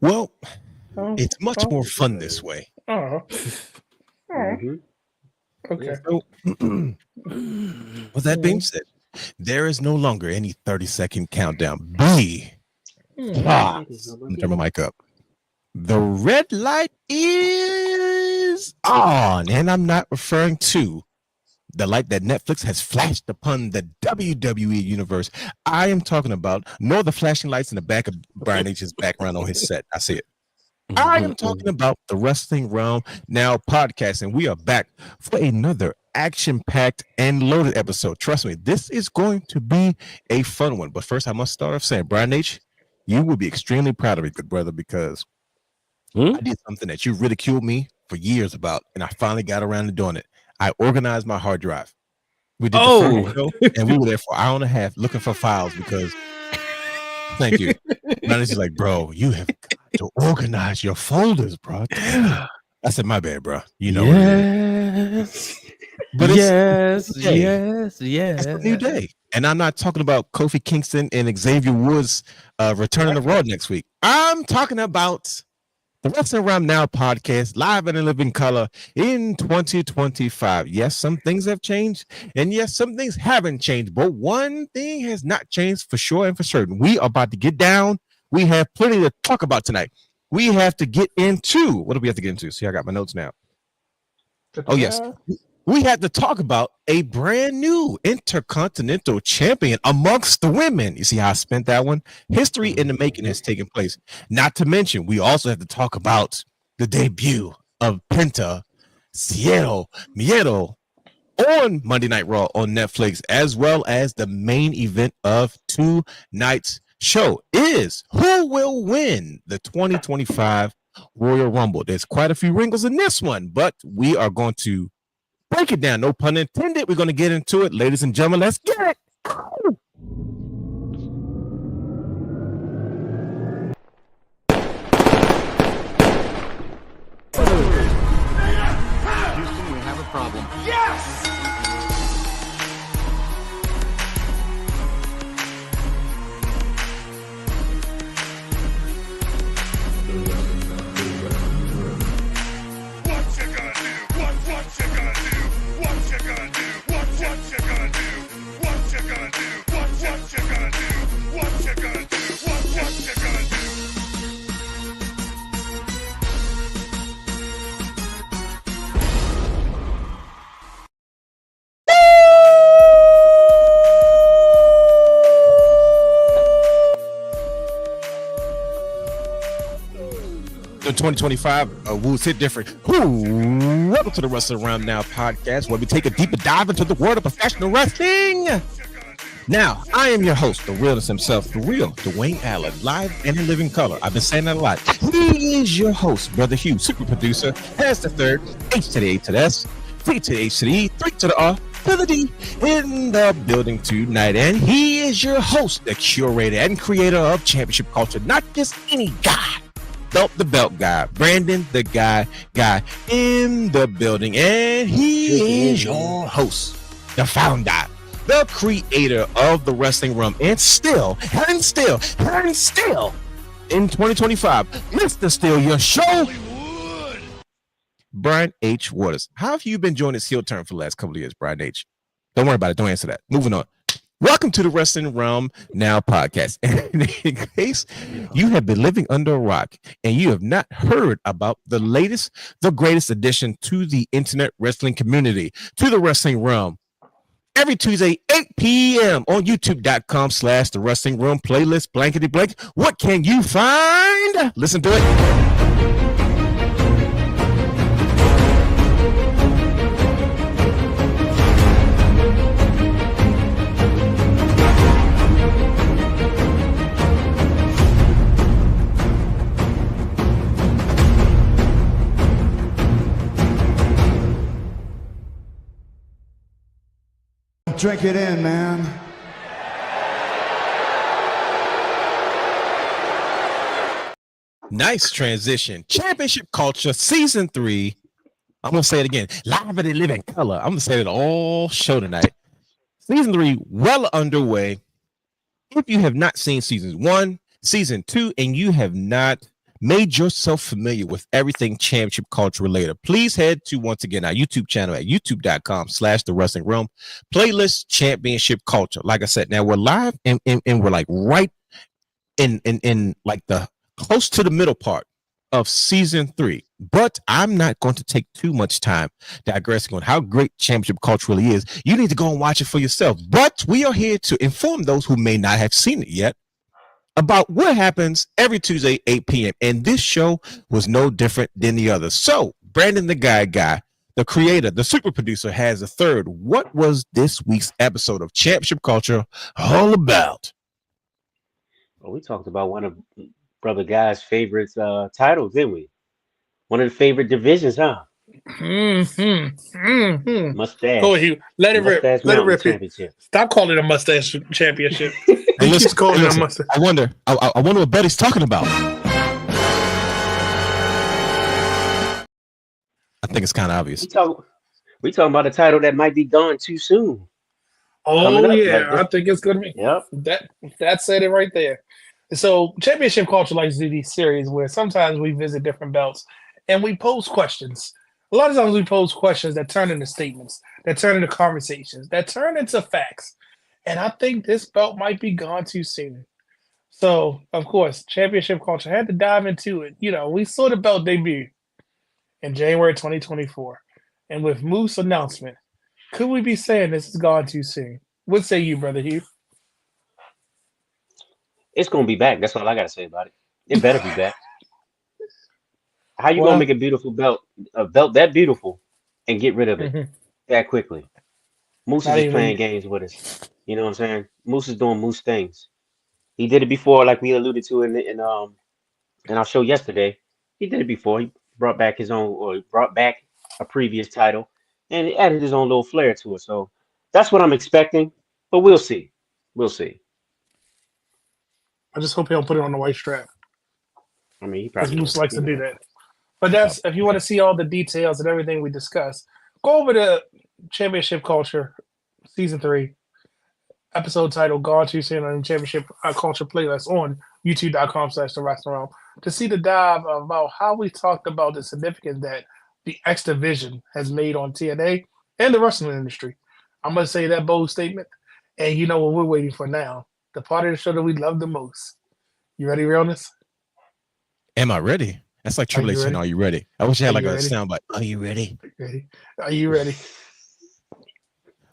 Well, it's much more fun this way. Oh. Okay. So, with that being said, there is no longer any 30-second countdown. B. Let me turn my mic up. The red light is on, and I'm not referring to the light that Netflix has flashed upon the WWE universe. I am talking about nor the flashing lights in the back of Brian H's background on his set. I see it. I am talking about the Wrestling Realm Now podcast, and we are back for another action-packed and loaded episode. Trust me, this is going to be a fun one. But first, I must start off saying, Brian H., you will be extremely proud of me, good brother, because I did something that you ridiculed me for years about, and I finally got around to doing it. I organized my hard drive. We did the first show, and we were there for an hour and a half looking for files because, thank you. Brian is like, bro, you have got to organize your folders, bro. Damn. I said, my bad, bro. You know what it is. But it's a new day. And I'm not talking about Kofi Kingston and Xavier Woods returning to Raw next week. I'm talking about the Wrestling Realm Now podcast, live and in living color in 2025. Yes, some things have changed, and yes, some things haven't changed, but one thing has not changed for sure and for certain. We are about to get down. We have plenty to talk about tonight. We have to get into, what do we have to get into? See, I got my notes now. Oh, yes. We had to talk about a brand new Intercontinental Champion amongst the women. You see how I spent that one? History in the making has taken place. Not to mention, we also have to talk about the debut of Penta, Cielo Miedo on Monday Night Raw on Netflix, as well as the main event of tonight's show is who will win the 2025 Royal Rumble. There's quite a few wrinkles in this one, but we are going to break it down. No pun intended. We're going to get into it. Ladies and gentlemen, let's get it. Houston, we have a problem. Yes! In 2025, we'll sit different. Welcome to the Wrestling Realm Now podcast, where we take a deeper dive into the world of professional wrestling. Now, I am your host, the realist himself, the real Dwayne Allen, live and in living color. I've been saying that a lot. He is your host, Brother Hugh, super producer, has the third, H to the A to the S, T to the H to the E, 3 to the R, to the D, in the building tonight. And he is your host, the curator and creator of championship culture, not just any guy. The belt guy, Brandon, the guy in the building, and he is your host, the founder, the creator of the Wrestling Realm, and still, in 2025, Mr. Steal Your Show, Brian H. Waters. How have you been enjoying this heel turn for the last couple of years, Brian H? Don't worry about it. Don't answer that. Moving on. Welcome to the Wrestling Realm Now podcast. And in case you have been living under a rock and you have not heard about the latest, the greatest addition to the internet wrestling community, to the Wrestling Realm, every Tuesday, 8 p.m. on youtube.com/the Wrestling Realm playlist, blankety blank. What can you find? Listen to it. Drink it in, man. Nice transition. Championship Culture Season 3. I'm going to say it again. Live and in living color. I'm going to say it all show tonight. Season 3 well underway. If you have not seen Season 1, Season 2, and you have not made yourself familiar with everything championship culture related, please head to, once again, our YouTube channel at youtube.com/the Wrestling Realm. Playlist Championship Culture. Like I said, now we're live and we're like right in like the close to the middle part of season 3. But I'm not going to take too much time digressing on how great championship culture really is. You need to go and watch it for yourself. But we are here to inform those who may not have seen it yet about what happens every Tuesday, 8 p.m. And this show was no different than the others. So Brandon, the guy, the creator, the super producer, has a third. What was this week's episode of Championship Culture all about? Well, we talked about one of Brother Guy's favorite titles, didn't we? One of the favorite divisions, huh? Mustache. Go ahead, let it rip. Mustache Let it Mountain rip. Championship. Stop calling it a mustache championship. Hey, He listen, keeps calling it a listen, mustache. I wonder what Betty's talking about. I think it's kind of obvious. We talking about a title that might be gone too soon. Oh up, yeah, like I think it's gonna be. Yep. That said it right there. So championship culture likes to do these series where sometimes we visit different belts and we pose questions. A lot of times we pose questions that turn into statements, that turn into conversations, that turn into facts. And I think this belt might be gone too soon. So of course, championship culture had to dive into it. You know, we saw the belt debut in January 2024, and with Moose announcement, could we be saying this is gone too soon? What say you, Brother Hugh? It's gonna be back. That's all I gotta say about it. It better be back. How you Well- gonna make a beautiful belt, a belt that beautiful, and get rid of it that quickly? Moose Not is just even- playing games with us. You know what I'm saying? Moose is doing Moose things. He did it before, like we alluded to in our show yesterday. He did it before. He brought back his own, or he brought back a previous title, and he added his own little flair to it. So that's what I'm expecting. But we'll see. We'll see. I just hope he don't put it on the white strap. I mean, he Because probably Moose will, likes you to know. do that. But that's if you want to see all the details and everything we discussed, go over to Championship Culture Season 3, episode title Gone Too Soon on Championship Culture playlist on youtube.com/the Wrestling Realm to see the dive about how we talked about the significance that the X Division has made on TNA and the wrestling industry. I'm going to say that bold statement. And you know what we're waiting for now? The part of the show that we love the most. You ready, Realness? Am I ready? That's like Triple Are H you saying, ready? "Are you ready?" I wish I had Are like you a ready? sound bite. Are you ready? Ready? Are you ready?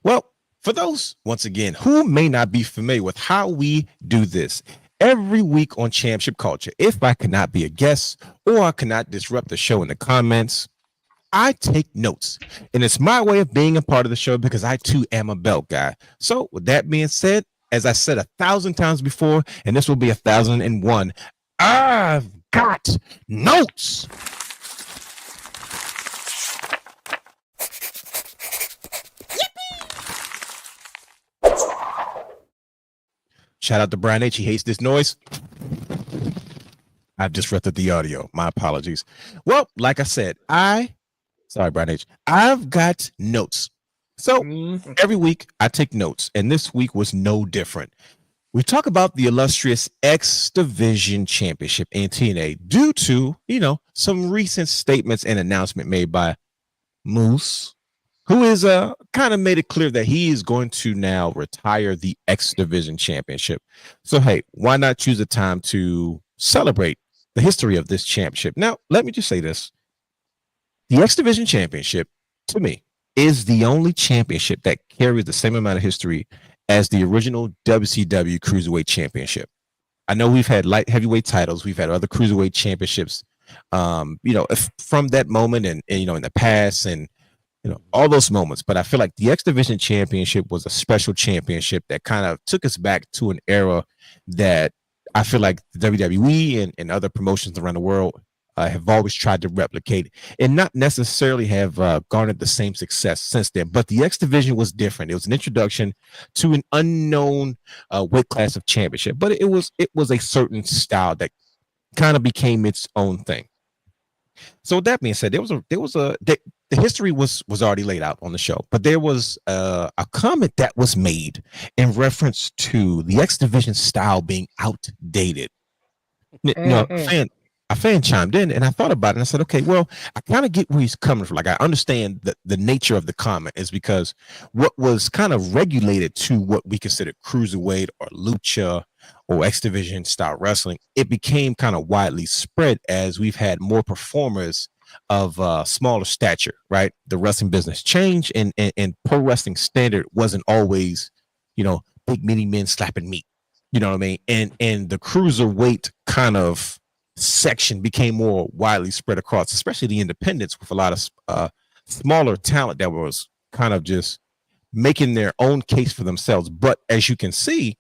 Well, for those, once again, who may not be familiar with how we do this, every week on Championship Culture, if I cannot be a guest or I cannot disrupt the show in the comments, I take notes. And it's my way of being a part of the show because I too am a belt guy. So with that being said, as I said 1,000 times before, and this will be 1,001, I've got notes. Shout out to Brian H. He hates this noise. I've disrupted the audio. My apologies. Well, like I said, sorry, Brian H. I've got notes. So every week I take notes, and this week was no different. We talk about the illustrious X Division Championship in TNA due to, some recent statements and announcement made by Moose, who is kind of made it clear that he is going to now retire the X Division Championship. So, hey, why not choose a time to celebrate the history of this championship? Now, let me just say this. The X Division Championship, to me, is the only championship that carries the same amount of history as the original WCW Cruiserweight Championship. I know we've had light heavyweight titles. We've had other Cruiserweight championships, from that moment and in the past and, all those moments. But I feel like the X Division Championship was a special championship that kind of took us back to an era that I feel like the WWE and other promotions around the world have always tried to replicate and not necessarily have garnered the same success since then. But the X Division was different. It was an introduction to an unknown weight class of championship, but it was a certain style that kind of became its own thing. So with that being said, the history was already laid out on the show, but there was a comment that was made in reference to the X Division style being outdated. a fan chimed in, and I thought about it, and I said, okay, well, I kind of get where he's coming from. Like, I understand the nature of the comment is because what was kind of regulated to what we consider cruiserweight or lucha or X Division style wrestling, it became kind of widely spread as we've had more performers of smaller stature, right? The wrestling business changed, and pro wrestling standard wasn't always, big mini men slapping meat. You know what I mean? And the cruiserweight kind of section became more widely spread across, especially the independents, with a lot of smaller talent that was kind of just making their own case for themselves. But as you can see,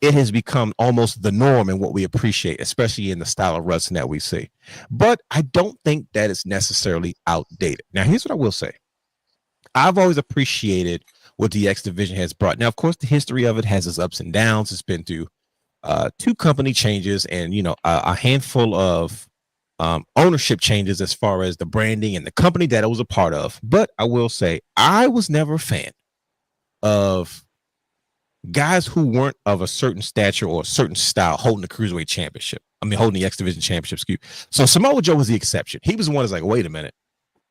it has become almost the norm in what we appreciate, especially in the style of wrestling that we see. But I don't think that it's necessarily outdated. Now, here's what I will say. I've always appreciated what the X Division has brought. Now, of course, the history of it has its ups and downs. It's been through 2 company changes and, a handful of ownership changes as far as the branding and the company that it was a part of. But I will say, I was never a fan of guys who weren't of a certain stature or a certain style holding the cruiserweight championship. Holding the X Division championship. So Samoa Joe was the exception. He was the one that's like, wait a minute,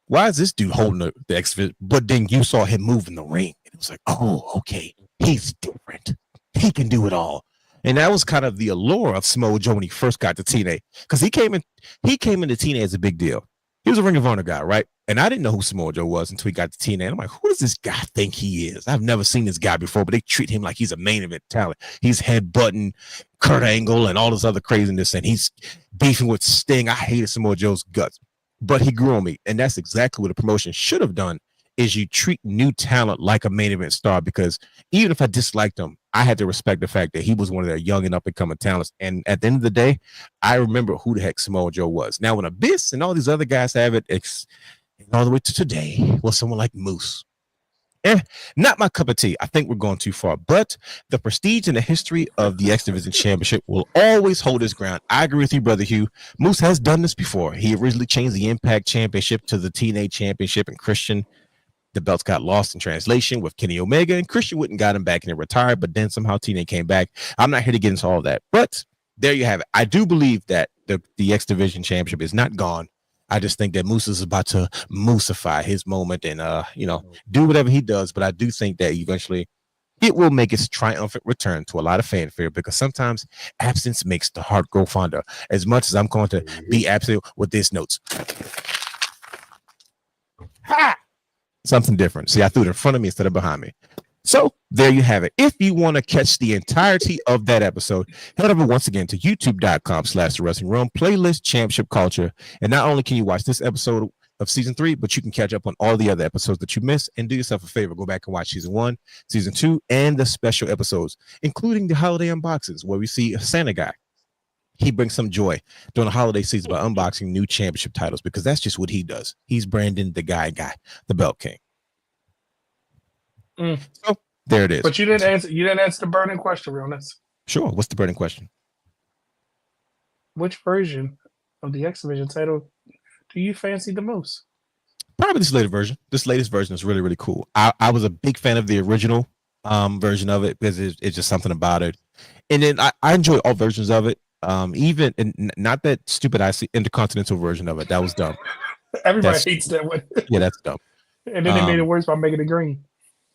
why is this dude holding the X Division? But then you saw him move in the ring. It was like, oh, okay, he's different. He can do it all. And that was kind of the allure of Samoa Joe when he first got to TNA, because he came into TNA as a big deal. He was a Ring of Honor guy, right? And I didn't know who Samoa Joe was until he got to TNA. And I'm like, who does this guy think he is? I've never seen this guy before, but they treat him like he's a main event talent. He's headbutting Kurt Angle and all this other craziness, and he's beefing with Sting. I hated Samoa Joe's guts, but he grew on me. And that's exactly what a promotion should have done, is you treat new talent like a main event star, because even if I disliked him, I had to respect the fact that he was one of their young and up and coming talents. And at the end of the day, I remember who the heck Samoa Joe was. Now, when Abyss and all these other guys have it, all the way to today, was someone like Moose. Not my cup of tea. I think we're going too far, but the prestige and the history of the X Division Championship will always hold its ground. I agree with you, Brother Hugh. Moose has done this before. He originally changed the Impact Championship to the TNA Championship, and Christian, the belts got lost in translation with Kenny Omega, and Christian wouldn't got him back and it retired, but then somehow TNA came back. I'm not here to get into all that, but there you have it. I do believe that the X Division Championship is not gone. I just think that Moose is about to moosify his moment and, do whatever he does. But I do think that eventually it will make its triumphant return to a lot of fanfare, because sometimes absence makes the heart grow fonder. As much as I'm going to be absent with this notes. Ha! Something different. See, I threw it in front of me instead of behind me. So there you have it. If you want to catch the entirety of that episode, head over once again to youtube.com/The Wrestling Realm, playlist Championship Culture. And not only can you watch this episode of season 3, but you can catch up on all the other episodes that you missed. And do yourself a favor, go back and watch season 1, season 2, and the special episodes, including the holiday unboxings where we see a Santa guy. He brings some joy during the holiday season by unboxing new championship titles, because that's just what he does. He's Brandon, the guy, the Belt King. So there it is. But you didn't answer the burning question, Realness. Sure. What's the burning question? Which version of the X Division title do you fancy the most? Probably this latest version. This latest version is really, really cool. I was a big fan of the original version of it, because it's just something about it. And then I enjoy all versions of it. Even and not that stupid Intercontinental version of it. That was dumb. Everybody hates that one. Yeah, that's dumb. And then they made it worse by making it green.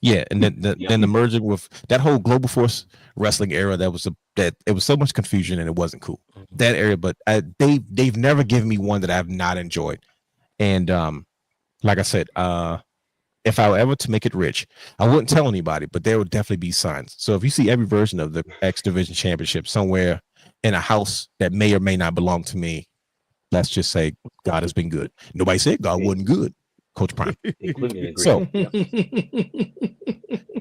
Yeah, and then the merger with that whole Global Force Wrestling era, that it was so much confusion and it wasn't cool. That area, but they've never given me one that I've not enjoyed. And like I said, if I were ever to make it rich, I wouldn't tell anybody, but there would definitely be signs. So if you see every version of the X Division Championship somewhere in a house that may or may not belong to me, let's just say God has been good. Nobody said God wasn't good. Coach Prime.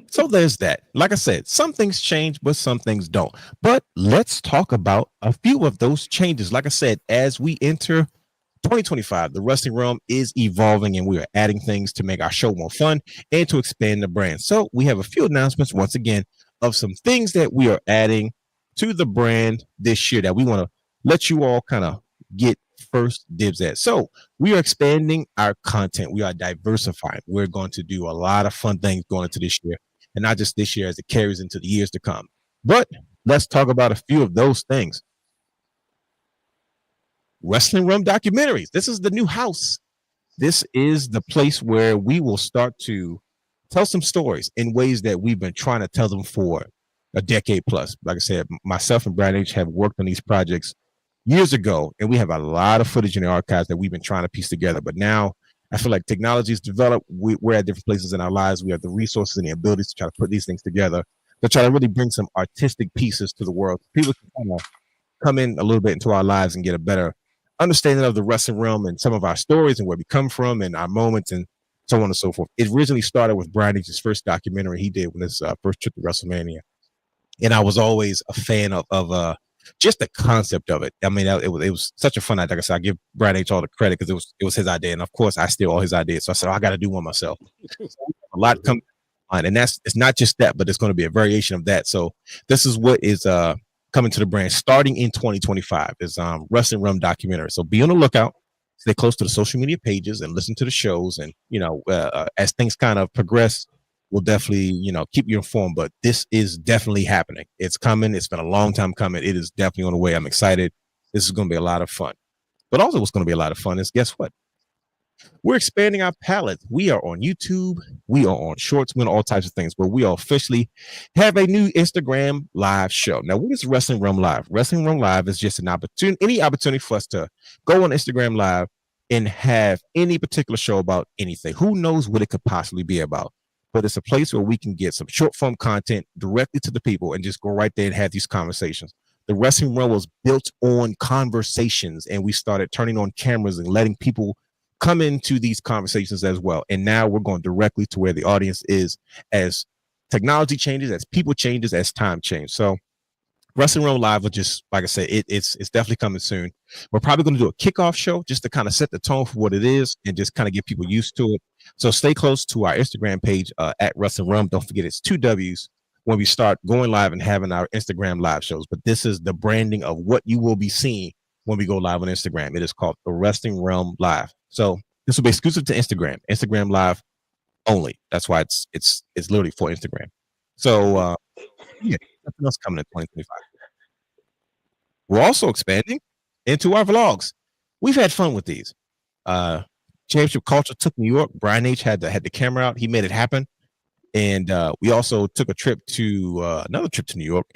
So there's that. Like I said, some things change, but some things don't. But let's talk about a few of those changes. Like I said, as we enter 2025, the wrestling realm is evolving, and we are adding things to make our show more fun and to expand the brand. So we have a few announcements once again of some things that we are adding to the brand this year that we want to let you all kind of get first dibs at. So we are expanding our content. We are diversifying. We're going to do a lot of fun things going into this year, and not just this year as it carries into the years to come. But let's talk about a few of those things. Wrestling Realm Documentaries. This is the new house. This is the place where we will start to tell some stories in ways that we've been trying to tell them for a decade plus. Like I said, myself and Brian H have worked on these projects years ago, and we have a lot of footage in the archives that we've been trying to piece together. But now I feel like technology is developed. We're at different places in our lives. We have the resources and the abilities to try to put these things together, to try to really bring some artistic pieces to the world. People can kind of come in a little bit into our lives and get a better understanding of the wrestling realm and some of our stories and where we come from and our moments and so on and so forth. It originally started with Brian H's first documentary he did when his first trip to WrestleMania. And I was always a fan of just the concept of it. I mean, it was such a fun idea. Like I said, I give Brian H all the credit because it was his idea. And of course, I steal all his ideas. So I said, I got to do one myself. A lot coming on. And it's not just that, but it's going to be a variation of that. So this is what is coming to the brand starting in 2025 is Wrestling Realm Documentary. So be on the lookout, stay close to the social media pages and listen to the shows. And, as things kind of progress, we'll definitely, keep you informed. But this is definitely happening. It's coming. It's been a long time coming. It is definitely on the way. I'm excited. This is going to be a lot of fun. But also what's going to be a lot of fun is, guess what? We're expanding our palette. We are on YouTube. We are on Shorts. We're on all types of things. But we officially have a new Instagram live show. Now, what is Wrestling Realm Live? Wrestling Realm Live is just any opportunity for us to go on Instagram Live and have any particular show about anything. Who knows what it could possibly be about? But it's a place where we can get some short form content directly to the people and just go right there and have these conversations. The Wrestling Realm was built on conversations, and we started turning on cameras and letting people come into these conversations as well. And now we're going directly to where the audience is as technology changes, as people changes, as time changes. So Wrestling Realm Live will just, like I said, it's definitely coming soon. We're probably going to do a kickoff show just to kind of set the tone for what it is and just kind of get people used to it. So stay close to our Instagram page at Wrestling Realm. Don't forget it's 2 W's when we start going live and having our Instagram live shows. But this is the branding of what you will be seeing when we go live on Instagram. It is called the Wrestling Realm Live. So this will be exclusive to Instagram Live only. That's why it's literally for Instagram. So yeah, nothing else coming in 2025. We're also expanding into our vlogs. We've had fun with these. Championship Culture took New York. Brian H had the camera out. He made it happen. And we also took a trip to another trip to New York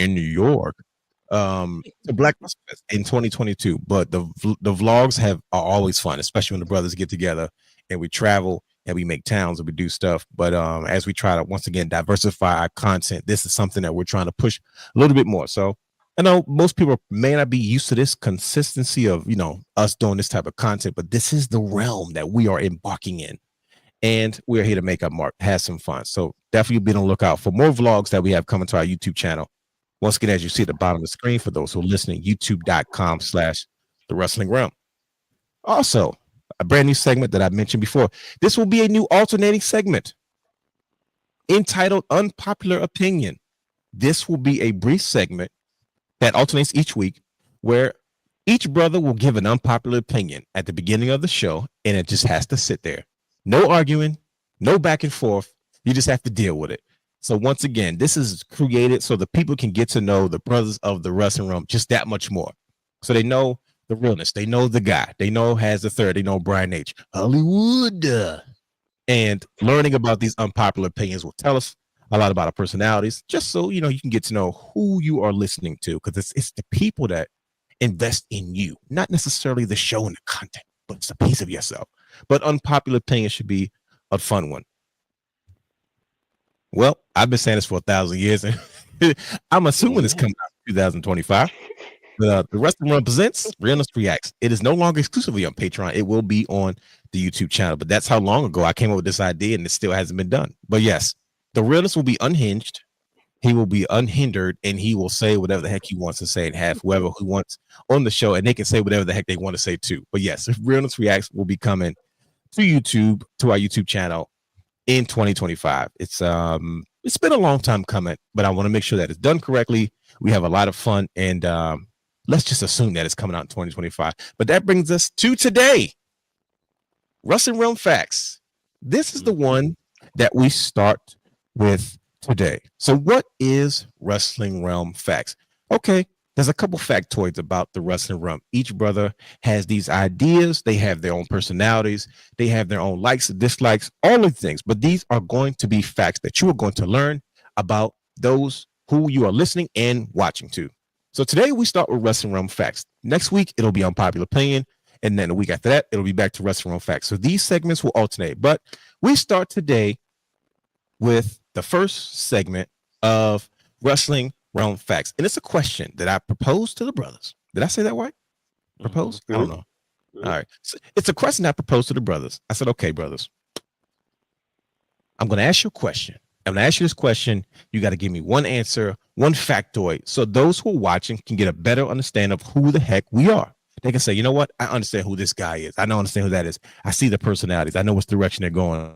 to Black Wrestling Fest in 2022. But the vlogs are always fun, especially when the brothers get together and we travel and we make towns and we do stuff. But as we try to once again diversify our content, this is something that we're trying to push a little bit more. So I know most people may not be used to this consistency of us doing this type of content, but this is the realm that we are embarking in. And we're here to make up mark, have some fun. So definitely be on the lookout for more vlogs that we have coming to our YouTube channel. Once again, as you see at the bottom of the screen, for those who are listening, youtube.com/The Wrestling Realm. Also, a brand new segment that I mentioned before. This will be a new alternating segment entitled Unpopular Opinion. This will be a brief segment that alternates each week where each brother will give an unpopular opinion at the beginning of the show, and it just has to sit there. No arguing, no back and forth. You just have to deal with it. So once again, this is created so the people can get to know the brothers of the wrestling realm just that much more. So they know the realness. They know the guy. They know Has the Third. They know Brian H. Hollywood. And learning about these unpopular opinions will tell us a lot about our personalities, just so you can get to know who you are listening to, because it's the people that invest in you, not necessarily the show and the content, but it's a piece of yourself. But unpopular opinion should be a fun one. Well, I've been saying this for 1,000 years, and I'm assuming it's coming out in 2025. The Wrestling Realm presents Realness Reacts. It is no longer exclusively on Patreon. It will be on the YouTube channel. But that's how long ago I came up with this idea, and it still hasn't been done. But yes, the Realness will be unhinged. He will be unhindered, and he will say whatever the heck he wants to say and have whoever he wants on the show, and they can say whatever the heck they want to say too. But yes, Realness Reacts will be coming to YouTube, to our YouTube channel in 2025. It's been a long time coming, but I want to make sure that it's done correctly. We have a lot of fun, and let's just assume that it's coming out in 2025. But that brings us to today. Wrealm Facts. This is the one that we start with today. So what is Wrestling Realm Facts? Okay, there's a couple factoids about the wrestling realm. Each brother has these ideas. They have their own personalities. They have their own likes and dislikes, all of the things. But these are going to be facts that you are going to learn about those who you are listening and watching to. So today we start with Wrestling Realm Facts. Next week, it'll be Unpopular Opinion. And then the week after that, it'll be back to Wrestling Realm Facts. So these segments will alternate. But we start today with the first segment of Wrestling Realm Facts. And it's a question that I proposed to the brothers. Did I say that right? Proposed? I don't know. All right. So it's a question I proposed to the brothers. I said, okay, brothers, I'm going to ask you a question. I'm going to ask you this question. You got to give me one answer, one factoid, so those who are watching can get a better understanding of who the heck we are. They can say, you know what? I understand who this guy is. I don't understand who that is. I see the personalities. I know which direction they're going.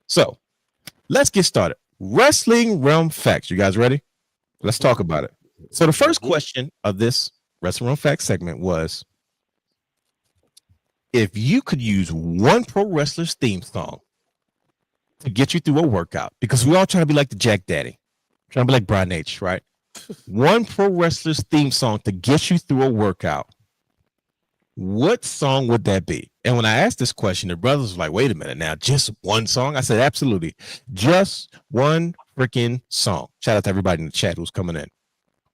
So let's get started. Wrestling Realm Facts. You guys ready? Let's talk about it. So the first question of this Wrestling Realm Facts segment was, if you could use one pro wrestler's theme song to get you through a workout, because we all trying to be like the Jack Daddy, trying to be like Brian H, right? One pro wrestler's theme song to get you through a workout, what song would that be? And when I asked this question, the brothers were like, wait a minute now, just one song? I said, absolutely. Just one freaking song. Shout out to everybody in the chat who's coming in.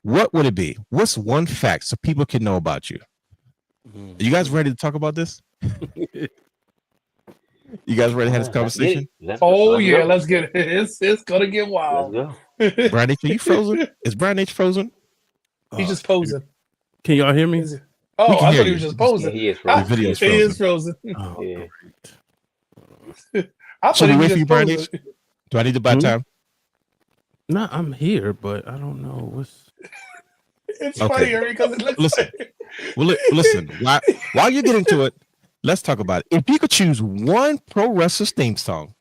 What would it be? What's one fact so people can know about you? Are you guys ready to talk about this? You guys ready to have this conversation? Let's get it. It's gonna get wild. Brian H, are you frozen? Is Brian H frozen? He's just posing. Can y'all hear me? Oh, I thought he you. was just posing. Yeah, he is frozen. The video's He is frozen. Oh, Yeah. I Should thought we he was wait for you, just Brian H? posing. Do I need to buy time? no, I'm here, but I don't know what's. It's Okay. funnier because it looks Listen. like Well, listen, while you get into it, let's talk about it. If you could choose one pro wrestler's theme song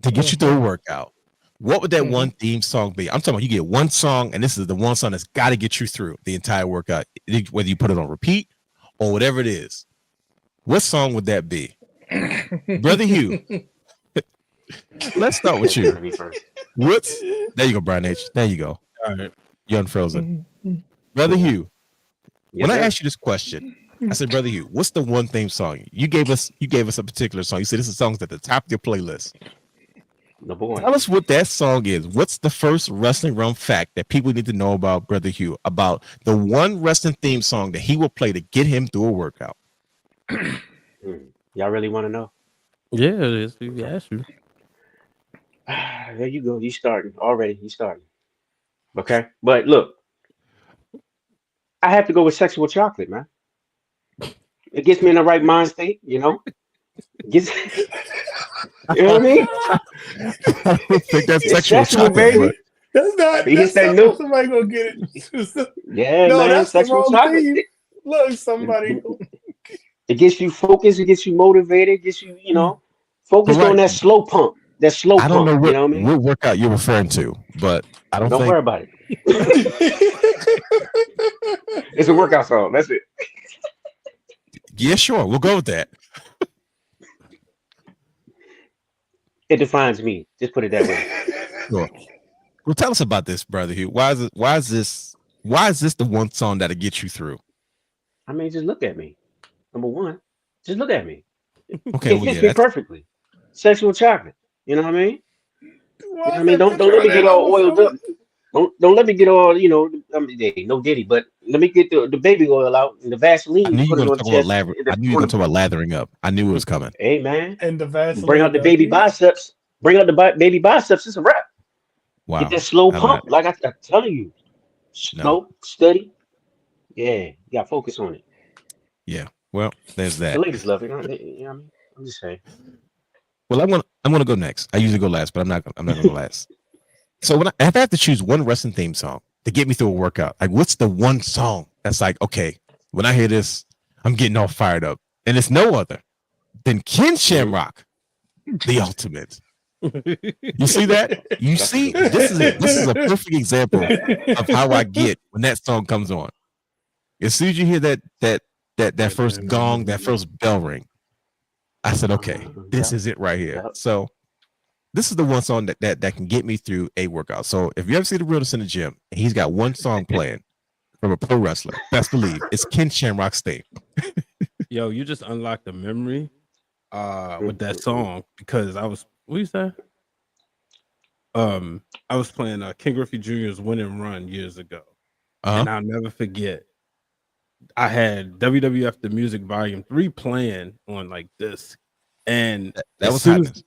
to get you through a workout, what would that one theme song be? I'm talking about you get one song, and this is the one song that's got to get you through the entire workout, whether you put it on repeat or whatever it is. What song would that be? Brother Hugh, let's start with you. There you go, Brian H. There you go. All right. You're unfrozen. Brother Hugh, Yes, when I sir. asked you this question, I said, Brother Hugh, what's the one theme song? You gave us a particular song. You said this is songs at the top of your playlist. Number one. Tell us what that song is. What's the first Wrestling Realm fact that people need to know about Brother Hugh, about the one wrestling theme song that he will play to get him through a workout? Y'all really want to know? Yeah, it is. You asked you. There you go. You starting already. You starting. Okay. But look, I have to go with Sexual Chocolate, man. It gets me in the right mind state, you know? Gets, you know what I mean? I don't think that's It's sexual sexual, chocolate, baby. but that's not. He That's hits that not note. somebody gonna get it. Yeah, No, man. that's the Sexual wrong Chocolate. theme. Look, somebody. It gets you focused. It gets you motivated. Gets you, focused Right. on that slow pump. That slow I don't pump. know You know what I mean? what workout you're referring to, but I don't Don't think worry about it. It's a workout song. That's it. Yeah, sure. We'll go with that. It defines me. Just put it that way. Sure. Well, tell us about this, Brother Hugh. Why is this the one song that'll get you through? I mean, just look at me. Number one, just look at me. Okay, It well, fits yeah, me that's, perfectly. Sexual Chocolate. You know what I mean? Why I mean, is don't that let me picture get on all that oiled up. Don't let me get all, I mean, hey, no Diddy, but let me get the baby oil out and the Vaseline. I knew you put were it going to on talk the about chest. I knew you were going to talk about lathering up. I knew it was coming. Hey, man. And the Vaseline. Bring out the baby biceps. Bring out the baby biceps. It's a wrap. Wow. Get that slow I'm pump. not- Like I'm telling you. Slow, steady. Yeah. You got to focus on it. Yeah. Well, there's The that. ladies love it. You know what I mean? I'm just saying. Well, I'm gonna go next. I usually go last, but I'm not gonna go last. So if I have to choose one wrestling theme song to get me through a workout, like what's the one song that's like, okay, when I hear this, I'm getting all fired up, and it's no other than Ken Shamrock, the Ultimate. You see that? You see, this is a perfect example of how I get when that song comes on. As soon as you hear that first gong, that first bell ring, I said, okay, this is it right here. So this is the one song that can get me through a workout. So if you ever see the realness in the gym, he's got one song playing. from a pro wrestler. Best believe it's Ken Shamrock's theme. Yo, you just unlocked a memory with that song because what you say? I was playing King Griffey Jr.'s Win and Run years ago. And I'll never forget. I had WWF The Music Volume 3 playing on like this. And that was hot.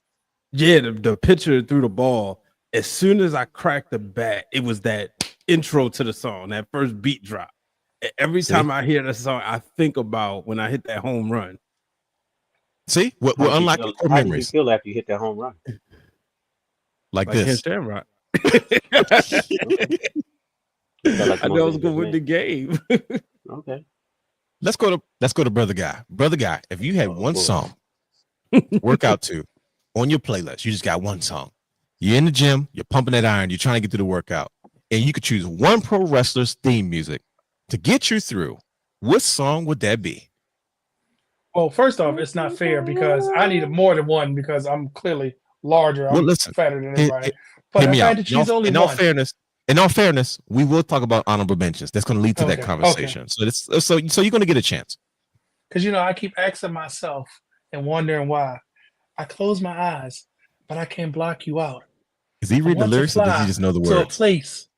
Yeah, the pitcher threw the ball. As soon as I cracked the bat, it was that intro to the song, that first beat drop. Every time I hear that song, I think about when I hit that home run. See, we're unlocking core How did you memories. feel after you hit that home run? Like this. Shamrock. Like I know I was going to win the game. Okay. Let's go to Brother Guy. Brother Guy, if you had one song work out to on your playlist, you just got one song. You're in the gym, you're pumping that iron, you're trying to get through the workout, and you could choose one pro wrestler's theme music to get you through. What song would that be? Well, first off, it's not fair because I needed more than one because I'm clearly larger. I'm fatter than everybody. But I had to choose only one. In all fairness, we will talk about honorable mentions. That's going to lead to that conversation. Okay. So you're going to get a chance. Because I keep asking myself and wondering why. I close my eyes, but I can't block you out. Does he read the lyrics or does he just know the words? To a place.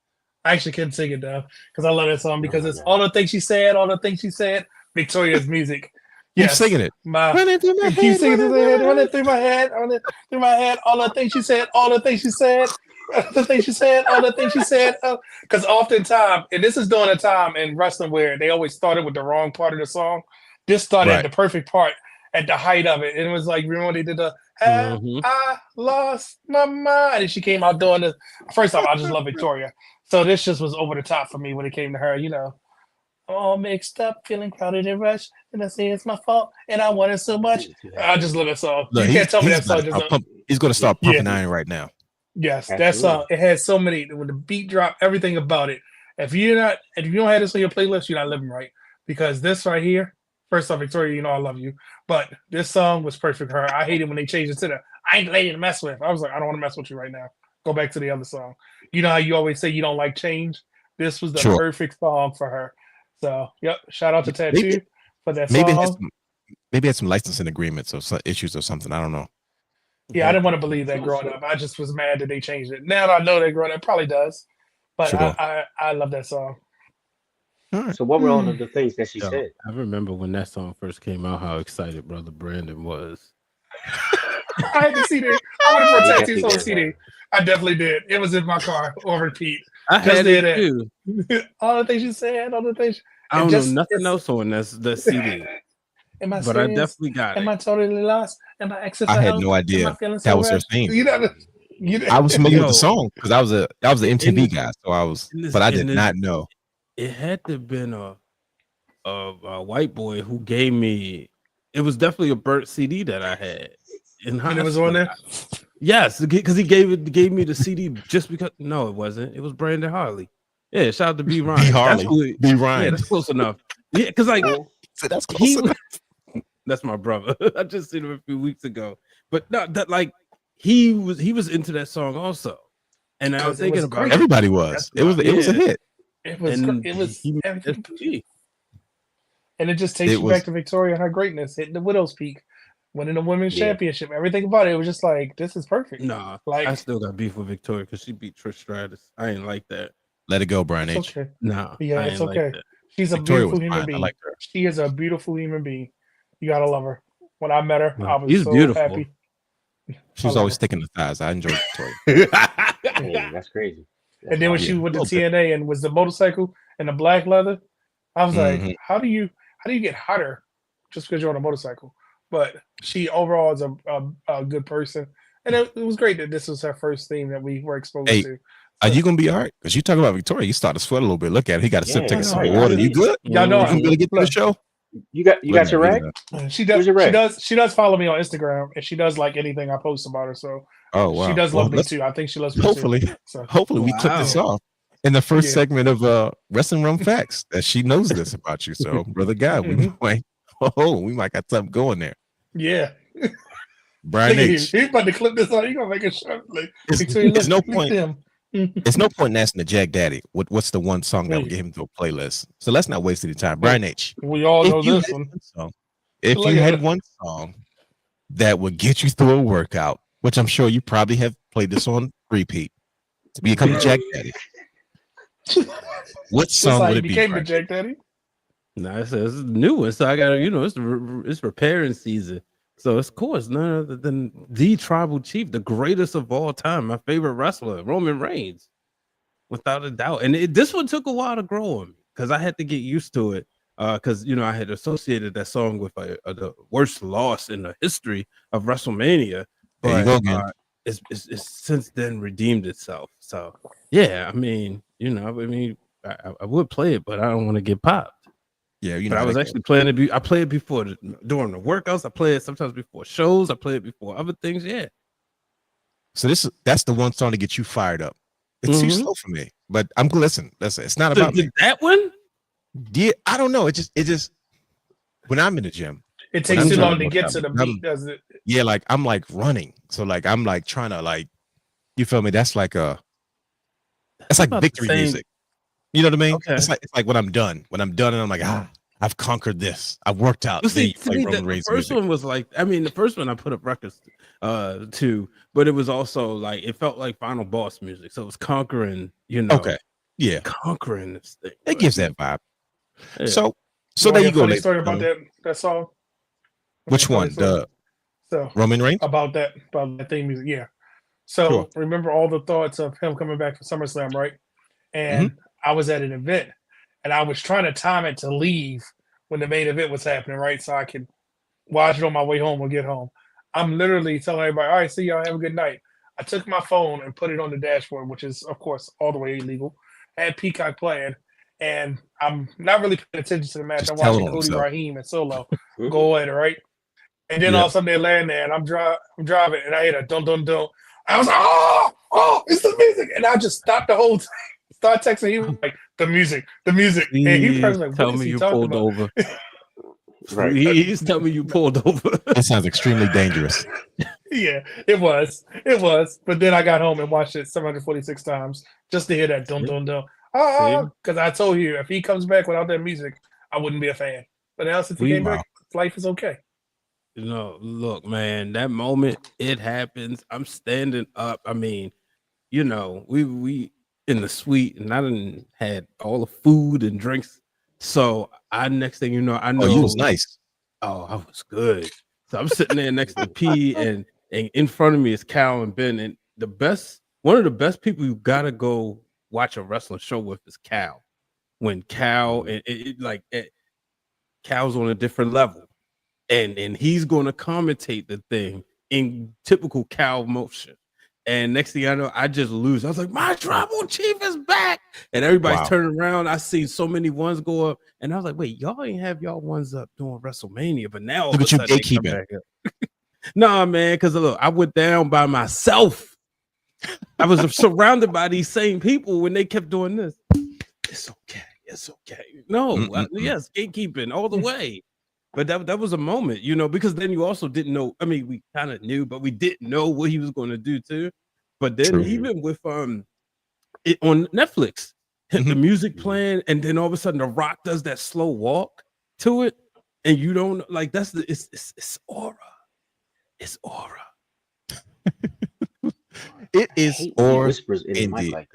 I actually couldn't sing it though because I love that song because it's all the things she said. Victoria's music. Keep singing it. Running through my head, running through my head. All the things she said, all the things she said. Because oftentimes, and this is during a time in wrestling where they always started with the wrong part of the song. This started at the perfect part at the height of it. And it was like, remember when they did the I lost my mind? And she came out doing this. First off, I just love Victoria. So this just was over the top for me when it came to her, all mixed up, feeling crowded and rushed. And I say it's my fault and I want it so much. I just love that song. Look, you can't tell me that song. He's going to start pumping iron right now. Yes, that song. It has so many with the beat drop, everything about it. If you don't have this on your playlist, you're not living right. Because this right here, first off, Victoria, I love you. But this song was perfect for her. I hated when they changed it to the I ain't lady to mess with. I was like, I don't want to mess with you right now. Go back to the other song. You know how you always say you don't like change? This was the perfect song for her. So, yep. Shout out to Tattoo for that song. Maybe had some licensing agreements or some issues or something. I don't know. Yeah, I didn't want to believe that growing up. I just was mad that they changed it. Now that I know that growing up, it probably does. But I love that song. So what were all of the things that she said? I remember when that song first came out, how excited Brother Brandon was. I had to see that. I went for a Tattoo on CD. I definitely did. It was in my car on repeat. I had it too. All the things you said, all the things. I don't know nothing else on the CD. But I definitely got it. Am I totally lost? Am I I had no idea that was her theme. I was familiar with the song because I was an MTV guy, so but I did not know. It had to have been a white boy who gave me. It was definitely a burnt CD that I had. And it was on there. Yes, because he gave me the CD just because. No, it wasn't. It was Brandon Harley. Yeah, shout out to B Ryan. B Ryan. Yeah, that's close enough. Yeah, because so that's close enough. That's my brother. I just seen him a few weeks ago. But no, that he was into that song also. And I was thinking about everybody was. It was a hit. It was everything. And it just takes you back to Victoria and her greatness, hitting the widow's peak, winning the women's championship. Everything about it was just like, this is perfect. Nah, I still got beef with Victoria because she beat Trish Stratus. I ain't like that. Let it go, Brian H. Okay. Nah, yeah, it's okay. Like she's a beautiful human being. Like she is a beautiful human being. You gotta love her. When I met her, I was so beautiful. Happy. She was always sticking the thighs. I enjoyed Victoria. Yeah, that's crazy. And then when she went to TNA and was the motorcycle and the black leather, I was like, how do you get hotter just because you're on a motorcycle? But she overall is a good person, and it was great that this was her first theme that we were exposed to. So, are you gonna be all right? Because you talk about Victoria, you start to sweat a little bit. Look at it. He got to take a sip of water. You good? Y'all know I'm gonna get to the show. You got your rag? She does follow me on Instagram, and she does like anything I post about her. So she does love me too. I think she loves me too. Hopefully we clip this off in the first segment of Wrealm Facts that she knows this about you. So brother guy, we might got something going there. Yeah. Brian H. He's about to clip this on. He's gonna make a shirt. There's no point. It's no point in asking the Jack Daddy what's the one song that would get him to a playlist. So let's not waste any time. Brian H. We all know this one. If you had one song that would get you through a workout, which I'm sure you probably have played this on repeat to become a Jack Daddy, what song would it be? Became the Jack Daddy. No, it's a new one, so I got to, it's repairing season. So of course, none other than the Tribal Chief, the greatest of all time, my favorite wrestler, Roman Reigns, without a doubt. And this one took a while to grow on me because I had to get used to it. Because I had associated that song with the worst loss in the history of WrestleMania, but it's since then redeemed itself. So yeah, I mean, I would play it, but I don't want to get popped. Yeah, but I was actually playing it. I play it before during the workouts. I play it sometimes before shows. I play it before other things. Yeah. So that's the one song to get you fired up. It's too slow for me, but I'm listen. It's not about me. That one. Yeah, I don't know. It just when I'm in the gym, it takes too long to get to the beat, doesn't it? Yeah, like I'm like running, so like I'm like trying to you feel me? That's like victory music. You know what I mean? Okay. It's like when I'm done, and I'm like, I've conquered this. I've worked out. See, the first one was like, the first one I put up records to, but it was also like it felt like final boss music. So it was conquering, Okay. Yeah. Conquering this thing. It gives that vibe. Yeah. So there you go. Story about that song. Which one? The Roman Reigns? About that theme music. Yeah. So remember all the thoughts of him coming back for SummerSlam, right? And I was at an event and I was trying to time it to leave when the main event was happening, right? So I could watch it on my way home or get home. I'm literally telling everybody, all right, see y'all, have a good night. I took my phone and put it on the dashboard, which is, of course, all the way illegal. I had Peacock playing, and I'm not really paying attention to the match. I'm watching Cody Raheem and Solo go at it, right? And then all of a sudden they land there, and I'm driving, and I hear a dun dun dun. I was like, oh, it's the music, and I just stopped the whole thing. Start texting. He was like, the music. And he was like, tell me you pulled over. Right. He's telling me you pulled over. It sounds extremely dangerous. Yeah, it was. But then I got home and watched it 746 times just to hear that dun dun dun. Because I told you, if he comes back without that music, I wouldn't be a fan. But now since he came back, life is okay. Look, man, that moment it happens. I'm standing up. I mean, we in the suite, and I done had all the food and drinks. So next thing you know, I know. Oh, you was nice. Oh, I was good. So I'm sitting there next to P, and in front of me is Cal and Ben, and one of the best people you gotta go watch a wrestling show with is Cal. When Cal Cal's on a different level, and he's going to commentate the thing in typical Cal motion. And next thing I know, I just lose. I was like, my Tribal Chief is back. And everybody's turning around. I see so many ones go up. And I was like, wait, y'all ain't have y'all ones up doing WrestleMania. But now look at you gatekeeping. Nah, man, because look, I went down by myself. I was surrounded by these same people when they kept doing this. It's okay. No, yes, gatekeeping all the way. But that was a moment, because then you also didn't know. I mean, we kind of knew, but we didn't know what he was going to do too. But then even with it on Netflix, the music playing, and then all of a sudden The Rock does that slow walk to it, and you don't like it's aura. It's aura. It is aura. Whispers in my mic.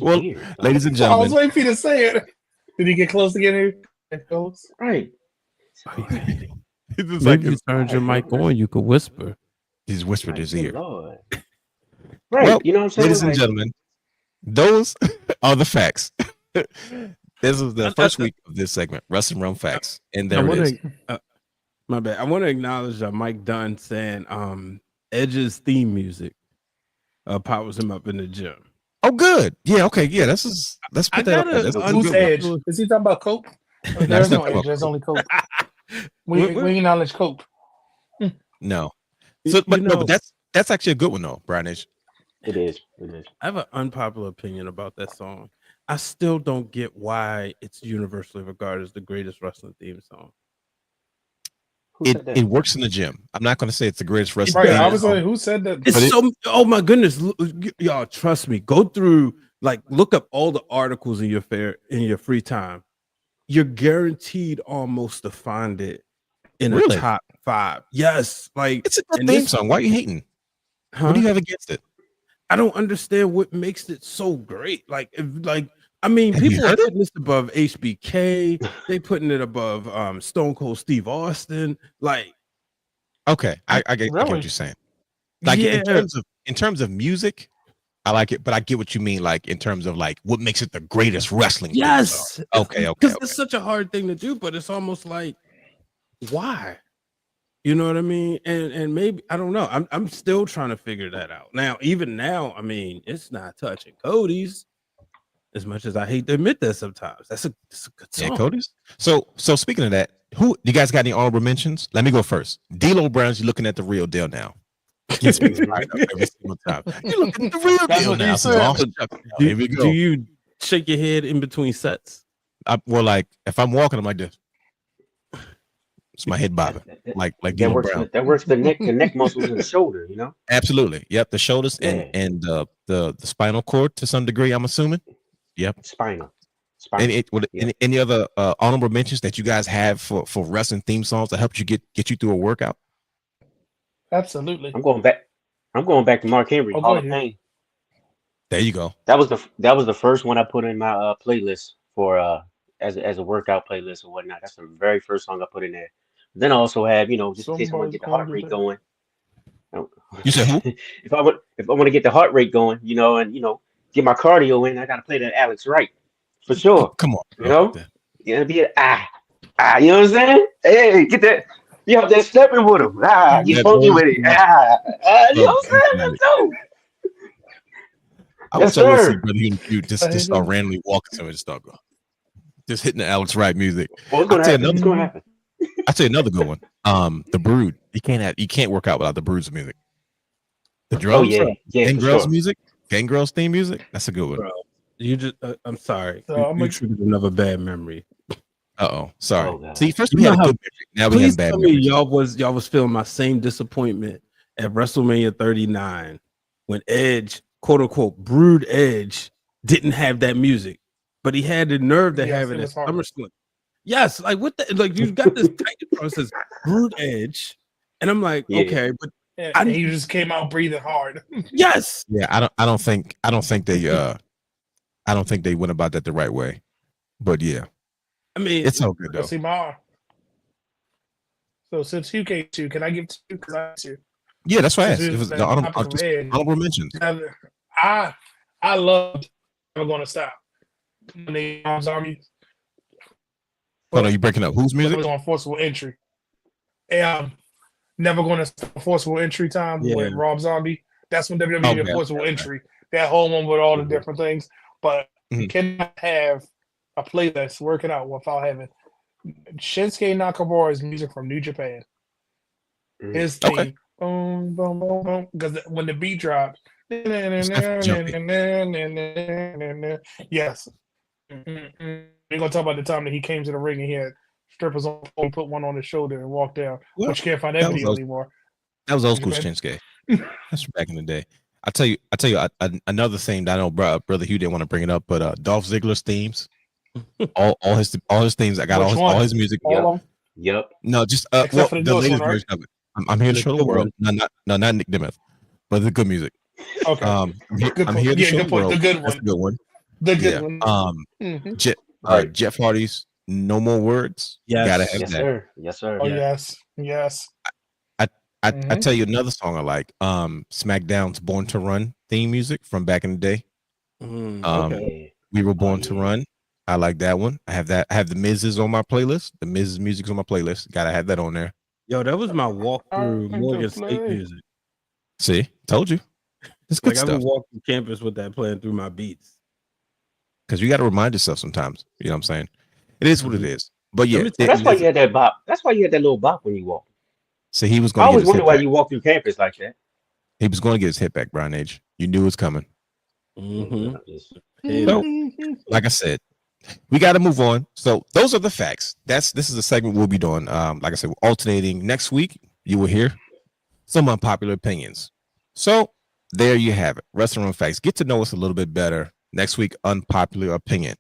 Well, weird. Ladies and gentlemen, I was waiting for you to say it. Did he get close again? Right. Maybe you turned your mic on, you could whisper. He's whispered his ear. Lord. Right, well, you know what I'm saying? Ladies and gentlemen, those are the facts. This is the first week of this segment, Wrealm Facts. And there it is. My bad. I want to acknowledge Mike Dunn saying Edge's theme music powers him up in the gym. Oh, good. Yeah, okay. Yeah, let's put that up. Who's Edge? Is he talking about Cope? There's no Edge. There's only Cope. We acknowledge Cope. No. So, but that's actually a good one though, Brian. It is. I have an unpopular opinion about that song. I still don't get why it's universally regarded as the greatest wrestling theme song. said that? it works in the gym. I'm not going to say it's the greatest wrestling. Right. theme I was song. like, who said that? It's so. Oh my goodness, y'all! Trust me. Go through, like, look up all the articles in your free time. You're guaranteed almost to find it in Really? a top 5. Yes, like It's a good and theme this- song. Why are you hating? Huh? What do you have against it? I don't understand what makes it so great. I mean, Have you people are heard it? putting this above HBK. They putting it above Stone Cold Steve Austin. Like, Okay, I get Really? what you're saying. Like yeah, in terms of music, I like it, but I get what you mean. Like in terms of like what makes it the greatest wrestling. theme yes. song. Okay. Because it's such a hard thing to do, but it's almost like, why? You know what I mean? And maybe I don't know. I'm still trying to figure that out. Now, even now, I mean, it's not touching Cody's. As much as I hate to admit that sometimes. It's a good song. Yeah, Cody's. So speaking of that, who you guys got any honorable mentions? Let me go first. D'Lo Brown's, you're looking at the real deal now. Gets me fired up every single time. You're looking at the real That's deal what he now. said. Here we go. Do you shake your head in between sets? Well, like if I'm walking, I'm like this. It's my head bobbing, like that D'Lo works. Brown. That works the neck muscles in the shoulder. You know. Absolutely. Yep. The shoulders Yeah. and the spinal cord to some degree. I'm assuming. Yep. Spinal. Any other honorable mentions that you guys have for wrestling theme songs that helped you get you through a workout? Absolutely. I'm going back to Mark Henry. Oh, Hall go of ahead. Fame. There you go. That was the first one I put in my playlist for as a workout playlist or whatnot. That's the very first song I put in there. Then I also have, just in case I want to get the heart rate going. You said who? if I want to get the heart rate going, and get my cardio in, I gotta play that Alex Wright for sure. Come on. You know? Be you know what I'm saying? Hey, get that. You out there stepping with him. Get funky with it. You know what I'm saying? Let's go. I Yes, wish I would see sir. Brother you just start randomly walking to it and start going. Just hitting the Alex Wright music. What's gonna happen? I'll tell you another good one. The Brood. You can't work out without the Brood's music. The drums. Gangrel's music. Gangrel's theme music. That's a good one. Bro, you just I'm sorry. So you triggered another bad memory. Sorry. Oh, See, first You we had a know good memory. Now we Please have bad tell me memories. y'all was feeling my same disappointment at WrestleMania 39 when Edge, quote unquote, Brood Edge, didn't have that music, but he had the nerve to have it at SummerSlam. Yes, like what the like you got this tight process, Brood Edge, and I'm like, okay, but he just came out breathing hard. Yes. Yeah, I don't think they went about that the right way. But yeah. I mean, it's all good though. See my. So since you came to, can I give two? Because I asked you. Yeah, that's what I asked. It was the honorable mentions. I loved Never Gonna Stop. When they Zombie. Hold on, you breaking up? Whose music? It was on Forcible Entry. Never Gonna Stop Forcible Entry time with Rob Zombie. That's when WWE did Forcible Entry. That whole one with all the different things. But you cannot have a playlist working out without having Shinsuke Nakamura's music from New Japan. His theme, boom, boom, boom, boom. Because when the beat drops, yes. We're gonna talk about the time that he came to the ring and he had strippers on, he put one on his shoulder and walked down. Which you can't find that video anymore. That was old school Shinsuke. That's from back in the day. I tell you, another thing that I know, Brother Hugh didn't want to bring it up, but Dolph Ziggler's themes, all his themes. I got all his music. Yep. No, just the latest version of it. I'm here to show the world. No, not Nick Demuth, but the good music. Okay. I'm here to show the world. The good one. That's a good one. The good one. Jeff Hardy's "No More Words." Yes. Gotta have that. Sir. Yes, sir. Oh yes. I tell you another song I like. SmackDown's "Born to Run" theme music from back in the day. We Were Born to Run. I like that one. I have that. I have the Miz's on my playlist. The Miz's music's on my playlist. Gotta have that on there. Yo, that was my walkthrough Morgan State music. See, told you. It's good stuff. I've been walking campus with that playing through my beats. Because you got to remind yourself sometimes. You know what I'm saying? It is what it is. But yeah, that's why you had that bop. That's why you had that little bop when you walked. So he was going. I always wonder why you walk through campus like that. He was going to get his hit back, Brian Age. You knew it was coming. Mm-hmm. So, like I said, we got to move on. So those are the facts. This is a segment we'll be doing. Like I said, we're alternating. Next week, you will hear some unpopular opinions. So there you have it. Wrestling Facts. Get to know us a little bit better. Next week, unpopular opinion.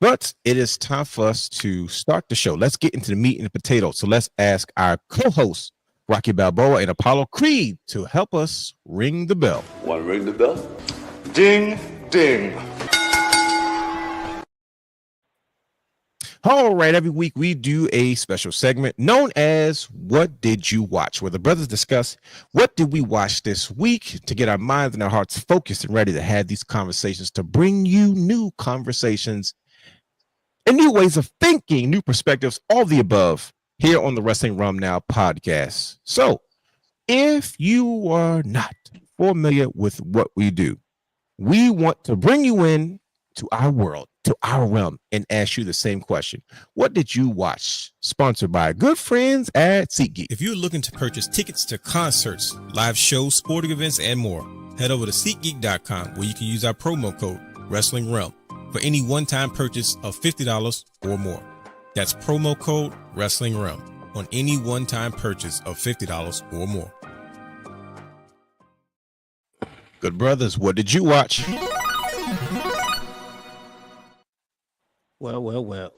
But it is time for us to start the show. Let's get into the meat and the potatoes. So let's ask our co-hosts, Rocky Balboa and Apollo Creed, to help us ring the bell. Want to ring the bell? Ding, ding. All right, every week we do a special segment known as What Did You Watch? Where the brothers discuss what did we watch this week to get our minds and our hearts focused and ready to have these conversations to bring you new conversations and new ways of thinking, new perspectives, all the above here on the Wrestling Realm Now podcast. So if you are not familiar with what we do, we want to bring you in to our world, to our realm, and ask you the same question. What did you watch? Sponsored by good friends at SeatGeek. If you're looking to purchase tickets to concerts, live shows, sporting events, and more, head over to SeatGeek.com where you can use our promo code Wrestling Realm for any one-time purchase of $50 or more. That's promo code Wrestling Realm on any one-time purchase of $50 or more. Good brothers, what did you watch? Well.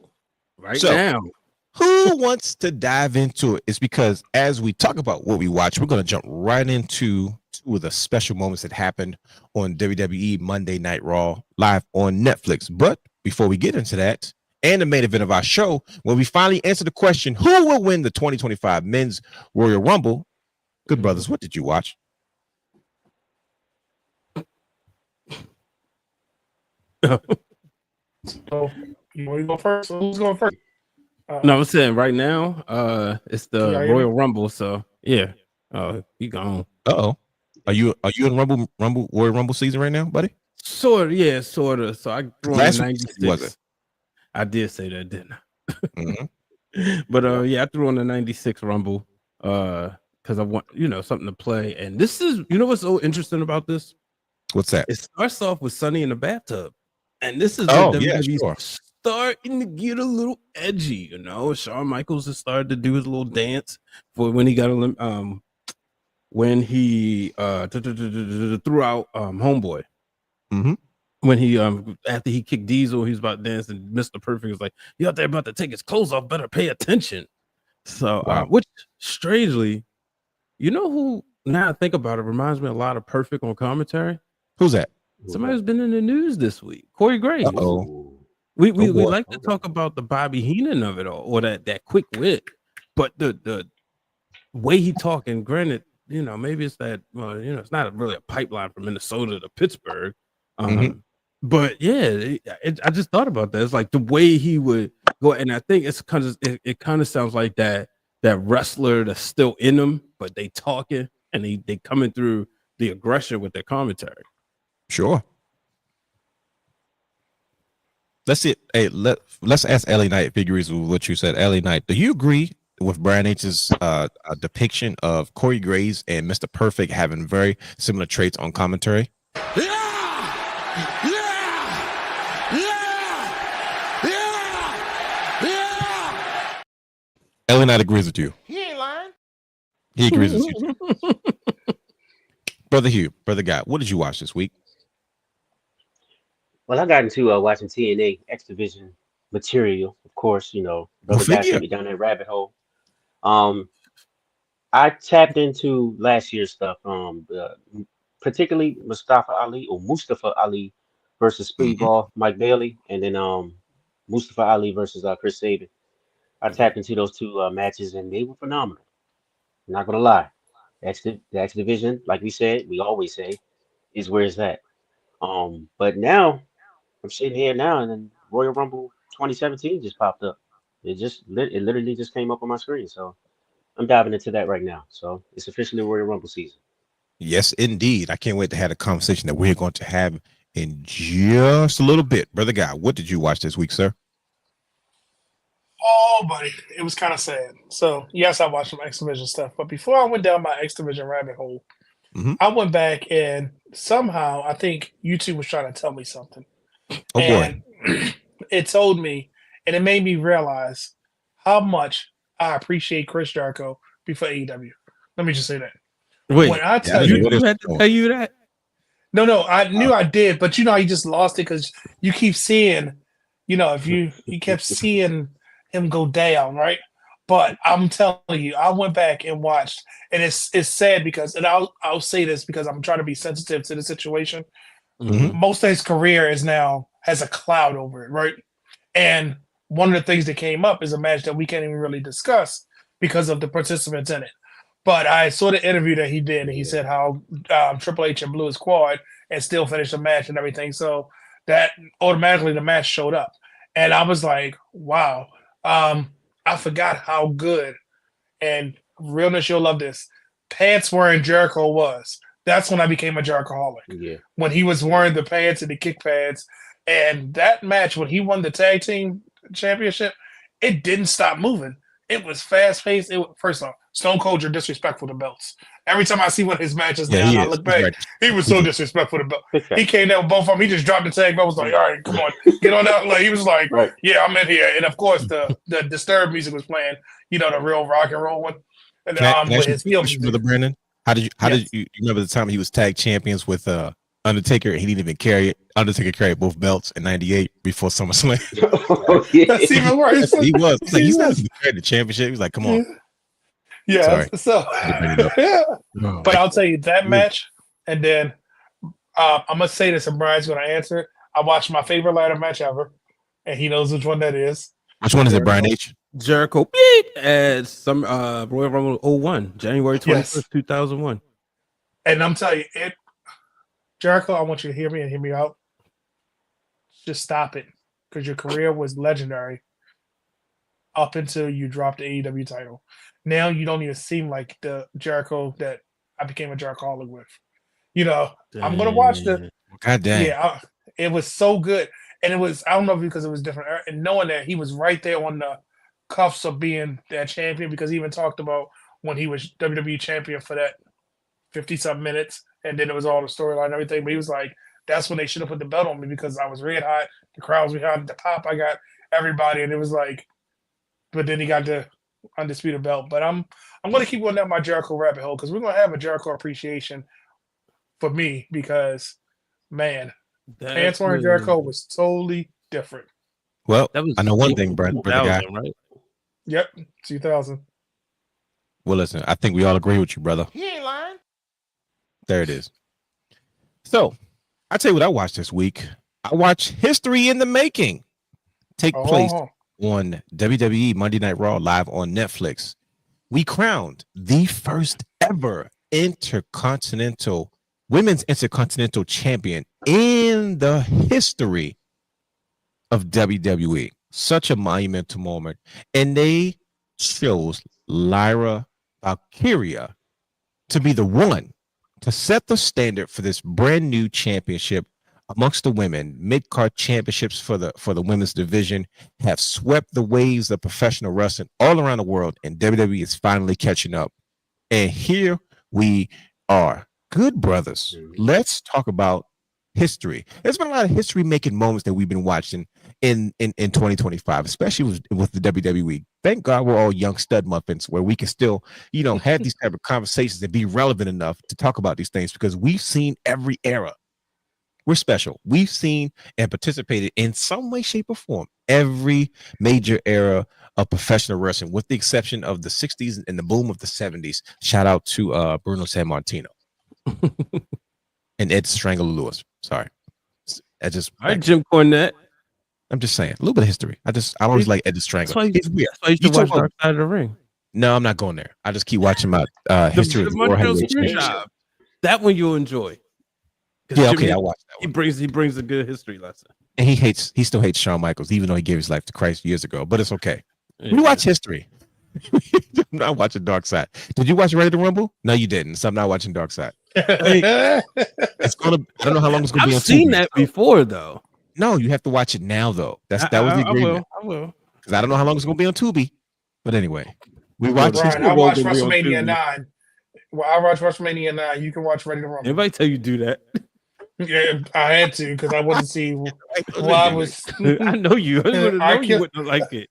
Right So, now. Who wants to dive into it? It's because as we talk about what we watch, we're going to jump right into two of the special moments that happened on WWE Monday Night Raw live on Netflix. But before we get into that and the main event of our show, when we finally answer the question, who will win the 2025 Men's Royal Rumble? Good brothers, what did you watch? So you want to go first? Who's going first? No, I'm saying right now, it's the Yeah, I hear Royal Rumble. So yeah, you gone. Uh-oh. Are you in Royal Rumble season right now, buddy? Sort of. So I threw on Last the week, 96. was it? I did say that, didn't I? Mm-hmm. But yeah, I threw on the 96 Rumble because I want something to play. And this is what's so interesting about this? What's that? It starts off with Sunny in the bathtub, and this is starting to get a little edgy. Shawn Michaels has started to do his little dance for when he got when he threw out Homeboy. Mm-hmm. When he after he kicked Diesel, he was about to dance, and Mr. Perfect was like, "You out there about to take his clothes off? Better pay attention." So, wow. Which strangely, who now I think about it, reminds me a lot of Perfect on commentary. Who's that? Somebody who's been in the news this week, Corey Graves. Uh-oh. We like to talk about the Bobby Heenan of it all, or that quick wit, but the way he talking. Granted, maybe it's that. Well, it's not really a pipeline from Minnesota to Pittsburgh. But yeah, I just thought about that. It's like the way he would go, and I think it's kind of it kind of sounds like that wrestler that's still in them, but they talking and they coming through the aggression with their commentary. Sure. Let's see. Hey, let's ask LA Knight figures with what you said. LA Knight, do you agree with Brian H's depiction of Corey Graves and Mr. Perfect having very similar traits on commentary? LA Knight agrees with you. He ain't lying. He agrees with you. Brother Hugh, Brother Guy, what did you watch this week? Well, I got into watching TNA X Division material, of course. Brother Guy sent me down that rabbit hole. I tapped into last year's stuff, particularly Mustafa Ali versus Speedball Mike Bailey, and then Mustafa Ali versus Chris Sabin. I tapped into those two matches, and they were phenomenal. I'm not gonna lie. The X Division, like we always say, is where it's at. But now I'm sitting here now, and then Royal Rumble 2017 just popped up. It literally just came up on my screen, so I'm diving into that right now. So it's officially Royal Rumble season. Yes, indeed. I can't wait to have a conversation that we're going to have in just a little bit. Brother Guy, what did you watch this week, sir? Oh, buddy, it was kind of sad. So, yes, I watched some X Division stuff. But before I went down my X Division rabbit hole, I went back and somehow I think YouTube was trying to tell me something. Oh, boy. it told me, and it made me realize how much I appreciate Chris Jericho before AEW. Let me just say that. Wait, When I tell I you, didn't know you this had to before. tell you that? no, I knew I did, but how he just lost it because you keep seeing, if you kept seeing him go down, right? But I'm telling you, I went back and watched, and it's sad because, and I'll say this because I'm trying to be sensitive to the situation. Mhm. Most of his career has a cloud over it, right? And one of the things that came up is a match that we can't even really discuss because of the participants in it. But I saw the interview that he did, and he said how Triple H and blew his quad and still finished the match and everything. So that automatically the match showed up, and I was like, wow. I forgot how good, and realness, you'll love this. Pants wearing Jericho was. That's when I became a Jerichoholic. Yeah. When he was wearing the pants and the kick pads, and that match when he won the tag team championship, it didn't stop moving. It was fast paced. First off, Stone Cold, you're disrespectful to belts. Every time I see one of his matches Yeah, now, he I is. look He's back. right. He was so disrespectful to belt. Big fact. He came down with both of them. He just dropped the tag belt. Was like, all right, come on, get on out. Like he was like, Right. yeah, I'm in here. And of course, the Disturbed music was playing. The real rock and roll one. And Can I with ask you his a heel question, music. Brother Brandon? How did Yes. you remember the time he was tag champions with Undertaker? He didn't even carry it. Undertaker carried both belts in '98 before SummerSlam. Oh, yeah. That's even worse. He was. He's like, he's not was. even carrying the championship. He's like, come on. Yeah. Sorry. So, to bring it up. but I'll tell you that match, and then I'm gonna say this, and Brian's gonna answer it. I watched my favorite ladder match ever, and he knows which one that is. Which one is it, Brian H? Jericho beep at some Royal Rumble 01, January 21st, 2001. And I'm telling you, Jericho, I want you to hear me and hear me out. Just stop it, because your career was legendary up until you dropped the AEW title. Now you don't even seem like the Jericho that I became a Jerichoholic with. I'm gonna watch the. God damn. Yeah, it was so good, and it was. I don't know if because it was different, and knowing that he was right there on the cuffs of being that champion, because he even talked about when he was WWE champion for that 50-something minutes, and then it was all the storyline and everything. But he was like, "That's when they should have put the belt on me because I was red hot. The crowd was behind the pop. I got everybody, and it was like." But then he got the undisputed belt. But I'm going to keep going down my Jericho rabbit hole because we're going to have a Jericho appreciation for me because, man, pants wearing Jericho was totally different. Well, That was I know one thing, brother guy. right? Yep, 2000. Well, listen, I think we all agree with you, brother. He ain't lying. There it is. So, I tell you what I watched this week. I watched History in the Making take place on WWE Monday Night Raw live on Netflix. We crowned the first ever women's intercontinental champion in the history of WWE. Such a monumental moment. And they chose Lyra Valkryia to be the one to set the standard for this brand new championship amongst the women. Mid-card championships for the women's division have swept the waves of professional wrestling all around the world, and WWE is finally catching up. And here we are. Good brothers. Let's talk about history. There's been a lot of history-making moments that we've been watching in 2025, especially with the WWE. Thank God we're all young stud muffins where we can still, have these type of conversations and be relevant enough to talk about these things because we've seen every era. We're special. We've seen and participated in some way, shape, or form every major era of professional wrestling, with the exception of the 60s and the boom of the 70s. Shout out to Bruno Sammartino and Ed Strangle Lewis. Sorry. I just All right, Jim Cornette. I'm just saying a little bit of history. I always like Ed Strangle. That's why you should watch Dark Side of the Ring. No, I'm not going there. I just keep watching my history of the World Heavyweight Championship. That one you'll enjoy. Yeah, okay, I'll watch that one. He brings a good history lesson. And he still hates Shawn Michaels, even though he gave his life to Christ years ago. But it's okay. Yeah. We watch history. I'm not watching Dark Side. Did you watch Ready to Rumble? No, you didn't. So I'm not watching Dark Side. It's gonna. I don't know how long it's gonna be. I've seen that before, though. No, you have to watch it now, though. That was the agreement. I will. Because I don't know how long it's gonna be on Tubi. But anyway, we watch. Right, I watched WrestleMania 9. Well, I watched WrestleMania 9. You can watch Ready to Rumble. Anybody tell you do that? Yeah, I had to because I wanted to see why I was. I know you. I would I know you can't. wouldn't like it.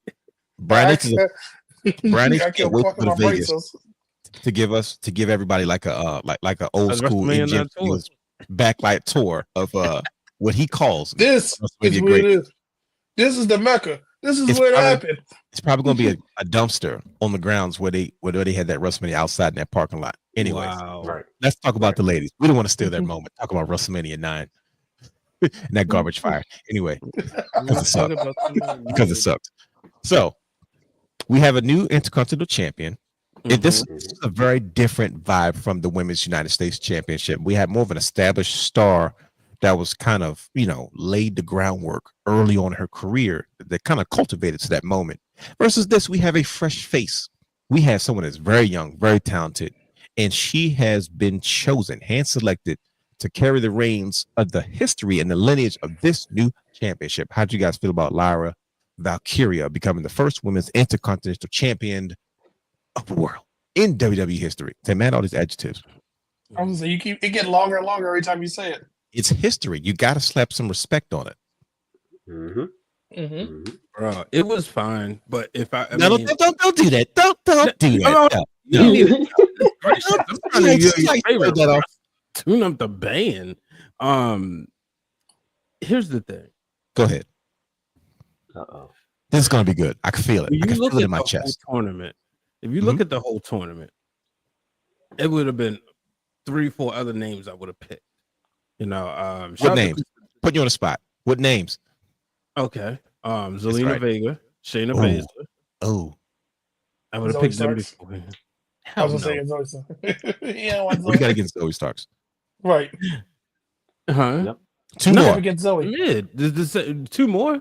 Brian I H. Brian H. I can't kept wait to fucking go my to Vegas braces. to give everybody like a like an old A school WrestleMania MGM night tour. Studios backlight tour of what he calls This is WrestleMania where it great. is. This is the Mecca. This is It's where it probably happened. it's probably going to be a dumpster on the grounds where they had that WrestleMania outside in that parking lot. Anyways, Wow. Right. let's talk about Right. the ladies. We don't want to steal their moment. Talk about WrestleMania 9 and that garbage fire. Anyway, because it sucked. Because it sucked. So we have a new Intercontinental Champion. This is a very different vibe from the Women's United States Championship. We had more of an established star that was kind of, laid the groundwork early on in her career that kind of cultivated to that moment. Versus this, we have a fresh face. We have someone that's very young, very talented, and she has been chosen, hand selected to carry the reins of the history and the lineage of this new championship. How do you guys feel about Lyra Valkyria becoming the first women's Intercontinental Champion of the world in WWE history? They man all these adjectives. I was gonna say it get longer and longer every time you say it. It's history. You got to slap some respect on it. Bro, it was fine, but if I No, mean, don't do that. Don't do no, that. you No. need it. I'm trying to use your Like, favorite that off. tune up the band. Here's the thing. Go ahead. Uh-oh. This is gonna be good. I can feel it. When I you can look feel it at in my the chest. whole tournament, if you look at the whole tournament, it would have been 3-4 other names I would have picked. What names? Put you on the spot. What names? Okay. Zelina right. Vega, Shayna Oh. Baszler. Oh, I would have Zoe picked them Starks? before. I was Hell gonna no. say it's always yeah. One what you got Zoe. against Zoe Starks? Right. Huh? Yep. Two Never more. against Zoe. Mid. Two more?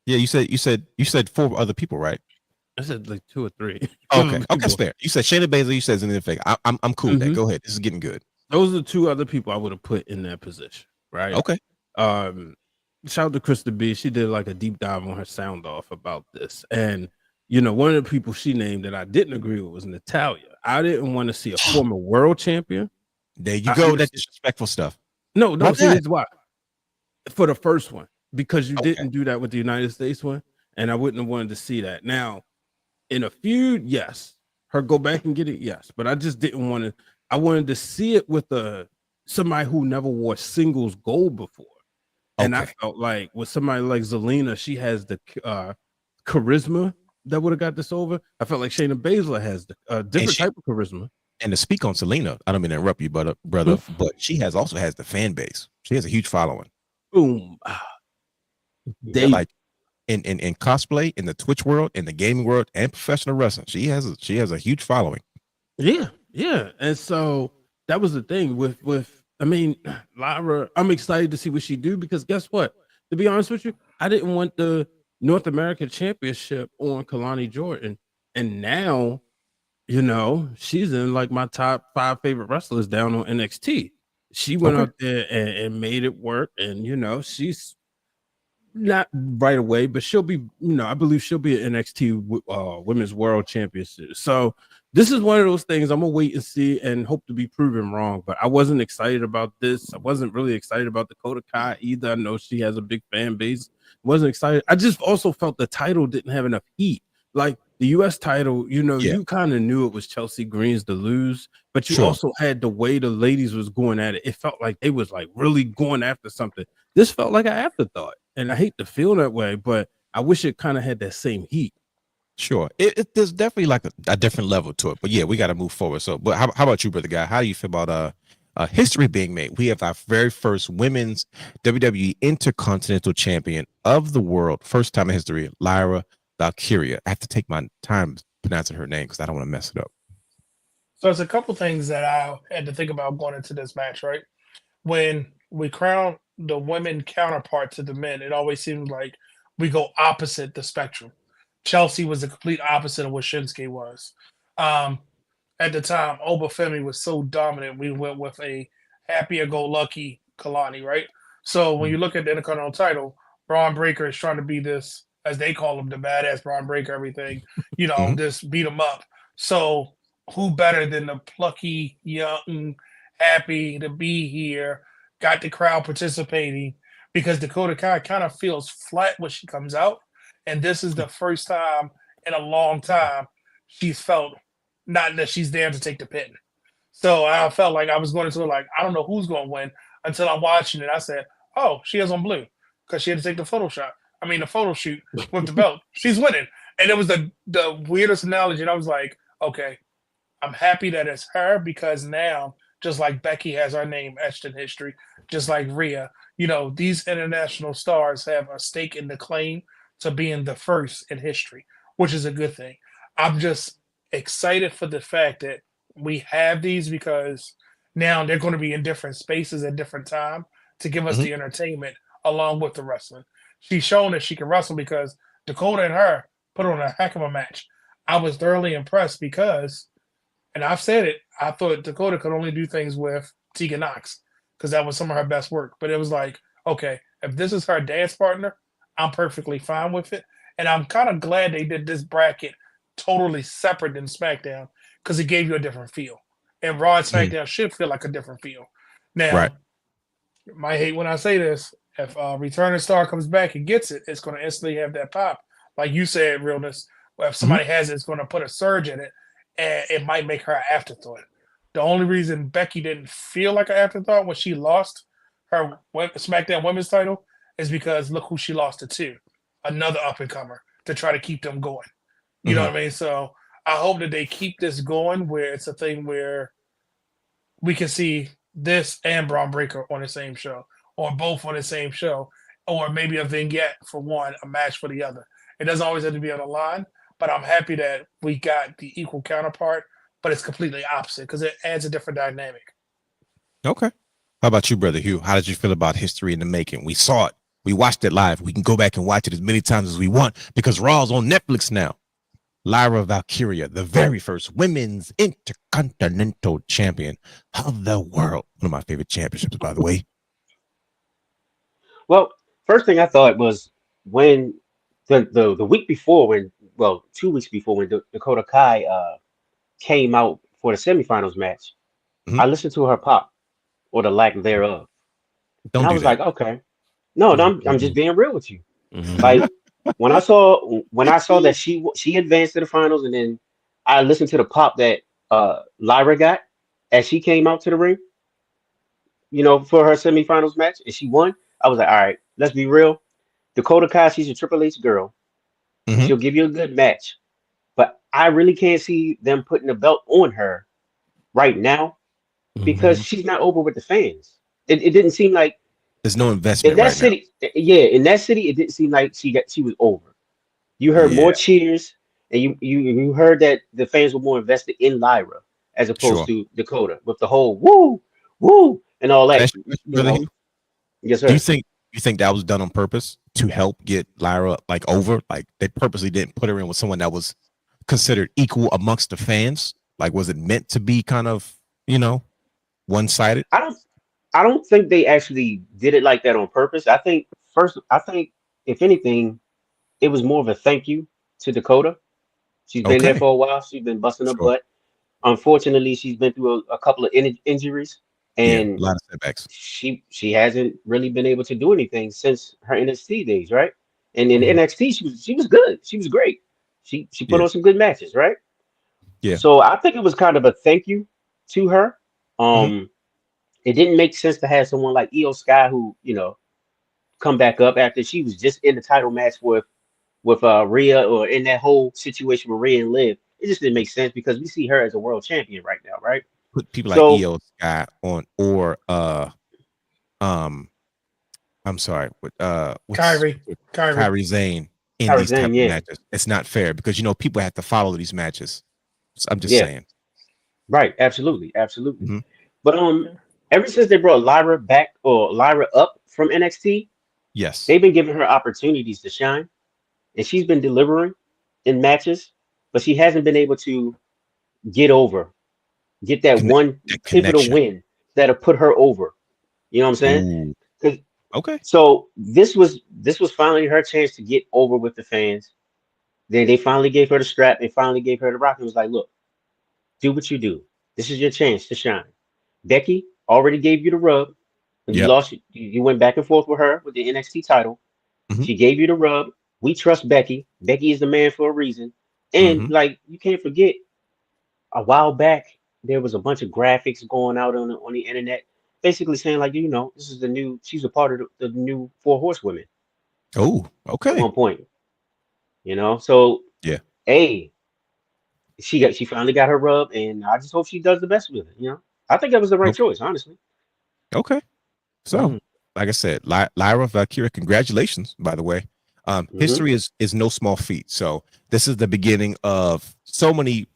Yeah, you said 4 other people, right? I said like 2 or 3. Okay, that's fair. You said Shayna Baszler. You said Zelina Vega. I'm cool with that. Go ahead. This is getting good. Those are 2 other people I would have put in that position, right? Okay. Shout out to Krista B. She did like a deep dive on her sound off about this. And one of the people she named that I didn't agree with was Natalya. I didn't want to see a former world champion. There you go. That disrespectful stuff. No, Why see, not? this is why. For the first one, because you Okay. didn't do that with the United States one, and I wouldn't have wanted to see that. Now, in a feud, yes. Her go back and get it, yes. But I just didn't want to. I wanted to see it with somebody who never wore singles gold before. And I felt like with somebody like Zelina, she has the charisma that would have got this over. I felt like Shayna Baszler has the different type of charisma. And to speak on Selena, I don't mean to interrupt you, brother, but she also has the fan base. She has a huge following. Boom. They like in cosplay, in the Twitch world, in the gaming world, and professional wrestling. She has a huge following. Yeah. And so that was the thing with Lyra. I'm excited to see what she do because guess what? To be honest with you, I didn't want the North American Championship on Kalani Jordan, and now, she's in like my top 5 favorite wrestlers down on NXT. She went out there and made it work, and she's not right away, but she'll be, I believe she'll be an NXT Women's World Championship. So this is one of those things I'm gonna wait and see and hope to be proven wrong. But I wasn't excited about this. I wasn't really excited about Dakota Kai either. I know she has a big fan base. Wasn't excited. I just also felt the title didn't have enough heat. Like the US title, you kind of knew it was Chelsea Green's to lose, but you also had the way the ladies was going at it. It felt like they was like really going after something. This felt like an afterthought. And I hate to feel that way, but I wish it kind of had that same heat. Sure. There's definitely like a different level to it. But yeah, we got to move forward. So, but how about you, brother guy? How do you feel about history being made? We have our very first women's WWE Intercontinental Champion of the world. First time in history, Lyra Valkyria. I have to take my time pronouncing her name because I don't want to mess it up. So there's a couple things that I had to think about going into this match, right? When we crown the women counterpart to the men, it always seems like we go opposite the spectrum. Chelsea was the complete opposite of what Shinsuke was. At the time, Obafemi was so dominant, we went with a happier-go-lucky Kalani, right? So when you look at the Intercontinental title, Braun Breaker is trying to be this, as they call him, the badass Braun Breaker, everything, just beat him up. So who better than the plucky, young, happy to be here got the crowd participating because Dakota Kai kind of feels flat when she comes out. And this is the first time in a long time she's felt not that she's there to take the pin. So I felt like I was going into it like, I don't know who's going to win until I'm watching it. I said, oh, she has on blue because she had to take the photo shot. I mean, the photo shoot with the belt. She's winning. And it was the weirdest analogy. And I was like, okay, I'm happy that it's her because now, just like Becky has her name etched in history, just like Rhea, these international stars have a stake in the claim to being the first in history, which is a good thing. I'm just excited for the fact that we have these because now they're going to be in different spaces at different time to give us Mhm. the entertainment along with the wrestling. She's shown that she can wrestle because Dakota and her put on a heck of a match. I was thoroughly impressed because, and I've said it, I thought Dakota could only do things with Tegan Knox because that was some of her best work. But it was like, okay, if this is her dance partner, I'm perfectly fine with it. And I'm kind of glad they did this bracket totally separate than SmackDown because it gave you a different feel. And Raw and Mhm. SmackDown should feel like a different feel. Right. Now, you might hate when I say this. If Returning Star comes back and gets it, it's going to instantly have that pop. Like you said, Realness. Well, if somebody has it, it's going to put a surge in it, and it might make her an afterthought. The only reason Becky didn't feel like an afterthought when she lost her SmackDown Women's title is because look who she lost it to, another up and comer to try to keep them going. You know Mhm. what I mean? So I hope that they keep this going where it's a thing where we can see this and Braun Breaker on the same show, or both on the same show, or maybe a vignette for one, a match for the other. It doesn't always have to be on the line, but I'm happy that we got the equal counterpart, but it's completely opposite because it adds a different dynamic. Okay. How about you, Brother Hugh? How did you feel about History in the Making? We saw it. We watched it live. We can go back and watch it as many times as we want because Raw's on Netflix now. Lyra Valkyria, the very first women's intercontinental champion of the world. One of my favorite championships, by the way. Well, first thing I thought was when the week before, when 2 weeks before, when Dakota Kai came out for the semifinals match, Mhm. I listened to her pop or the lack thereof, and Don't I do was that. like, okay, no, I'm just being real with you. Like Mhm. when I saw that she advanced to the finals, and then I listened to the pop that Lyra got as she came out to the ring, for her semifinals match, and she won. I was like, all right, let's be real. Dakota Kai, she's a Triple H girl. Mhm. She'll give you a good match, but I really can't see them putting the belt on her right now because Mhm. she's not over with the fans. It didn't seem like There's no in investment that right now. city. Yeah, in that city, it didn't seem like she was over. You heard Yeah, more cheers, and you heard that the fans were more invested in Lyra as opposed sure. to Dakota with the whole woo woo and all Can I that. ask you a question, Brother Hugh? Yes, Do you sir. think that was done on purpose to help get Lyra like over? Like they purposely didn't put her in with someone that was considered equal amongst the fans? Like was it meant to be kind of, one-sided? I don't I don't think they actually did it like that on purpose. I think if anything, it was more of a thank you to Dakota. She's been there Okay. for a while. She's been busting her Sure. butt. Unfortunately, she's been through a couple of injuries, Yeah, a and lot of setbacks. she hasn't really been able to do anything since her NXT days, right? And in Mhm. NXT, she was good. She was great. She put Yeah. on some good matches, right? Yeah. So I think it was kind of a thank you to her. Mhm. It didn't make sense to have someone like Io Sky who, come back up after she was just in the title match with Rhea, or in that whole situation with Rhea and Liv. It just didn't make sense because we see her as a world champion right now, right? Put people like So EO Sky on or um I'm sorry, Kyrie. with Kyrie. Kyrie Zane in these type Tarzan, of yeah, matches. It's not fair because people have to follow these matches. So I'm just yeah, saying. right, absolutely, absolutely. Mhm. But ever since they brought Lyra back or Lyra up from NXT, Yes. they've been giving her opportunities to shine, and she's been delivering in matches, but she hasn't been able to get over, get that Connect, one that pivotal connection. win that'll put her over. You know what I'm saying? Ooh. 'Cause- Okay. So this was finally her chance to get over with the fans. They finally gave her the strap. They finally gave her the rock and was like, look, do what you do. This is your chance to shine. Becky already gave you the rub. You lost. You went back and forth with her with the NXT title. Mhm. She gave you the rub. We trust Becky. Becky is the man for a reason. And Mhm. like you can't forget, a while back there was a bunch of graphics going out on the internet, basically saying like, this is the new. She's a part of the new Four Horsewomen Oh, at okay. one point. So Yeah. hey, she finally got her rub, and I just hope she does the best with it. I think that was the right Okay. choice, honestly. Okay. So, like I said, Lyra Valkyria, congratulations, by the way. History is no small feat. So this is the beginning of so many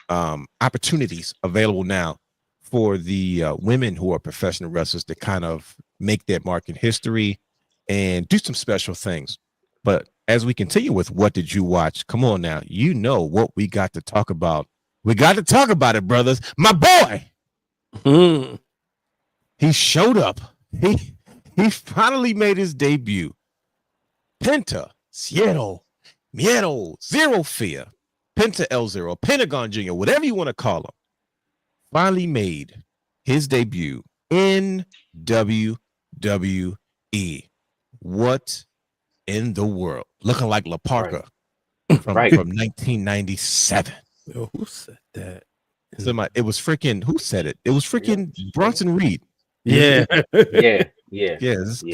opportunities available now for the women who are professional wrestlers to kind of make their mark in history and do some special things. But as we continue with what did you watch? Come on now, you know what we got to talk about. We got to talk about it, brothers. My boy, he showed up. He finally made his debut. Penta, Miedo, Zero Fear, Penta L0, Pentagon Jr., whatever you want to call him, finally made his debut in WWE. What in the world? Looking like La Parka from 1997. Yo, who said that? It was freaking, who said it? It was freaking Bronson Reed. Yeah. Yes.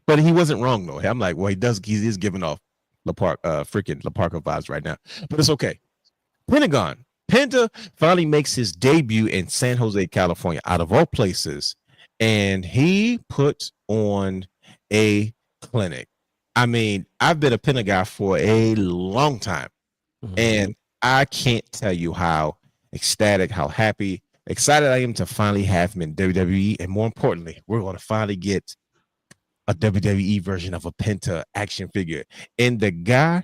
But he wasn't wrong though. I'm like, well, he is giving off freaking La Parka vibes right now. But it's okay. Penta finally makes his debut in San Jose, California, out of all places, and he put on a clinic. I mean, I've been a Penta guy for a long time, and I can't tell you how ecstatic, how happy, excited I am to finally have him in WWE, and more importantly, we're going to finally get a WWE version of a Penta action figure. And the guy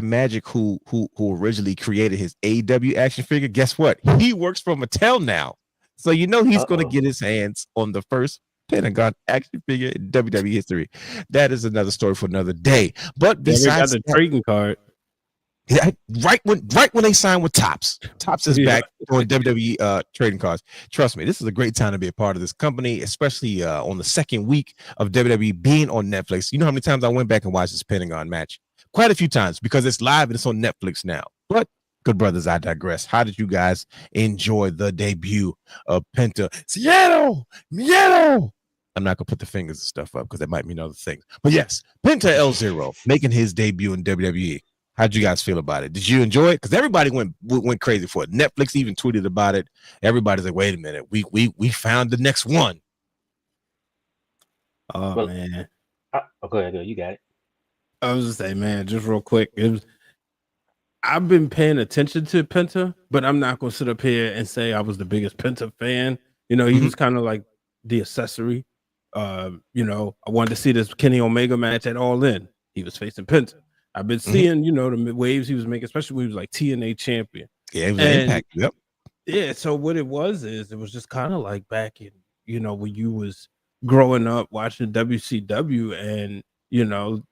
Magic who originally created his AEW action figure, guess what? He works for Mattel now. So he's going to get his hands on the first Pentagon action figure in WWE history. That is another story for another day. But besides the trading card. Yeah, right when they signed with Topps is back on WWE trading cards. Trust me, this is a great time to be a part of this company, especially on the second week of WWE being on Netflix. You know how many times I went back and watched this Pentagon match? Quite a few times because it's live and it's on Netflix now. But good brothers, I digress. How did you guys enjoy the debut of Penta? Seattle, Miedo. I'm not gonna put the fingers and stuff up because that might mean other things. But yes, Penta L0 making his debut in WWE. How'd you guys feel about it? Did you enjoy it? Because everybody went crazy for it. Netflix even tweeted about it. Everybody's like, "Wait a minute, we found the next one." Oh man! Go ahead, you got it. I was just saying, man, just real quick. I've been paying attention to Penta, but I'm not gonna sit up here and say I was the biggest Penta fan. He was kind of like the accessory. I wanted to see this Kenny Omega match at All In. He was facing Penta. I've been seeing, the waves he was making, especially when he was like TNA champion. Yeah, it was an Impact. Yep. Yeah. So what it was just kind of like back in, when you was growing up watching WCW and,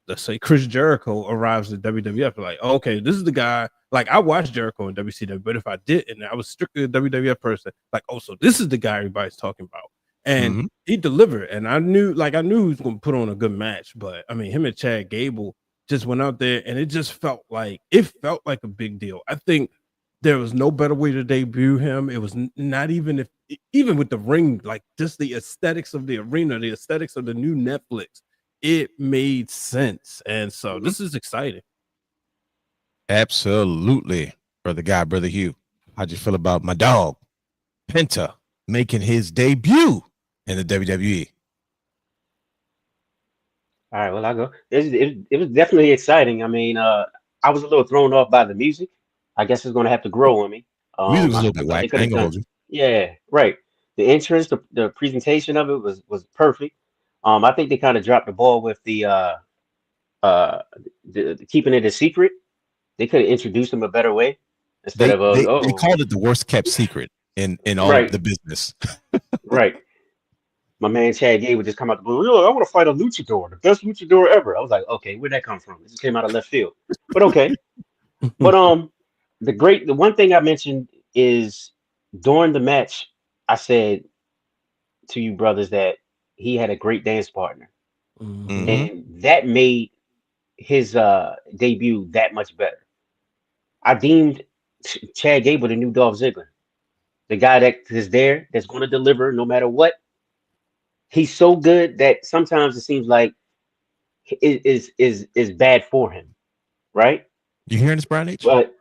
let's say Chris Jericho arrives at WWF. Like, okay, this is the guy. Like I watched Jericho in WCW, but if I didn't, I was strictly a WWF person. Like, oh, so this is the guy everybody's talking about. And he delivered. And I knew he was going to put on a good match. But I mean, him and Chad Gable just went out there and it just felt like a big deal. I think there was no better way to debut him. It was not even with the ring, like just the aesthetics of the arena, the aesthetics of the new Netflix, it made sense. And so this is exciting. Absolutely. Brother Hugh, how'd you feel about my dog Penta making his debut in the WWE? All right, well, I go. It was definitely exciting. I mean, I was a little thrown off by the music. I guess it's going to have to grow on me. Music was a little bit whack. I ain't gonna hold you. Yeah, right. The entrance, the presentation of it was perfect. I think they kind of dropped the ball with the keeping it a secret. They could have introduced them a better way instead They of called it the worst kept secret in all of the business. Right. My man Chad Gable just come out the blue. Yo, I want to fight a luchador, the best luchador ever. I was like, okay, where'd that come from? It just came out of left field. But okay. But the one thing I mentioned is during the match, I said to you brothers that he had a great dance partner, Mhm. and that made his debut that much better. I deemed Chad Gable the new Dolph Ziggler, the guy that is there, that's going to deliver no matter what. He's so good that sometimes it seems like it is bad for him, right? You hearing this, Brian H? But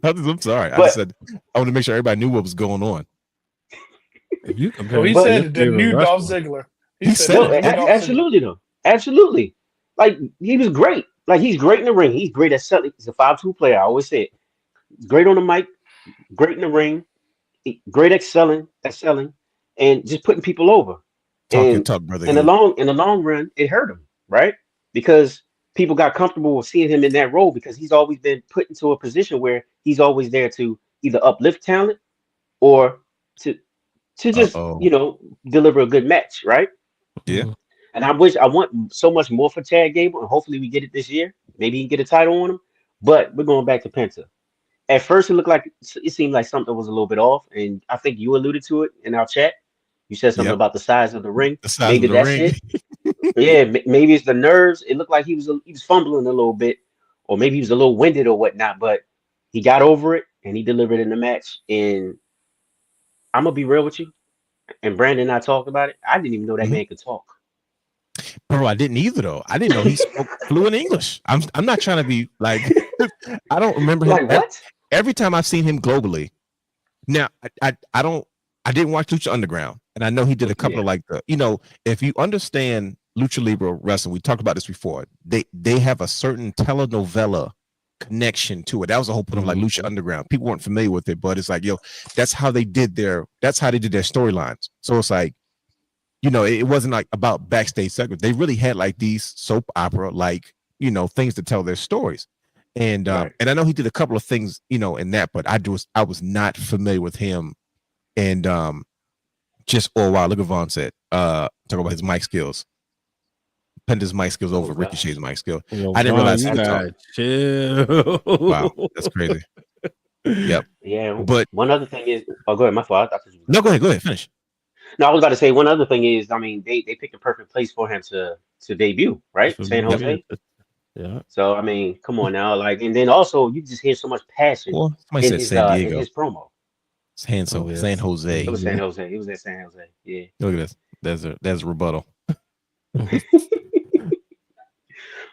I'm sorry. I just but said I want to make sure everybody knew what was going on. If you compare, Oh, he But- said the new Dolph Ziggler. He said no, it. the new Dolph Ziggler. absolutely though, absolutely. Like he was great. Like he's great in the ring. He's great at selling. He's a 5'2" player. I always say it. Great on the mic, great in the ring, great at selling, and just putting people over. Talk your And talk, brother. in the long run, it hurt him, right? Because people got comfortable with seeing him in that role because he's always been put into a position where he's always there to either uplift talent or to just deliver a good match, right? Yeah. And I want so much more for Chad Gable, and hopefully we get it this year. Maybe he can get a title on him. But we're going back to Penta. At first, it seemed like something was a little bit off, and I think you alluded to it in our chat. You said something about the size of the ring. The size Maybe of the that's ring. it. Yeah, maybe it's the nerves. It looked like he was fumbling a little bit, or maybe he was a little winded or whatnot. But he got over it and he delivered in the match. And I'm gonna be real with you. And Brandon and I talked about it. I didn't even know that man could talk. Bro, I didn't either though. I didn't know he spoke fluent English. I'm not trying to be like I don't remember him. Like what? Every time I've seen him globally. Now I didn't watch Lucha Underground, and I know he did a couple of like if you understand Lucha Libre wrestling, we talked about this before. They have a certain telenovela connection to it. That was the whole point of like Lucha Underground. People weren't familiar with it, but it's like, that's how they did their storylines. So it's like, it wasn't like about backstage segments. They really had like these soap opera like things to tell their stories. And and I know he did a couple of things in that, but I was not familiar with him. And just for a while, look at Vaughn said, talk about his mic skills. Penta's mic skills over Ricochet's mic skill. I didn't realize you gotta chill. Wow, that's crazy. Yep. Yeah, but one other thing is, go ahead. My fault. No, go ahead. Finish. No, I was about to say one other thing is, I mean, they picked a perfect place for him to debut, right? San Jose. Yeah. So I mean, come on now, like, and then also you just hear so much passion somebody said San Diego. in his promo. San Jose. It was San Jose. It was at San Jose. Yeah. Look at this. There's a rebuttal.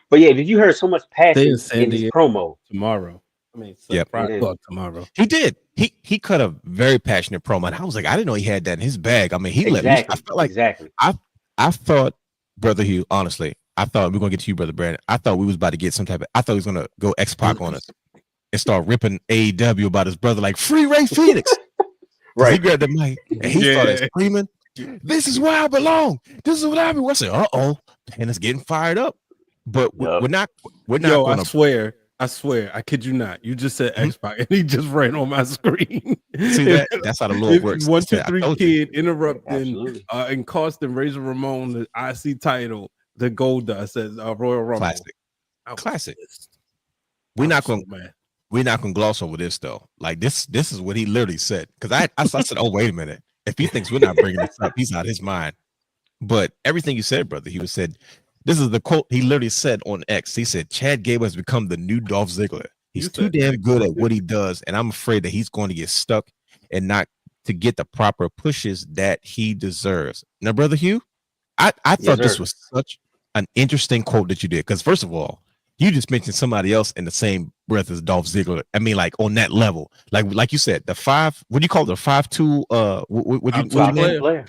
But yeah, did you hear so much passion in his promo tomorrow? I mean, tomorrow. He did. He cut a very passionate promo, and I was like, I didn't know he had that in his bag. I mean, I felt like I thought, Brother Hugh, honestly, I thought we're gonna get to you, Brother Brandon. I thought we was about to get some type of. I thought he was gonna go X-Pac on us and start ripping AEW about his brother, like free Ray Phoenix. Right. He grabbed the mic and he started screaming, "This is where I belong. This is what I belong." I said, "Uh-oh," and it's getting fired up. But we're not. Yo, I swear, I kid you not. You just said X-Pac, and he just ran on my screen. See that's how the Lord works. 1, 2, 3 kid interrupting and costing Razor Ramon the IC title, the gold dust says Royal Rumble. Classic. We're not gonna gloss over this though. Like this is what he literally said. Because I said, oh wait a minute. If he thinks we're not bringing this up, he's out of his mind. But everything you said, brother, he said. This is the quote he literally said on X. He said, Chad Gable has become the new Dolph Ziggler. He's too damn good at what he does, and I'm afraid that he's going to get stuck and not to get the proper pushes that he deserves. Now, Brother Hugh, I thought this was such an interesting quote that you did. Because first of all, you just mentioned somebody else in the same breath as Dolph Ziggler. I mean, like on that level. Like you said, the 5'2", what you player.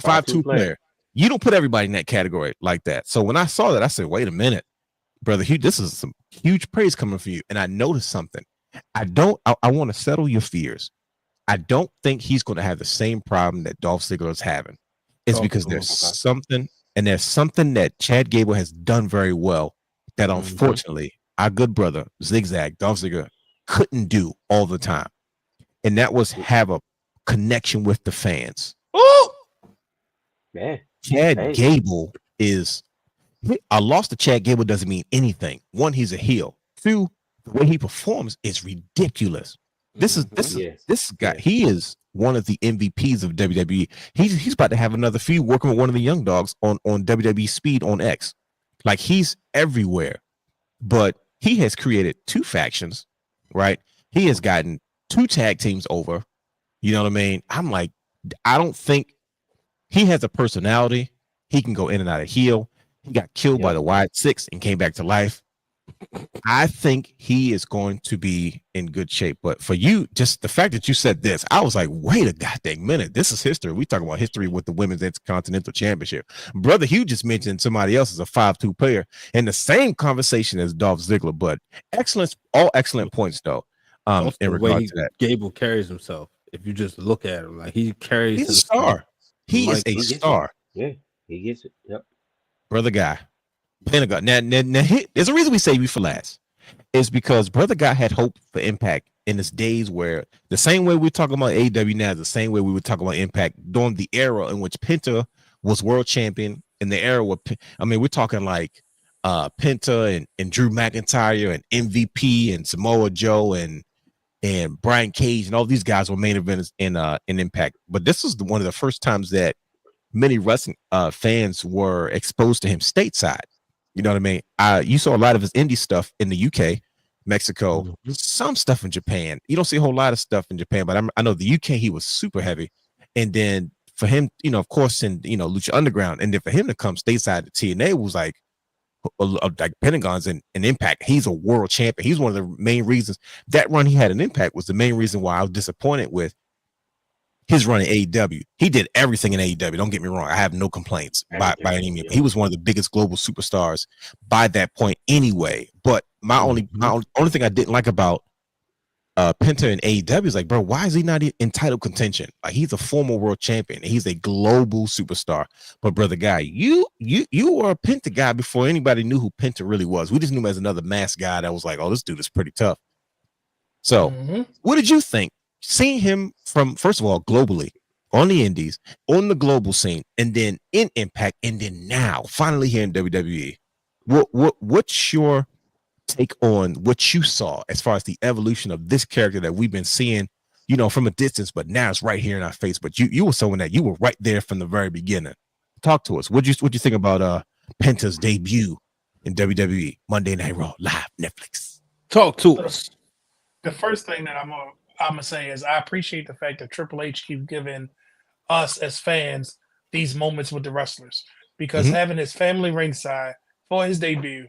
5'2" player. You don't put everybody in that category like that. So when I saw that, I said, wait a minute, Brother Hugh, this is some huge praise coming for you. And I noticed something. I want to settle your fears. I don't think he's going to have the same problem that Dolph Ziggler is having. It's because there's something that Chad Gable has done very well that unfortunately our good brother, Zigzag, Dolph Ziggler, couldn't do all the time. And that was have a connection with the fans. Oh! Yeah. Chad Gable is a loss to Chad Gable doesn't mean anything. One, he's a heel. Two, the way he performs is ridiculous. This guy, he is one of the MVPs of WWE. He's about to have another feud working with one of the young dogs on WWE Speed on X. Like, he's everywhere. But he has created 2 factions, right? He has gotten 2 tag teams over. You know what I mean? I'm like, I don't think he has a personality. He can go in and out of heel. He got killed by the Wide Six and came back to life. I think he is going to be in good shape. But for you, just the fact that you said this, I was like, wait a goddamn minute. This is history. We talking about history with the Women's Intercontinental Championship. Brother Hugh just mentioned somebody else is a 5'2" player in the same conversation as Dolph Ziggler. But all excellent points, though. In regard to that, Gable carries himself. If you just look at him, like he carries, he's a star. He is a star. Yeah, he gets it. Yep. Brother Guy. Pentagon. Now, there's a reason we say we for last. Is because Brother Guy had hope for Impact in his days where the same way we're talking about AEW now is the same way we were talking about Impact during the era in which Penta was world champion, in the era where, I mean, we're talking like Penta and Drew McIntyre and MVP and Samoa Joe and Brian Cage and all these guys were main events in Impact. But this was one of the first times that many wrestling fans were exposed to him stateside. You know what I mean? You saw a lot of his indie stuff in the UK, Mexico, some stuff in Japan. You don't see a whole lot of stuff in Japan, but I know the UK, he was super heavy. And then for him, you know, of course, in, you know, Lucha Underground, and then for him to come stateside to TNA was like Pentagon's and Impact. He's a world champion. He's one of the main reasons that run he had an Impact was the main reason why I was disappointed with his run in AEW. He did everything in AEW. Don't get me wrong. I have no complaints by any means. He was one of the biggest global superstars by that point anyway. But my only thing I didn't like about Penta and AEW is like, bro, why is he not in title contention? Like, he's a former world champion. He's a global superstar. But Brother Guy, you were a Penta guy before anybody knew who Penta really was. We just knew him as another masked guy that was like, oh, this dude is pretty tough. So what did you think? Seeing him from, first of all, globally, on the indies, on the global scene, and then in Impact, and then now finally here in WWE. What's your take on what you saw as far as the evolution of this character that we've been seeing, you know, from a distance, but now it's right here in our face? But you were someone that you were right there from the very beginning. Talk to us. What'd you think about Penta's debut in WWE Monday Night Raw live Netflix? Talk to us. The first thing that I'm gonna say is I appreciate the fact that Triple H keeps giving us as fans these moments with the wrestlers, because having his family ringside for his debut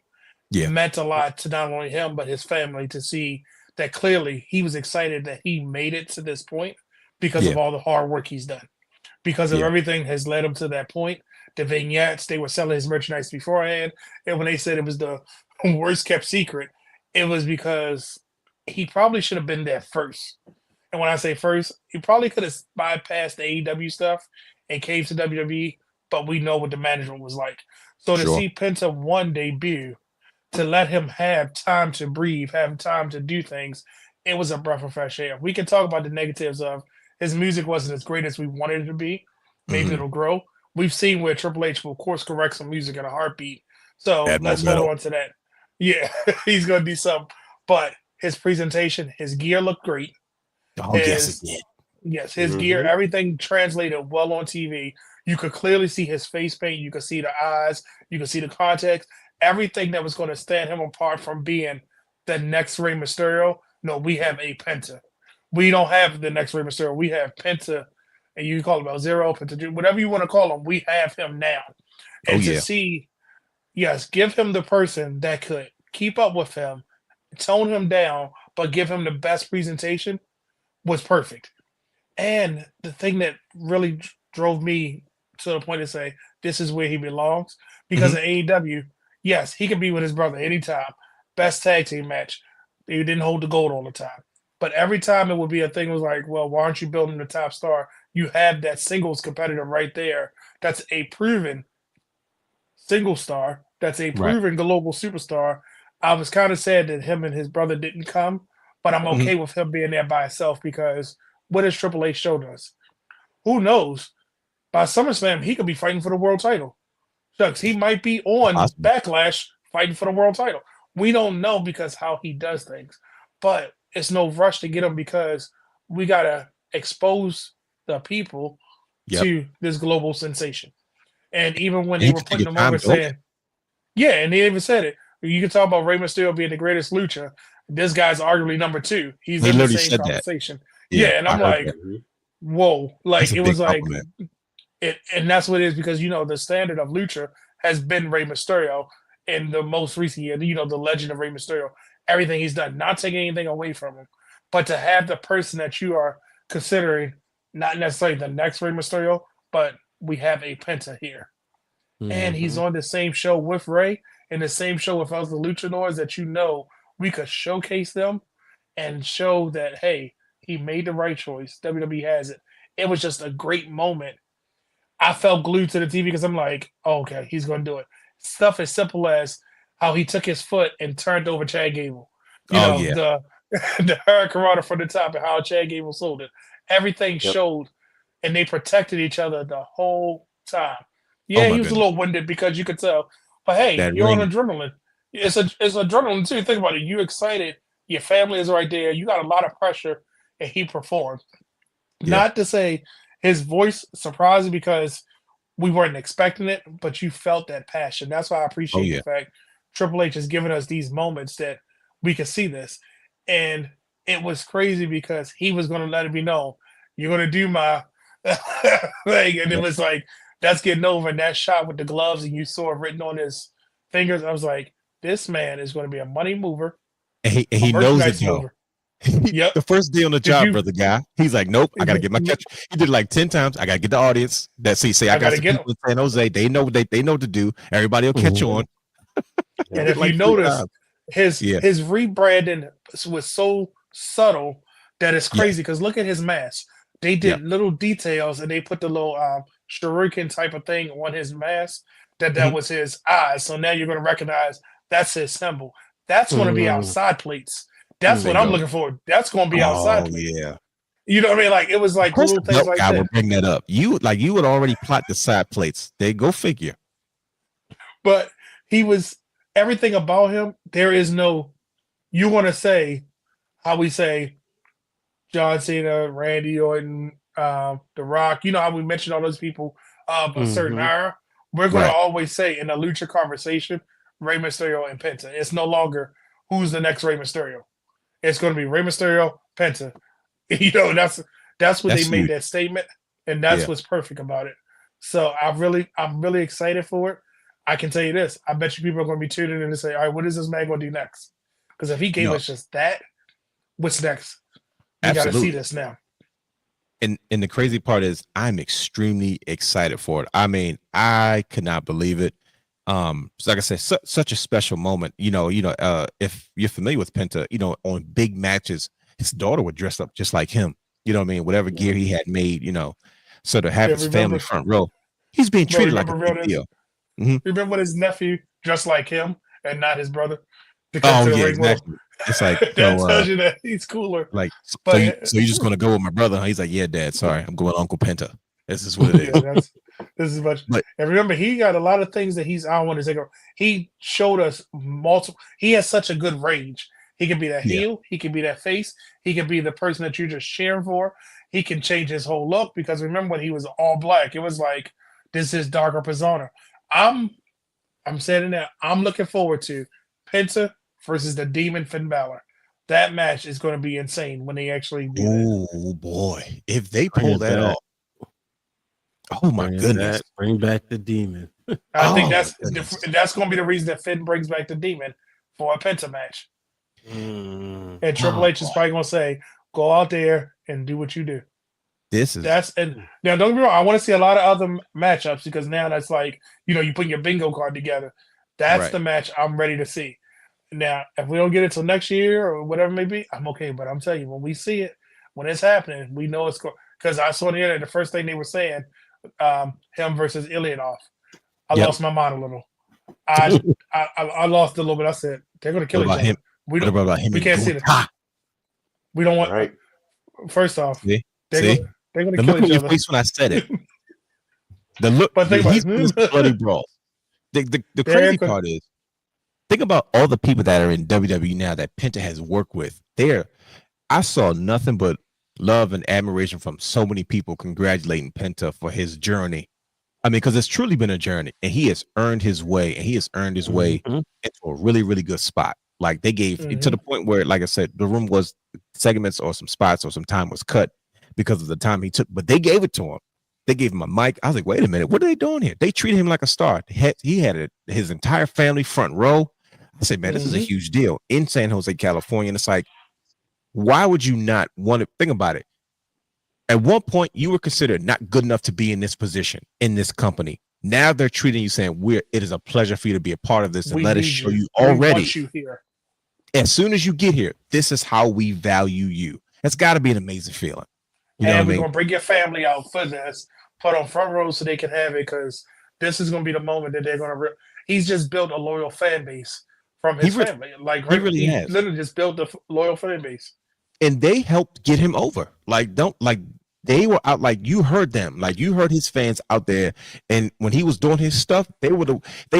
meant a lot to not only him but his family, to see that clearly he was excited that he made it to this point because of all the hard work he's done, because of everything has led him to that point. The vignettes, they were selling his merchandise beforehand, and when they said it was the worst kept secret, it was because he probably should have been there first. And when I say first, he probably could have bypassed the AEW stuff and came to WWE, but we know what the management was like. So to see Penta one debut, to let him have time to breathe, have time to do things, it was a breath of fresh air. We can talk about the negatives of his music wasn't as great as we wanted it to be. Maybe it'll grow. We've seen where Triple H will course correct some music in a heartbeat. So let's hold on to that. Yeah, he's going to do something. But his presentation, his gear looked great. Oh, yes, it did. Yes, his gear, everything translated well on TV. You could clearly see his face paint. You could see the eyes. You could see the context. Everything that was going to stand him apart from being the next Rey Mysterio. No, we have a Penta. We don't have the next Rey Mysterio. We have Penta, and you can call him El Zero, Penta, whatever you want to call him. We have him now. And to see, give him the person that could keep up with him, tone him down, but give him the best presentation was perfect. And the thing that really drove me to the point to say this is where he belongs, because in AEW, yes, he can be with his brother anytime. Best tag team match. He didn't hold the gold all the time. But every time it would be a thing was like, well, why aren't you building the top star? You have that singles competitor right there. That's a proven single star. That's a proven global superstar. I was kind of sad that him and his brother didn't come, but I'm okay with him being there by himself, because what has Triple H showed us? Who knows? By SummerSlam, he could be fighting for the world title. Shucks, he might be on Backlash fighting for the world title. We don't know because how he does things, but it's no rush to get him, because we got to expose the people Yep. to this global sensation. And even when And they he were took putting his him time over, doing it. saying, yeah, and they even said it. You can talk about Rey Mysterio being the greatest lucha. This guy's arguably number 2. He's He in the literally same said that. conversation. Yeah, Yeah, and I I'm heard like, that. whoa. Like, That's a it big was like, compliment. and that's what it is because, the standard of lucha has been Rey Mysterio in the most recent year, the legend of Rey Mysterio, everything he's done, not taking anything away from him, but to have the person that you are considering, not necessarily the next Rey Mysterio, but we have a Penta here. And he's on the same show with Rey and the same show with other luchadors that we could showcase them and show that, hey, he made the right choice. WWE has it. It was just a great moment. I felt glued to the TV because I'm like, oh, okay, he's going to do it. Stuff as simple as how he took his foot and turned over Chad Gable. The Hurricane from the top and how Chad Gable sold it. Everything showed, and they protected each other the whole time. Yeah, he was a little winded because you could tell. But hey, That you're on ring. adrenaline. It's adrenaline too. Think about it. You excited. Your family is right there. You got a lot of pressure, and he performed. Yeah. Not to say his voice surprised me because we weren't expecting it, but you felt that passion. That's why I appreciate the fact Triple H has given us these moments that we could see this. And it was crazy because he was going to let it be known, you're going to do my thing. And it was like, that's getting over. And that shot with the gloves and you saw it written on his fingers. I was like, this man is going to be a money mover. And he knows it, though. Yep. The first day on the job, brother guy, he's like, nope, I gotta get my catch. He did it like 10 times. I gotta get the audience that say I got some people in San Jose. They know what they know to do. Everybody will catch on. And if you notice, his rebranding was so subtle that it's crazy. Because look at his mask. They did little details and they put the little shuriken type of thing on his mask that was his eyes. So now you're going to recognize that's his symbol. That's going to be outside plates. That's what I'm looking for. That's going to be outside. Oh, yeah. You know what I mean? Like, it was like little things like that. I would bring that up. You would already plot the side plates. They go figure. But he was, everything about him, there is no, you want to say, how we say, John Cena, Randy Orton, The Rock, you know how we mentioned all those people of a certain era? We're going to always say in a lucha conversation, Rey Mysterio and Penta. It's no longer who's the next Rey Mysterio. It's going to be Rey Mysterio, Penta. That's what they made that statement, and that's what's perfect about it. So I'm really excited for it. I can tell you this: I bet you people are going to be tuning in and say, "All right, what is this man going to do next?" Because if he gave us just that, what's next? We got to see this now. And the crazy part is, I'm extremely excited for it. I mean, I could not believe it. So like I said, such a special moment. If you're familiar with Penta, on big matches, his daughter would dress up just like him. You know what I mean? Whatever gear he had made, so to have his family front row, he's being treated like a big deal. Remember when his nephew dressed like him and not his brother? Exactly. It's like that tells you that he's cooler. Like, so you're just gonna go with my brother? He's like, yeah, Dad. Sorry, I'm going with Uncle Penta. This is what it is. This is much. And remember, he got a lot of things that I don't want to say. He showed us multiple. He has such a good range. He can be that heel. He can be that face. He can be the person that you're just cheering for. He can change his whole look because remember when he was all black, it was like this is darker persona. I'm saying that I'm looking forward to Penta versus the Demon Finn Balor. That match is going to be insane when they actually do that. Oh boy, if they pull that off. Oh my goodness! Bring back the Demon. I think that's going to be the reason that Finn brings back the Demon for a Penta match. And Triple H is probably going to say, "Go out there and do what you do." And now don't get me wrong. I want to see a lot of other matchups because now that's like you put your bingo card together. That's the match I'm ready to see. Now, if we don't get it till next year or whatever it may be, I'm okay. But I'm telling you, when we see it, when it's happening, we know it's going. Because I saw the internet, the first thing they were saying. Him versus Iliadov. I lost my mind a little. I lost a little bit. I said they're going to kill each other. We can't see this. We don't want. Right. First off, they're going to kill look on each your other. face when I said it. The look. But He's bloody brawls. The crazy part is, think about all the people that are in WWE now that Penta has worked with. I saw nothing but love and admiration from so many people congratulating Penta for his journey. I mean, because it's truly been a journey, and he has earned his way, and he has earned his way into a really, really good spot. Like they gave to the point where, like I said, the room was segments or some spots or some time was cut because of the time he took, but they gave it to him. They gave him a mic. I was like, wait a minute, what are they doing here? They treated him like a star. He had his entire family front row. I said, man, this is a huge deal in San Jose, California. And it's like, why would you not want to think about it? At one point, you were considered not good enough to be in this position, in this company. Now they're treating you saying, it is a pleasure for you to be a part of this, and let us show you already. You here. As soon as you get here, this is how we value you. That's got to be an amazing feeling. You know and we're going to bring your family out for this, put on front row so they can have it, because this is going to be the moment that they're going to. He's just built a loyal fan base from his family. Like he really has. Literally just built a loyal fan base. And they helped get him over. They were out, like you heard them, like you heard his fans out there. And when he was doing his stuff, they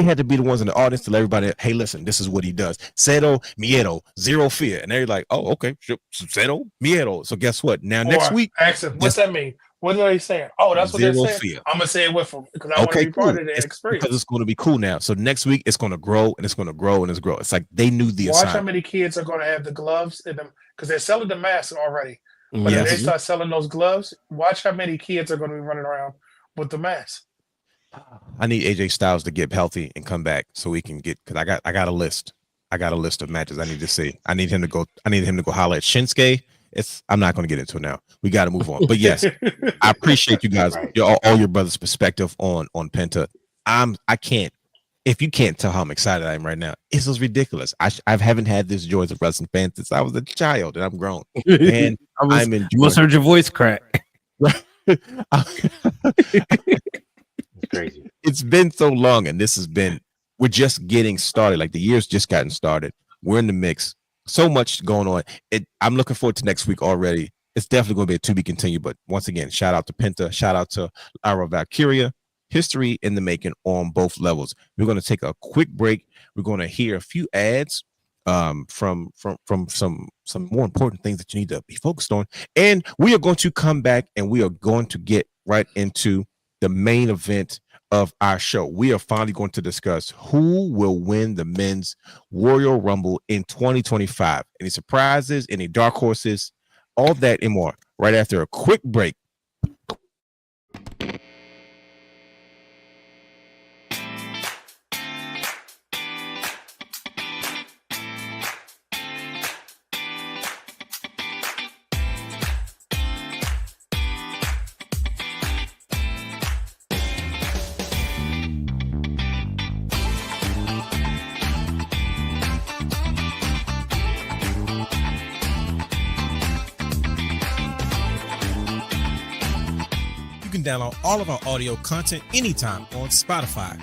had to be the ones in the audience to let everybody, hey, listen, this is what he does. Cero miedo, zero fear. And they're like, oh, okay, cero miedo. So guess what? Now next week, what's that mean? What are they saying? Oh, that's what they're saying. Fear. I'm gonna say it with them because I want to be part of that experience. Because it's going to be cool now. So next week it's going to grow and it's going to grow and it's grow. It's like they knew the assignment. Watch how many kids are going to have the gloves in them, because they're selling the masks already. But if they start selling those gloves, watch how many kids are going to be running around with the mask. I need AJ Styles to get healthy and come back so we can get, because I got a list. I got a list of matches I need to see. I need him to go holler at Shinsuke. I'm not going to get into it now. We got to move on. But yes, I appreciate you guys, all your brothers' perspective on Penta. I can't. If you can't tell how I'm excited I am right now, it's just ridiculous. I haven't had this joy as a wrestling fan since I was a child, and I'm grown. And I'm enjoying. You must heard your voice crack. It's crazy. It's been so long, and we're just getting started. Like the year's just gotten started. We're in the mix. So much going on. I'm looking forward to next week already. It's definitely going to be a to be continued. But once again, shout out to Penta. Shout out to Lyra Valkyria. History in the making on both levels. We're going to take a quick break. We're going to hear a few ads from some more important things that you need to be focused on. And we are going to come back and we are going to get right into the main event of our show. We are finally going to discuss who will win the men's Royal Rumble in 2025. Any surprises, any dark horses, all that and more right after a quick break. Download all of our audio content anytime on Spotify.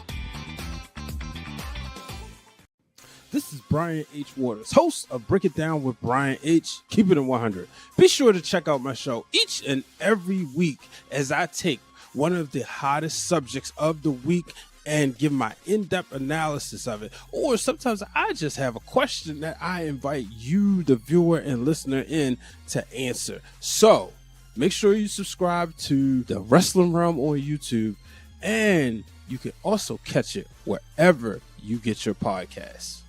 This is Brian H. Waters, host of Break It Down with Brian H. Keep it in 100. Be sure to check out my show each and every week as I take one of the hottest subjects of the week and give my in-depth analysis of it. Or sometimes I just have a question that I invite you, the viewer and listener, in to answer. So make sure you subscribe to the Wrestling Realm on YouTube, and you can also catch it wherever you get your podcasts.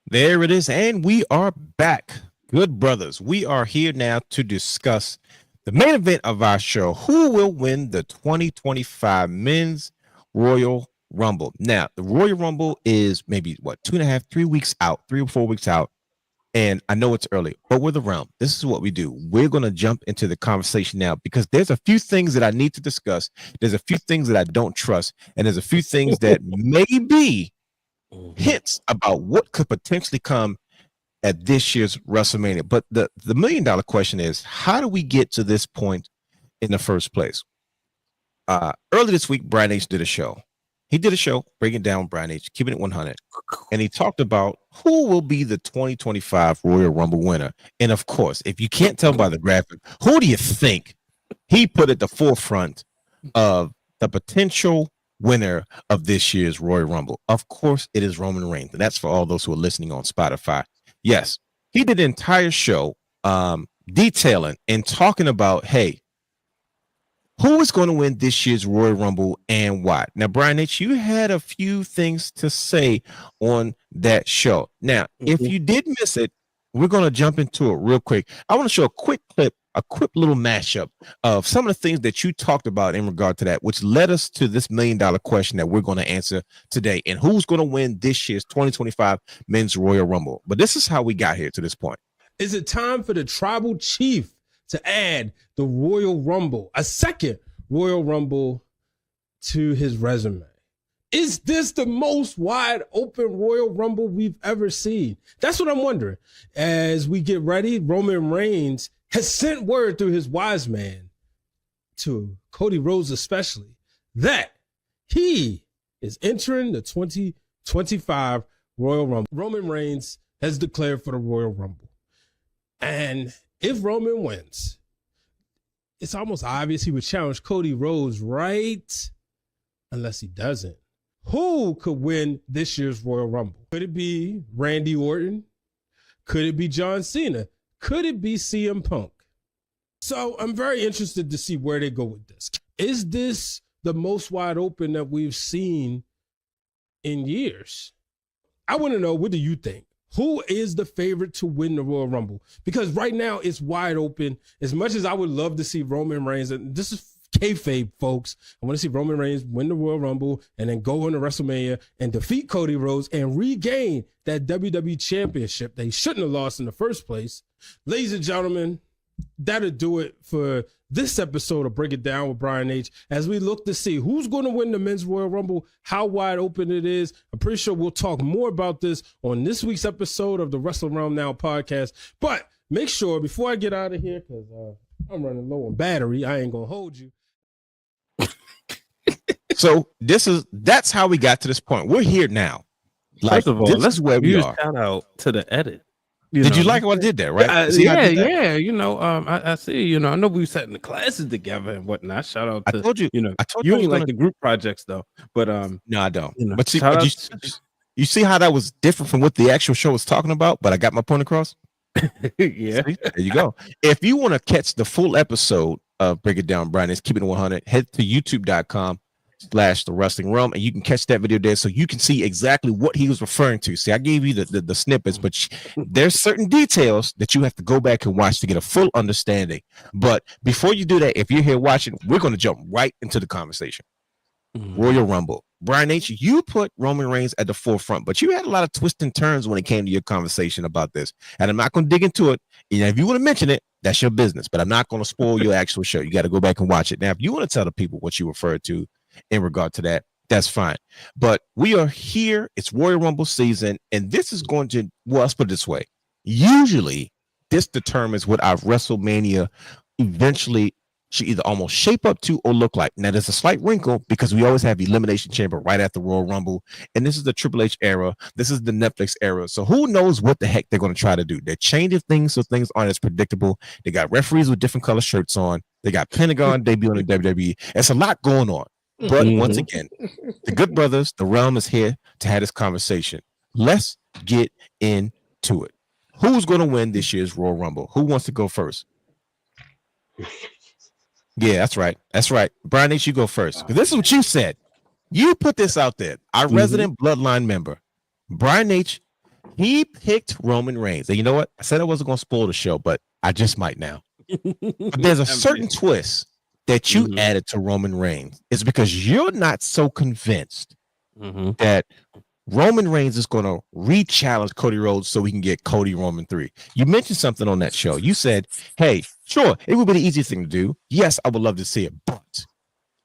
There it is, and we are back. Good brothers, we are here now to discuss the main event of our show. Who will win the 2025 Men's Royal Rumble? Now, the Royal Rumble is maybe, 3 weeks out, 3 or 4 weeks out. And I know it's early, but we're the Realm. This is what we do. We're going to jump into the conversation now because there's a few things that I need to discuss. There's a few things that I don't trust. And there's a few things that may be hints about what could potentially come at this year's WrestleMania. But the $1 million question is, how do we get to this point in the first place? Earlier this week, Brian H. did a show. He did a show breaking down Brian H., keeping it 100. And he talked about who will be the 2025 Royal Rumble winner. And of course, if you can't tell by the graphic, who do you think he put at the forefront of the potential winner of this year's Royal Rumble? Of course, it is Roman Reigns. And that's for all those who are listening on Spotify. Yes, he did an entire show detailing and talking about, hey, who is going to win this year's Royal Rumble and why? Now, Brian H., you had a few things to say on that show. Now, if you did miss it, we're going to jump into it real quick. I want to show a quick clip, a quick little mashup of some of the things that you talked about in regard to that, which led us to this $1 million question that we're going to answer today. And who's going to win this year's 2025 Men's Royal Rumble? But this is how we got here to this point. Is it time for the tribal chief to add the Royal Rumble, a second Royal Rumble, to his resume? Is this the most wide open Royal Rumble we've ever seen? That's what I'm wondering. As we get ready, Roman Reigns has sent word through his wise man to Cody Rhodes especially that he is entering the 2025 Royal Rumble. Roman Reigns has declared for the Royal Rumble. And if Roman wins, it's almost obvious he would challenge Cody Rhodes, right? Unless he doesn't. Who could win this year's Royal Rumble? Could it be Randy Orton? Could it be John Cena? Could it be CM Punk? So I'm very interested to see where they go with this. Is this the most wide open that we've seen in years? I want to know, what do you think? Who is the favorite to win the Royal Rumble? Because right now it's wide open. As much as I would love to see Roman Reigns, and this is kayfabe, folks, I want to see Roman Reigns win the Royal Rumble and then go into WrestleMania and defeat Cody Rhodes and regain that WWE Championship that he shouldn't have lost in the first place. Ladies and gentlemen, that'll do it for this episode of Break It Down with Brian H. As we look to see who's going to win the Men's Royal Rumble, how wide open it is. I'm pretty sure we'll talk more about this on this week's episode of the Wrestle Realm Now podcast. But make sure, before I get out of here, because I'm running low on battery, I ain't going to hold you. So that's how we got to this point. We're here now. First of all, let's where we are. Shout out to the edit. Did you like what I did there, right? Yeah. You know, I see. You know, I know we sat in the classes together and whatnot. Shout out to I told you. You know, I told you you ain't like the group projects though. But no, I don't. You know, but see, you see how that was different from what the actual show was talking about. But I got my point across. Yeah, see? There you go. If you want to catch the full episode of Break It Down, Brian, it's Keeping It 100. Head to youtube.com/The Wrestling Realm, and you can catch that video there so you can see exactly what he was referring to. See, I gave you the snippets, but there's certain details that you have to go back and watch to get a full understanding. But before you do that, if you're here watching, we're going to jump right into the conversation. Royal Rumble. Brian H., you put Roman Reigns at the forefront, but you had a lot of twists and turns when it came to your conversation about this. And I'm not going to dig into it. And if you want to mention it, that's your business, but I'm not going to spoil your actual show. You got to go back and watch it. Now, if you want to tell the people what you referred to in regard to that, that's fine. But we are here. It's Royal Rumble season, and this is going to, well, let's put it this way. Usually, this determines what our WrestleMania eventually should either almost shape up to or look like. Now, there's a slight wrinkle because we always have Elimination Chamber right after Royal Rumble, and this is the Triple H era. This is the Netflix era. So who knows what the heck they're going to try to do? They're changing things so things aren't as predictable. They got referees with different color shirts on. They got Pentagon debuting in WWE. It's a lot going on. But once again, the good brothers, the Realm is here to have this conversation. Let's get into it. Who's going to win this year's Royal Rumble? Who wants to go first? Yeah, that's right. That's right. Brian H., you go first. Because this is what you said. You put this out there. Our resident Bloodline member, Brian H., he picked Roman Reigns. And you know what? I said I wasn't going to spoil the show, but I just might now. But there's a certain twist that you added to Roman Reigns. It's because you're not so convinced that Roman Reigns is going to re-challenge Cody Rhodes so we can get Cody Roman 3. You mentioned something on that show. You said, hey, sure, it would be the easiest thing to do. Yes, I would love to see it, but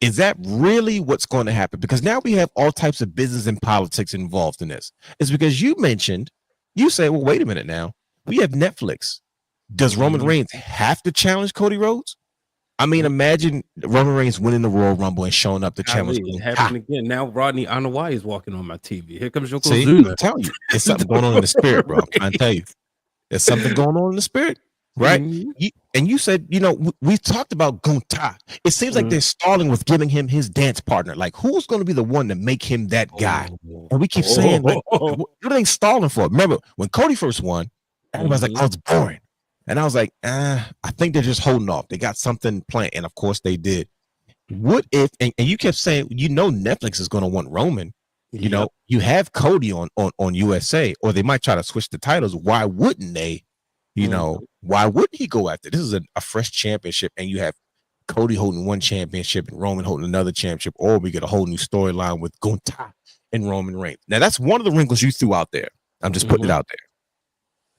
is that really what's going to happen? Because now we have all types of business and politics involved in this. It's because you say, well, wait a minute now. We have Netflix. Does Roman Reigns have to challenge Cody Rhodes? I mean, imagine Roman Reigns winning the Royal Rumble and showing up to challenge. It happened again. Now Rodney Anawai is walking on my TV. Here comes Yokozuna. See, I'm telling you, there's something going on in the spirit, bro. I'm trying to tell you, there's something going on in the spirit, right? And you said, you know, we talked about Gunta. It seems like they're stalling with giving him his dance partner. Like, who's going to be the one to make him that guy? And we keep saying, like, what are they stalling for? Remember when Cody first won? Everybody's like, oh, it's boring. And I was like, I think they're just holding off. They got something planned. And of course they did. What if, and you kept saying, Netflix is going to want Roman. You know, you have Cody on USA, or they might try to switch the titles. Why wouldn't they? You know, why wouldn't he go after? This is a fresh championship, and you have Cody holding one championship and Roman holding another championship, or we get a whole new storyline with Gunther and Roman Reigns. Now, that's one of the wrinkles you threw out there. I'm just putting it out there.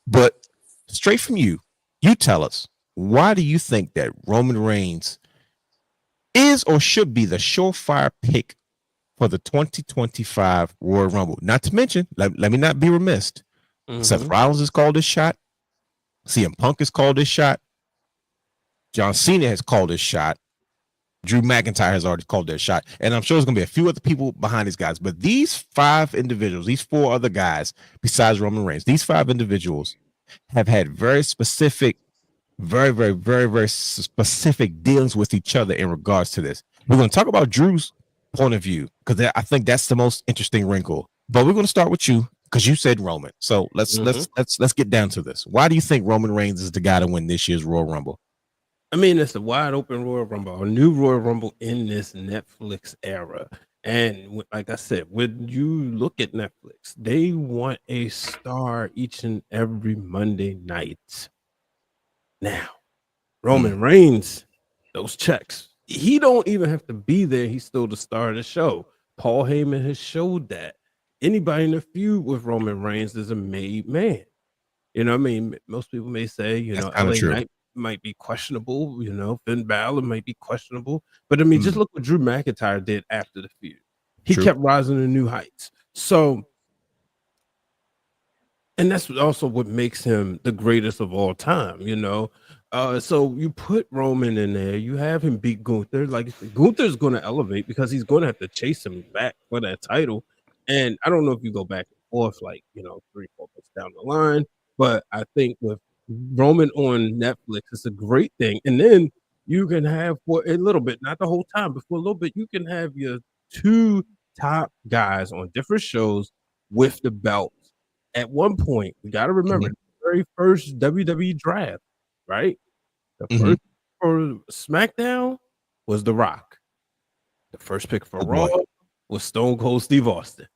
But straight from you, you tell us, why do you think that Roman Reigns is or should be the surefire pick for the 2025 Royal Rumble? Not to mention, let me not be remiss. Seth Rollins has called this shot. CM Punk has called this shot. John Cena has called this shot. Drew McIntyre has already called their shot. And I'm sure there's going to be a few other people behind these guys. But these 5 individuals, these 4 other guys, besides Roman Reigns, these 5 individuals have had very specific, very, very, very, very specific dealings with each other in regards to this. We're going to talk about Drew's point of view, because I think that's the most interesting wrinkle. But we're going to start with you, because you said Roman. So let's get down to this. Why do you think Roman Reigns is the guy to win this year's Royal Rumble? I mean, it's a wide open Royal Rumble, a new Royal Rumble in this Netflix era. And like I said, when you look at Netflix, they want a star each and every Monday night. Now, Roman Reigns, those checks, he don't even have to be there. He's still the star of the show. Paul Heyman has showed that. Anybody in a feud with Roman Reigns is a made man. You know what I mean? Most people may say, LA Knight might be questionable, Finn Balor might be questionable. But I mean, just look what Drew McIntyre did after the feud. He kept rising to new heights. So, and that's also what makes him the greatest of all time, So you put Roman in there, you have him beat Gunther. Like, Gunther's going to elevate because he's going to have to chase him back for that title. And I don't know if you go back and forth, 3-4 months down the line, but I think with Roman on Netflix, it's a great thing. And then you can have, for a little bit, not the whole time, but for a little bit, you can have your 2 top guys on different shows with the belts. At one point, we got to remember the very first WWE draft, right? The first for SmackDown was The Rock. The first pick for Raw was Stone Cold Steve Austin.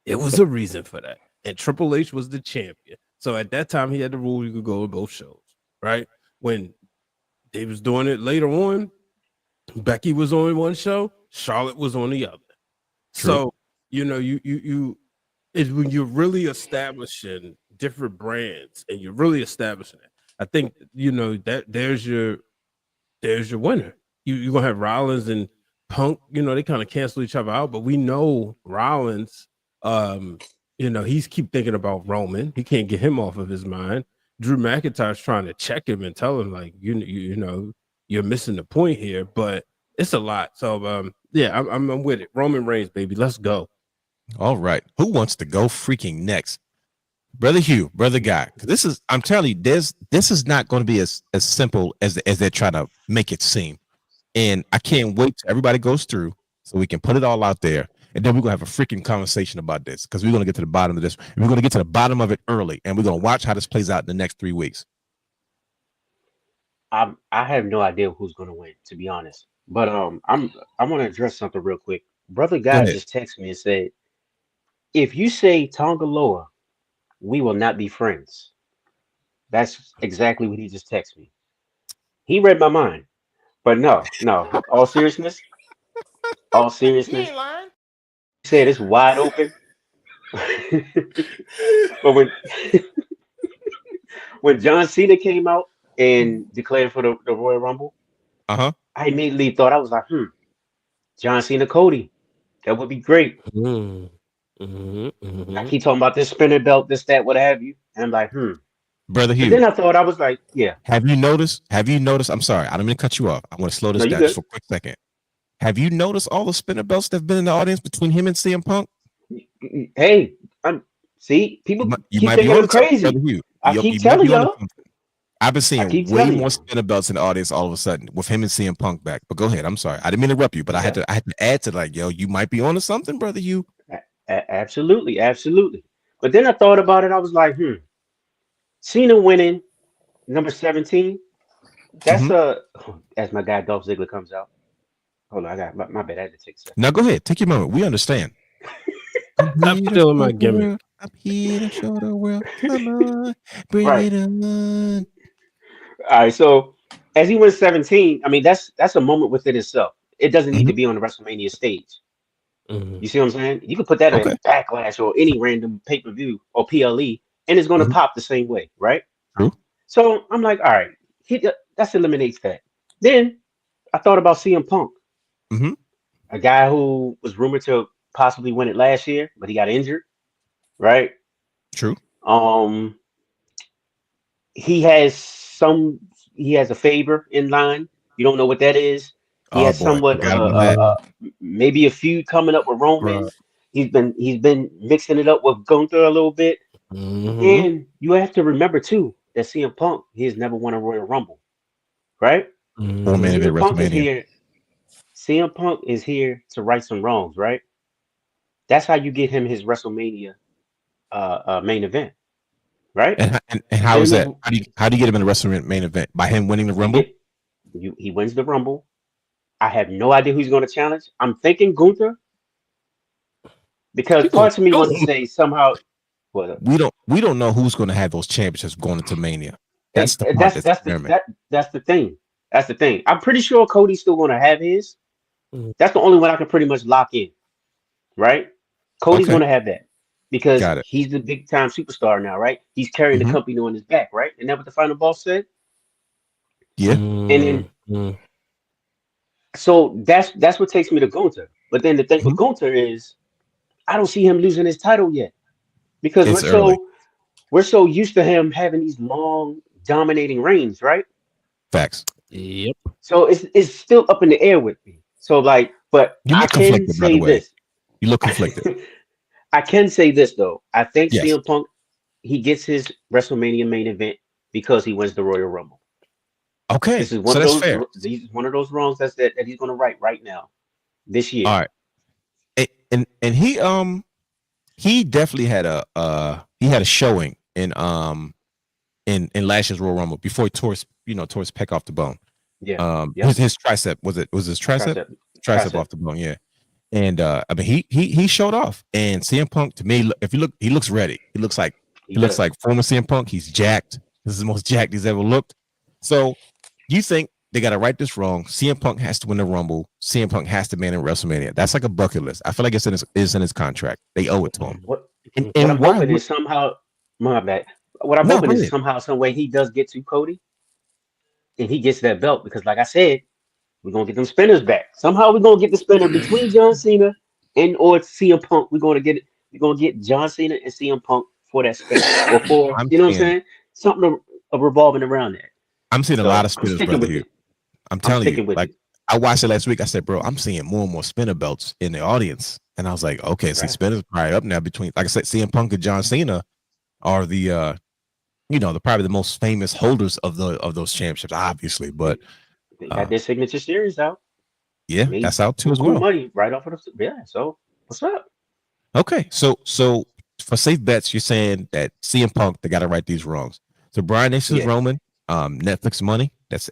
It was a reason for that. And Triple H was the champion. So at that time, he had the rule you could go to both shows, right? When they was doing it later on, Becky was on one show, Charlotte was on the other. True. So, it's when you're really establishing different brands and you're really establishing it. I think, that there's your winner. You're going to have Rollins and Punk, they kind of cancel each other out, but we know Rollins, he's keep thinking about Roman. He can't get him off of his mind. Drew McIntyre's trying to check him and tell him, like, you're missing the point here, but it's a lot. So, I'm with it. Roman Reigns, baby. Let's go. All right. Who wants to go freaking next? Brother Hugh, brother Guy. I'm telling you, this is not going to be as simple as they're trying to make it seem. And I can't wait till everybody goes through so we can put it all out there. And then we're going to have a freaking conversation about this, because we're going to get to the bottom of this. We're going to get to the bottom of it early, and we're going to watch how this plays out in the next 3 weeks. I have no idea who's going to win, to be honest. But I want to address something real quick. Brother Guy just texted me and said, if you say Tongaloa, we will not be friends. That's exactly what he just texted me. He read my mind. But no, all seriousness, he ain't lying. He said it's wide open. But when John Cena came out and declared for the Royal Rumble, I immediately thought, I was like, John Cena, Cody, that would be great. I keep talking about this spinner belt, this, that, what have you. And I'm like, Brother Hugh. But then I thought, I was like, yeah. Have you noticed? I'm sorry, I don't mean to cut you off. I want to slow this down just for a quick second. Have you noticed all the spinner belts that have been in the audience between him and CM Punk? Hey, see, people keep thinking I'm crazy. I keep telling y'all. I've been seeing way more spinner belts in the audience all of a sudden with him and CM Punk back. But go ahead. I'm sorry. I didn't mean to interrupt you, but I had to add to, like, yo, you might be onto something, Brother Hugh. Absolutely. But then I thought about it. I was like, Cena winning number 17. That's Mhm. as my guy Dolph Ziggler comes out. Hold on, I got my bad. I had to take a second. Now go ahead, take your moment. We understand. I'm I'm here to still in show my the gimmick. world. I'm here to show the world. Come on, bring Right. it on. All right. So as he wins 17, I mean that's a moment within itself. It doesn't need to Mhm. be on the WrestleMania stage. Mhm. You see what I'm saying? You can put that Okay. in Backlash or any random pay-per-view or PLE, and it's going to Mhm. pop the same way, right? True. So I'm like, all right, that eliminates that. Then I thought about CM Punk, Mhm. a guy who was rumored to possibly win it last year, but he got injured, right? True. Um, he has some, he has a favor in line. You don't know what that is. He Oh has boy, somewhat, forgot about that. maybe a feud coming up with Right. Roman. He's been mixing it up with Gunther a little bit. Mhm. And you have to remember too that CM Punk, he has never won a Royal Rumble, right? Or Mhm. main event CM Punk is WrestleMania. here. CM Punk is here to right some wrongs, right? That's how you get him his WrestleMania main event, right? And You how get is him his, that? How do you get him in the wrestling main event? By him winning the you Rumble? get he wins the Rumble. I have no idea who's going to challenge. I'm thinking Gunther because You gonna parts of me kill wants to him? say somehow. Well, We don't know who's going to have those championships going into Mania. That's the part that's experiment. that's the thing. That's the thing. I'm pretty sure Cody's still going to have his. Mhm. That's the only one I can pretty much lock in, right? Cody's Okay, going to have that because got it. he's the big time superstar now, right? He's carrying the Hmm. company on his back, right? And that what the final boss said. Yeah. And then Mhm. so that's what takes me to Gunther. But then the thing Hmm. with Gunther is I don't see him losing his title yet because It's early. we're so used to him having these long dominating reigns, right? Facts. Yep. So it's still up in the air with me. So like, but You I look can conflicted, by the say way. this. You look conflicted. I can say this though. I think Yes. CM Punk he gets his WrestleMania main event because he wins the Royal Rumble. Okay. This is one So of that's those. fair. These one of those wrongs that he's going to right now this year. All right. And he definitely had a showing in last year's Royal Rumble before he tore his pec off the bone. Yeah. His Yep. his tricep was his tricep Tricep. tricep Tricep. off the bone, yeah. And I mean he showed off. And CM Punk to me, if you look, he looks ready. He looks like He he looks does. like former CM Punk. He's jacked. This is the most jacked he's ever looked. So you think they got to right this wrong? CM Punk has to win the Rumble. CM Punk has to man in WrestleMania. That's like a bucket list. I feel like it's in his contract. They owe it to him. What what And I'm why hoping would is somehow my bad. What I'm no? hoping Go is ahead. somehow, some way he does get to Cody and he gets that belt because, like I said, we're gonna get them spinners back. Somehow we're gonna get the spinner between John Cena and or CM Punk. We're gonna get it. We're gonna get John Cena and CM Punk for that spinner or for I'm you know what I'm seeing saying? Something revolving around that. I'm seeing a lot So of I'm spinners, sticking brother. with Here, it. I'm I'm telling you. sticking with Like it. I watched it last week. I said, bro, I'm seeing more and more spinner belts in the audience, and I was like, okay, see, Right. spinners probably up now between, like I said, CM Punk and John Cena are the probably the most famous holders of those championships, obviously. But They got uh, their signature series out. yeah, Made that's out too as buku well. money right off of the yeah. So what's up? Okay, so for safe bets, you're saying that CM Punk they got to right these wrongs. So Brian Nixon's Yeah. Roman, Netflix money. It's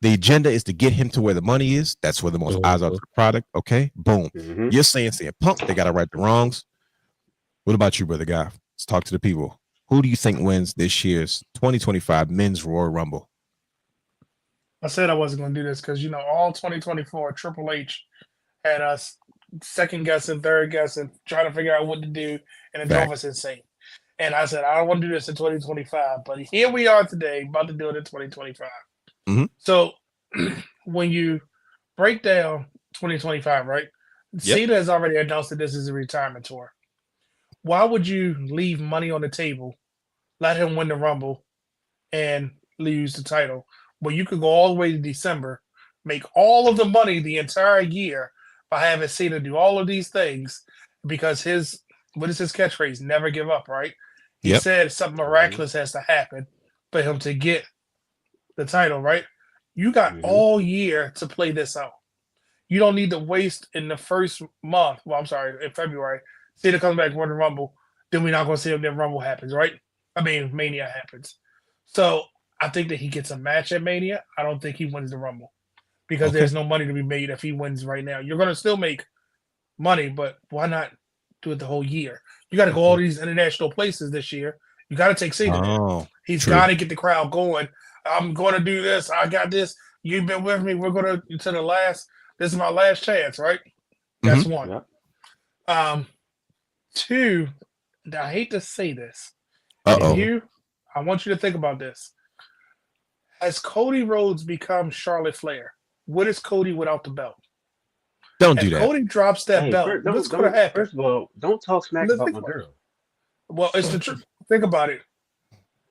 the agenda is to get him to where the money is. That's where the most eyes are to the product. Okay, boom. Hmm. You're saying CM Punk they got to right the wrongs. What about you, brother guy? Let's talk to the people. Who do you think wins this year's 2025 Men's Royal Rumble? I said I wasn't going to do this because all 2024 Triple H had us second guessing, third guessing, trying to figure out what to do, and it drove Fact. us insane. And I said I don't want to do this in 2025, but here we are today, about to do it in 2025. Mhm. So when you break down 2025, right? Yep. Cena has already announced that this is a retirement tour. Why would you leave money on the table, let him win the Rumble, and lose the title? Well, you could go all the way to December, make all of the money the entire year by having Cena do all of these things because what is his catchphrase? Never give up, right? He Yep. said something miraculous has to happen for him to get the title, right? You got Hmm. all year to play this out. You don't need to waste in the first month. Well, I'm sorry, in February. Cena comes back, win the Rumble. Then we're not going to see him. Then Rumble happens, right? Mania happens. So I think that he gets a match at Mania. I don't think he wins the Rumble because there's no money to be made if he wins right now. You're going to still make money, but why not do it the whole year? You got to go all these international places this year. You got to take Cena there. He's got to get the crowd going. I'm going to do this. I got this. You've been with me. We're going to the last. This is my last chance, right? That's one. Yep. Two, I hate to say this. I want you to think about this. Has Cody Rhodes become Charlotte Flair? What is Cody without the belt? Don't do that. Cody drops that belt. What's going to happen? First of all, don't talk smack about my girl. Well, it's the truth. Think about it.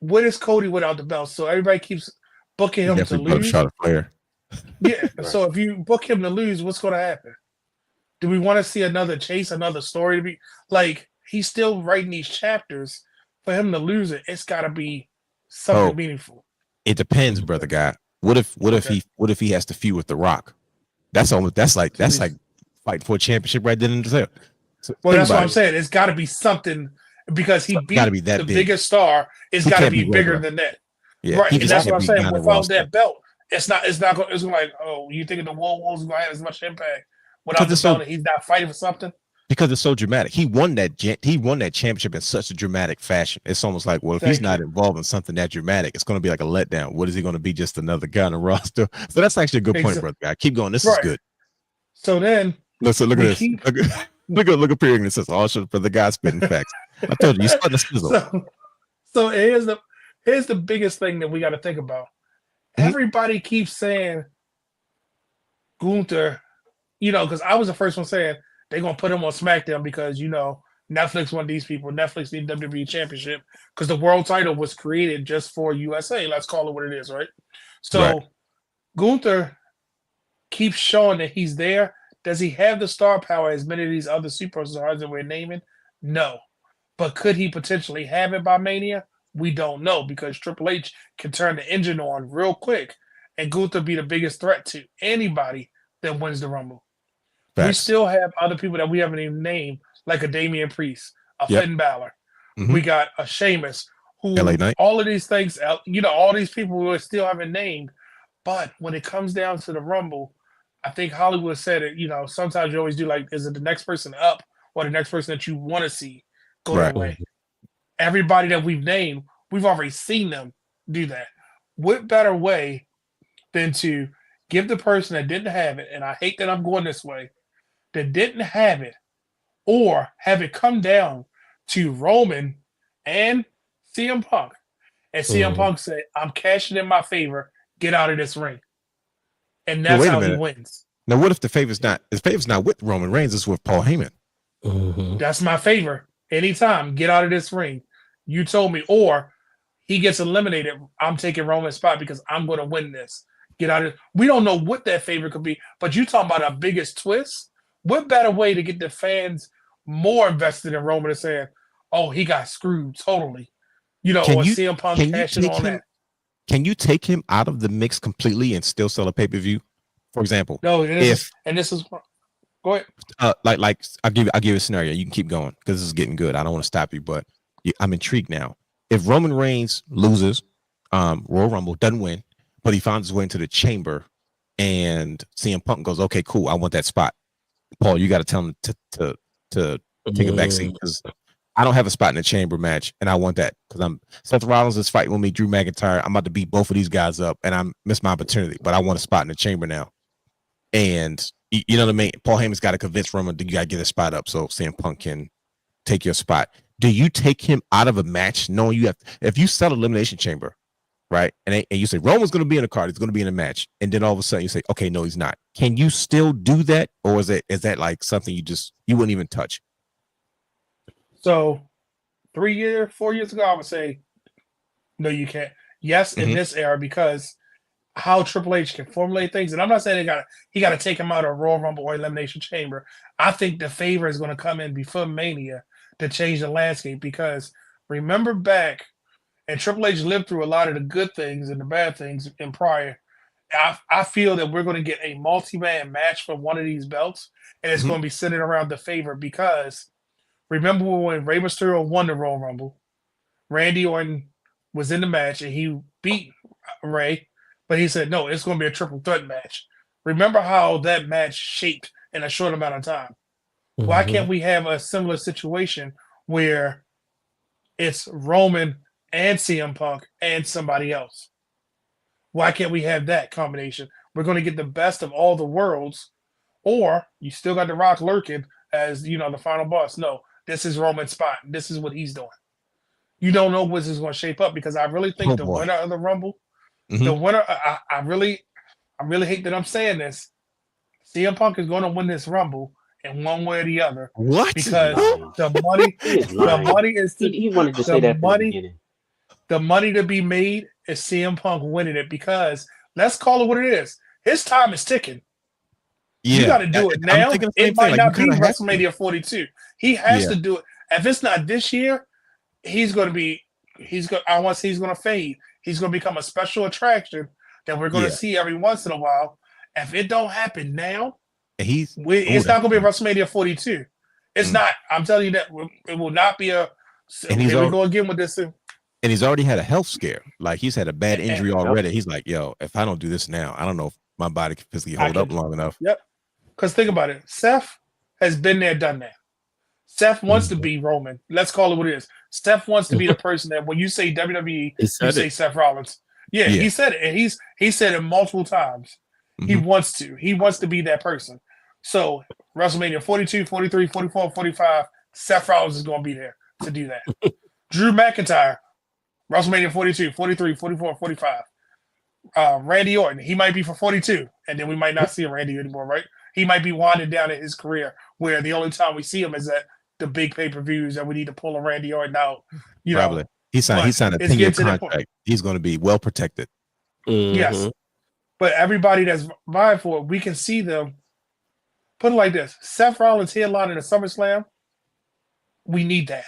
What is Cody without the belt? So everybody keeps booking him to lose. Charlotte Flair. Yeah. Right. So if you book him to lose, what's going to happen? Do we want to see another chase, another story to be like? He's still writing these chapters. For him to lose it, it's got to be something meaningful. It depends, brother guy. What if he has to feud with The Rock? That's like fighting for a championship right then and there. So well, that's what I'm saying. It's got to be something because he beat the biggest star. It's got to be bigger than that. Yeah, right. And that's what I'm saying. Without that belt, it's not going. It's like, oh, you thinking the Wolves going to have as much impact without the belt? He's not fighting for something. Because it's so dramatic. He won that championship in such a dramatic fashion. It's almost like, well, if he's not involved in something that dramatic, it's going to be like a letdown. What is he going to be? Just another guy on the roster? So that's actually a good point, brother guy. Keep going. This is good. So then, look at this. Look up here and it says, "All for the guy spitting facts." I told you, you starting to sizzle. So here's the biggest thing that we got to think about. Everybody keeps saying Gunther, because I was the first one saying they're going to put him on SmackDown because, Netflix wanted these people. Netflix need WWE Championship because the world title was created just for USA. Let's call it what it is, right? So Gunther keeps showing that he's there. Does he have the star power as many of these other superstars that we're naming? No. But could he potentially have it by Mania? We don't know because Triple H can turn the engine on real quick and Gunther be the biggest threat to anybody that wins the Rumble. We still have other people that we haven't even named, like a Damian Priest, a Finn Balor. We got a Sheamus, who LA Knight. All of these things, all these people we still haven't named. But when it comes down to the Rumble, I think Hollywood said it, sometimes you always do like, is it the next person up or the next person that you want to see go that way? Everybody that we've named, we've already seen them do that. What better way than to give the person that didn't have it, and I hate that I'm going this way, that didn't have it, or have it come down to Roman and CM Punk. And CM Punk said, I'm cashing in my favor, get out of this ring. And that's how he wins. Now, what if the favor's not with Roman Reigns, it's with Paul Heyman? That's my favor. Anytime, get out of this ring. You told me, or he gets eliminated. I'm taking Roman's spot because I'm going to win this. Get out of it. We don't know what that favor could be, but you talking about our biggest twist? What better way to get the fans more invested in Roman and saying, oh, he got screwed totally. Or CM Punk cashing on that. Can you take him out of the mix completely and still sell a pay-per-view? For example, no, this is go ahead. Like I'll give you a scenario. You can keep going because this is getting good. I don't want to stop you, but I'm intrigued now. If Roman Reigns loses, Royal Rumble, doesn't win, but he finds his way into the chamber, and CM Punk goes, "Okay, cool, I want that spot." Paul, you got to tell him to take a back seat because I don't have a spot in the chamber match, and I want that because Seth Rollins is fighting with me, Drew McIntyre. I'm about to beat both of these guys up, and I missed my opportunity, but I want a spot in the chamber now. And you know what I mean? Paul Heyman's got to convince Roman that you got to get a spot up so CM Punk can take your spot. Do you take him out of a match knowing you have? If you sell Elimination Chamber, right, and you say Roman's going to be in a card, he's going to be in a match, and then all of a sudden you say, okay, no, he's not. Can you still do that, or is that like something you wouldn't even touch? So 4 years ago, I would say, no, you can't. Yes, in this era, because how Triple H can formulate things, and I'm not saying he got to take him out of Royal Rumble or Elimination Chamber. I think the favor is going to come in before Mania to change the landscape, because remember back, and Triple H lived through a lot of the good things and the bad things in prior. I feel that we're going to get a multi-man match for one of these belts, and it's going to be centered around the favor, because remember when Rey Mysterio won the Royal Rumble, Randy Orton was in the match and he beat Ray, but he said, no, it's going to be a triple threat match. Remember how that match shaped in a short amount of time. Why can't we have a similar situation where it's Roman and CM Punk and somebody else? Why can't we have that combination? We're going to get the best of all the worlds, or you still got The Rock lurking as, you know, the final boss. No, this is Roman's spot. This is what he's doing. You don't know what this is going to shape up, because I really think winner of the Rumble, the winner, I really hate that I'm saying this, CM Punk is going to win this Rumble in one way or the other. What? Because the money is he wanted to say that from the beginning. The money to be made is CM Punk winning it, because let's call it what it is. His time is ticking. Yeah. You got to do it now. It might not be WrestleMania 42. He has to do it. If it's not this year, he's going to fade. He's going to become a special attraction that we're going to see every once in a while. If it don't happen now, it's not going to be a WrestleMania 42. It's not. I'm telling you that it will not be a. And here we go again with this. And he's already had a health scare. Like, he's had a bad injury already. He's like, yo, if I don't do this now, I don't know if my body can physically hold up long enough. Yep. Because think about it. Seth has been there, done that. Seth wants to be Roman. Let's call it what it is. Seth wants to be the person that when you say WWE, you say Seth Rollins. Yeah, he said it. And he said it multiple times. He wants to. He wants to be that person. So WrestleMania 42, 43, 44, 45, Seth Rollins is going to be there to do that. Drew McIntyre, WrestleMania 42, 43, 44, 45. Randy Orton, he might be for 42, and then we might not see Randy anymore, right? He might be winding down in his career, where the only time we see him is at the big pay-per-views that we need to pull a Randy Orton out. You Probably. know, he signed a 10-year contract. He's going to be well protected. Yes. But everybody that's vying for it, we can see them. Put it like this. Seth Rollins headlining the SummerSlam. We need that.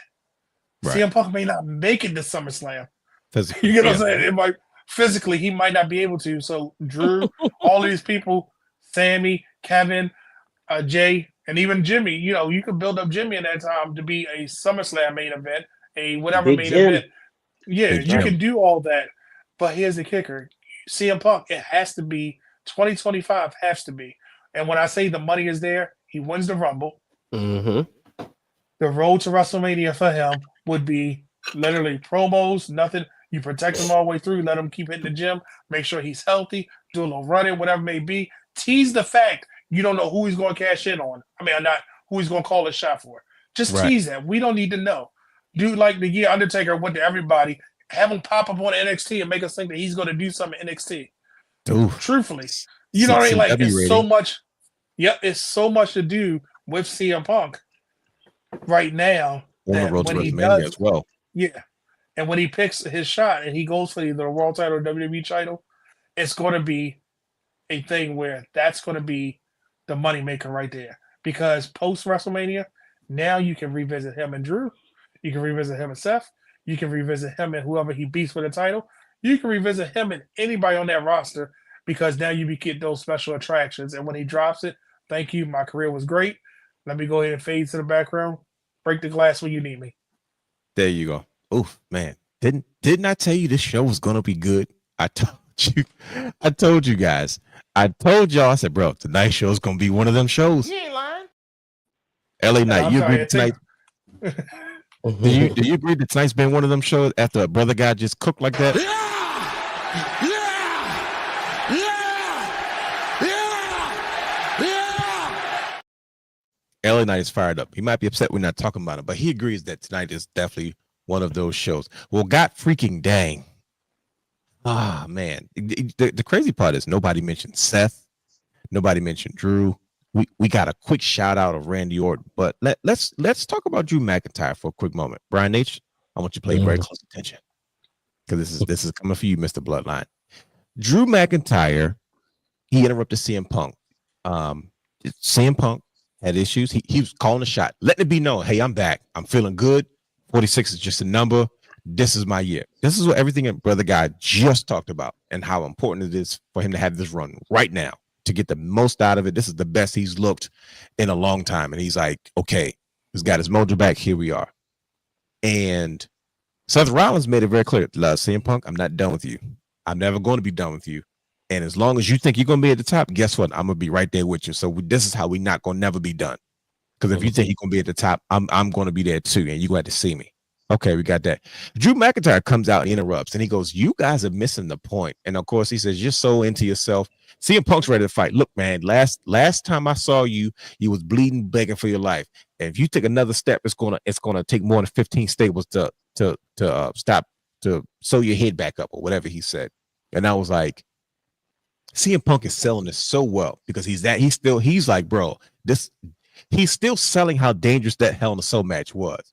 Right. CM Punk may not make it to SummerSlam. You get what I'm saying? It might, physically, he might not be able to. So Drew, all these people, Sammy, Kevin, Jay, and even Jimmy, you know, you could build up Jimmy in that time to be a SummerSlam main event, a whatever main event. Yeah, you can do all that. But here's the kicker. CM Punk, it has to be 2025, has to be. And when I say the money is there, he wins the Rumble. The road to WrestleMania for him would be literally promos, nothing. You protect him all the way through, let him keep hitting the gym, make sure he's healthy, do a little running, whatever it may be. Tease the fact you don't know who he's going to cash in on. I mean, not who he's going to call a shot for. Just tease that. We don't need to know. Do like the year Undertaker went to everybody, have him pop up on NXT and make us think that he's going to do something in NXT. Ooh. Truthfully. You know what I mean? Like, it's so much. Yep, it's so much to do with CM Punk right now. On the road to WrestleMania as well. Yeah. And when he picks his shot and he goes for either the world title or WWE title, it's going to be a thing where that's going to be the moneymaker right there. Because post WrestleMania, now you can revisit him and Drew. You can revisit him and Seth. You can revisit him and whoever he beats for the title. You can revisit him and anybody on that roster, because now you get those special attractions. And when he drops it, thank you. My career was great. Let me go ahead and fade to the background. Break the glass when you need me. There you go. Oh man, didn't I tell you this show was gonna be good? I told you guys. I told y'all. I said, bro, tonight's show is gonna be one of them shows. You ain't lying. LA Knight, you agree with tonight? Do you agree that tonight's been one of them shows after a brother guy just cooked like that? LA Knight is fired up. He might be upset we're not talking about it, but he agrees that tonight is definitely one of those shows. Well, god freaking dang. Ah, man. The crazy part is nobody mentioned Seth. Nobody mentioned Drew. We got a quick shout out of Randy Orton, but let's talk about Drew McIntyre for a quick moment. Brian H., I want you to pay very close attention, because this is coming for you, Mr. Bloodline. Drew McIntyre, he interrupted CM Punk. CM Punk had issues. He was calling a shot, letting it be known, hey, I'm back. I'm feeling good. 46 is just a number. This is my year. This is what everything that brother guy just talked about, and how important it is for him to have this run right now to get the most out of it. This is the best he's looked in a long time. And he's like, okay, he's got his mojo back. Here we are. And Seth Rollins made it very clear. CM Punk, I'm not done with you. I'm never going to be done with you. And as long as you think you're going to be at the top, guess what? I'm going to be right there with you. So this is how we not going to never be done. Because if you think you're going to be at the top, I'm going to be there too. And you're going to have to see me. Okay, we got that. Drew McIntyre comes out and interrupts. And he goes, you guys are missing the point. And of course, he says, you're so into yourself. CM Punk's ready to fight. Look, man, last time I saw you, you was bleeding, begging for your life. And if you take another step, it's gonna take more than 15 stables to stop, to sew your head back up or whatever he said. And I was like, CM Punk is selling this so well because he's like, bro, he's still selling how dangerous that Hell in a Cell match was.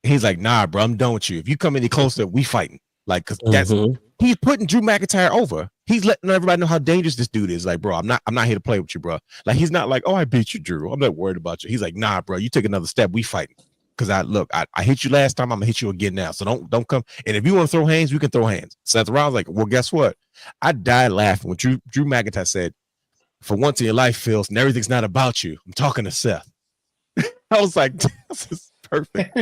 He's like, nah, bro, I'm done with you. If you come any closer, we fighting. Like, cause he's putting Drew McIntyre over. He's letting everybody know how dangerous this dude is. Like, bro, I'm not here to play with you, bro. Like, he's not like, oh, I beat you, Drew. I'm not worried about you. He's like, nah, bro, you take another step, we fighting. Cause I hit you last time, I'm gonna hit you again now. So don't come. And if you want to throw hands, we can throw hands. Seth Rollins like, well, guess what? I died laughing when Drew McIntyre said, for once in your life, Phil, and everything's not about you. I'm talking to Seth. I was like, this is perfect.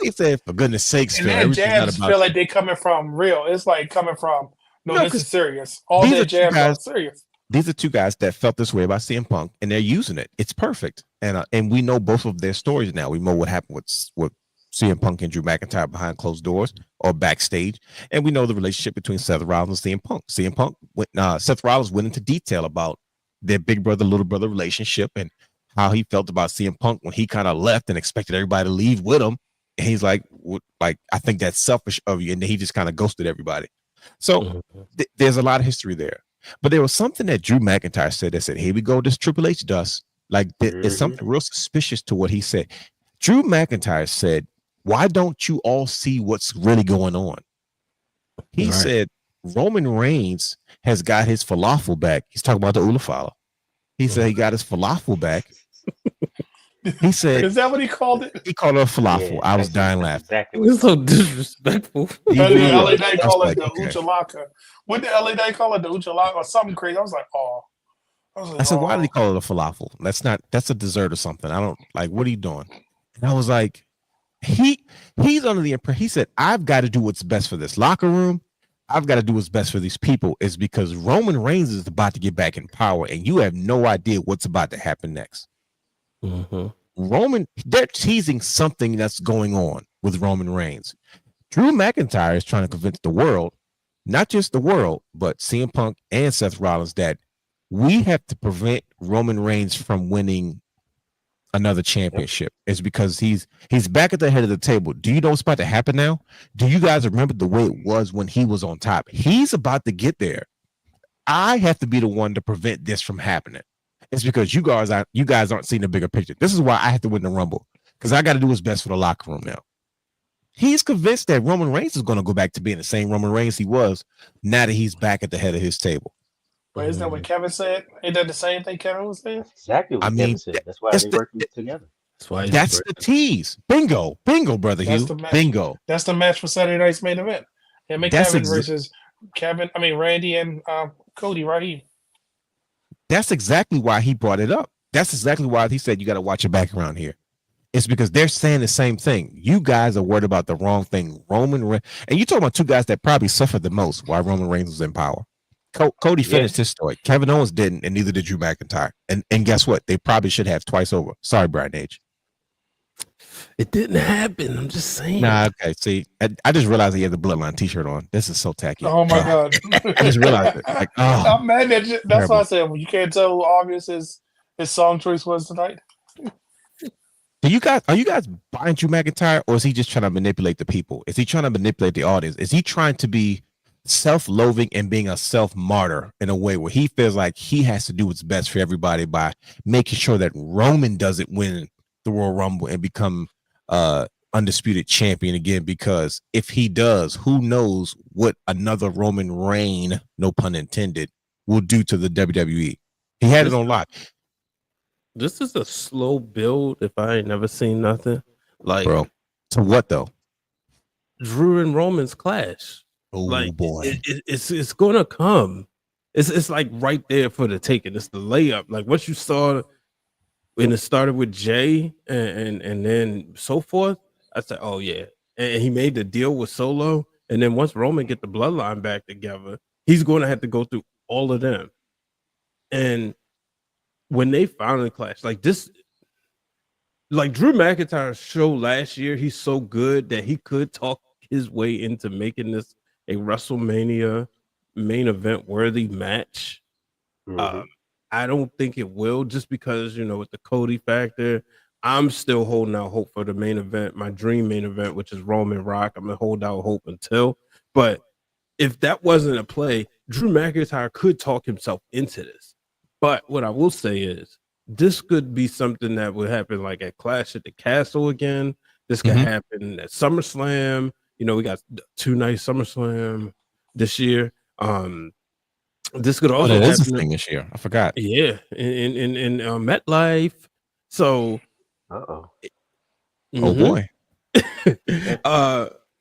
He said, for goodness sakes, and Phil, their jabs feel like they're coming from real. It's like coming from, no, this is serious. All their jabs are serious. These are two guys that felt this way about CM Punk, and they're using it. It's perfect. And we know both of their stories now. We know what happened with CM Punk and Drew McIntyre behind closed doors or backstage. And we know the relationship between Seth Rollins and CM Punk. Seth Rollins went into detail about their big brother, little brother relationship and how he felt about CM Punk when he kind of left and expected everybody to leave with him. And he's like, I think that's selfish of you. And then he just kind of ghosted everybody. So there's a lot of history there. But there was something that Drew McIntyre said that said, here we go, this Triple H does. Like, there's something real suspicious to what he said. Drew McIntyre said, why don't you all see what's really going on? He said, Roman Reigns has got his falafel back. He's talking about the Ulafala. He said he got his falafel back. He said, is that what he called it? He called it a falafel. Yeah, I was dying laughing. Exactly. It's so disrespectful. LA Knight call it like, the okay. Uchalaka. What did LA Knight call it? The Uchalaka or something crazy? I was like, oh. I said, why did he call it a falafel? That's a dessert or something. I don't like, what are you doing? And I was like, he's under the impression. He said, I've got to do what's best for this locker room. I've got to do what's best for these people. Is because Roman Reigns is about to get back in power, and you have no idea what's about to happen next. They're teasing something that's going on with Roman Reigns. Drew McIntyre is trying to convince the world, not just the world, but CM Punk and Seth Rollins, that we have to prevent Roman Reigns from winning another championship. It's because he's back at the head of the table. Do you know what's about to happen now? Do you guys remember the way it was when he was on top? He's about to get there. I have to be the one to prevent this from happening. It's because you guys aren't seeing the bigger picture. This is why I have to win the Rumble, because I got to do what's best for the locker room now. He's convinced that Roman Reigns is going to go back to being the same Roman Reigns he was now that he's back at the head of his table. But isn't that what Kevin said? Ain't that the same thing Kevin was saying? That's exactly what Kevin said. That's why they working together. That's the tease. Bingo, brother Hugh. Bingo. That's the match for Saturday night's main event. Yeah, make Kevin versus Randy and Cody right here. That's exactly why he brought it up. That's exactly why he said you got to watch your back around here. It's because they're saying the same thing. You guys are worried about the wrong thing. And you're talking about two guys that probably suffered the most while Roman Reigns was in power. Cody finished his story. Kevin Owens didn't, and neither did Drew McIntyre. And guess what? They probably should have twice over. Sorry, Brian Age. It didn't happen. I'm just saying. Nah, okay. See, I just realized he had the Bloodline t-shirt on. This is so tacky. Oh my God. I just realized it. Like, oh, I'm mad at you. That's why I said, you can't tell who obvious his song choice was tonight. are you guys buying Drew McIntyre, or is he just trying to manipulate the people? Is he trying to manipulate the audience? Is he trying to be self-loathing and being a self-martyr in a way where he feels like he has to do what's best for everybody by making sure that Roman doesn't win the Royal Rumble and become undisputed champion again? Because if he does, who knows what another Roman reign, no pun intended, will do to the WWE. He had it on lock. This is a slow build. If I ain't never seen nothing like, bro. To what though? Drew and Roman's clash. Oh like, boy, it's gonna come. It's like right there for the taking. It's the layup. Like what you saw when it started with Jay and then so forth. I said, oh yeah, and he made the deal with Solo. And then once Roman get the bloodline back together, he's going to have to go through all of them. And when they finally clash, like this, like Drew McIntyre's show last year, he's so good that he could talk his way into making this a WrestleMania main event worthy match. I don't think it will, just because, you know, with the Cody factor. I'm still holding out hope for the main event, my dream main event, which is Roman Rock. I'm gonna hold out hope until. But if that wasn't a play, Drew McIntyre could talk himself into this. But what I will say is, this could be something that would happen like at Clash at the Castle again. This could happen at SummerSlam. You know, we got 2 nights SummerSlam this year. This could also that is a happen thing this year. I forgot. Yeah, in MetLife. So, oh boy.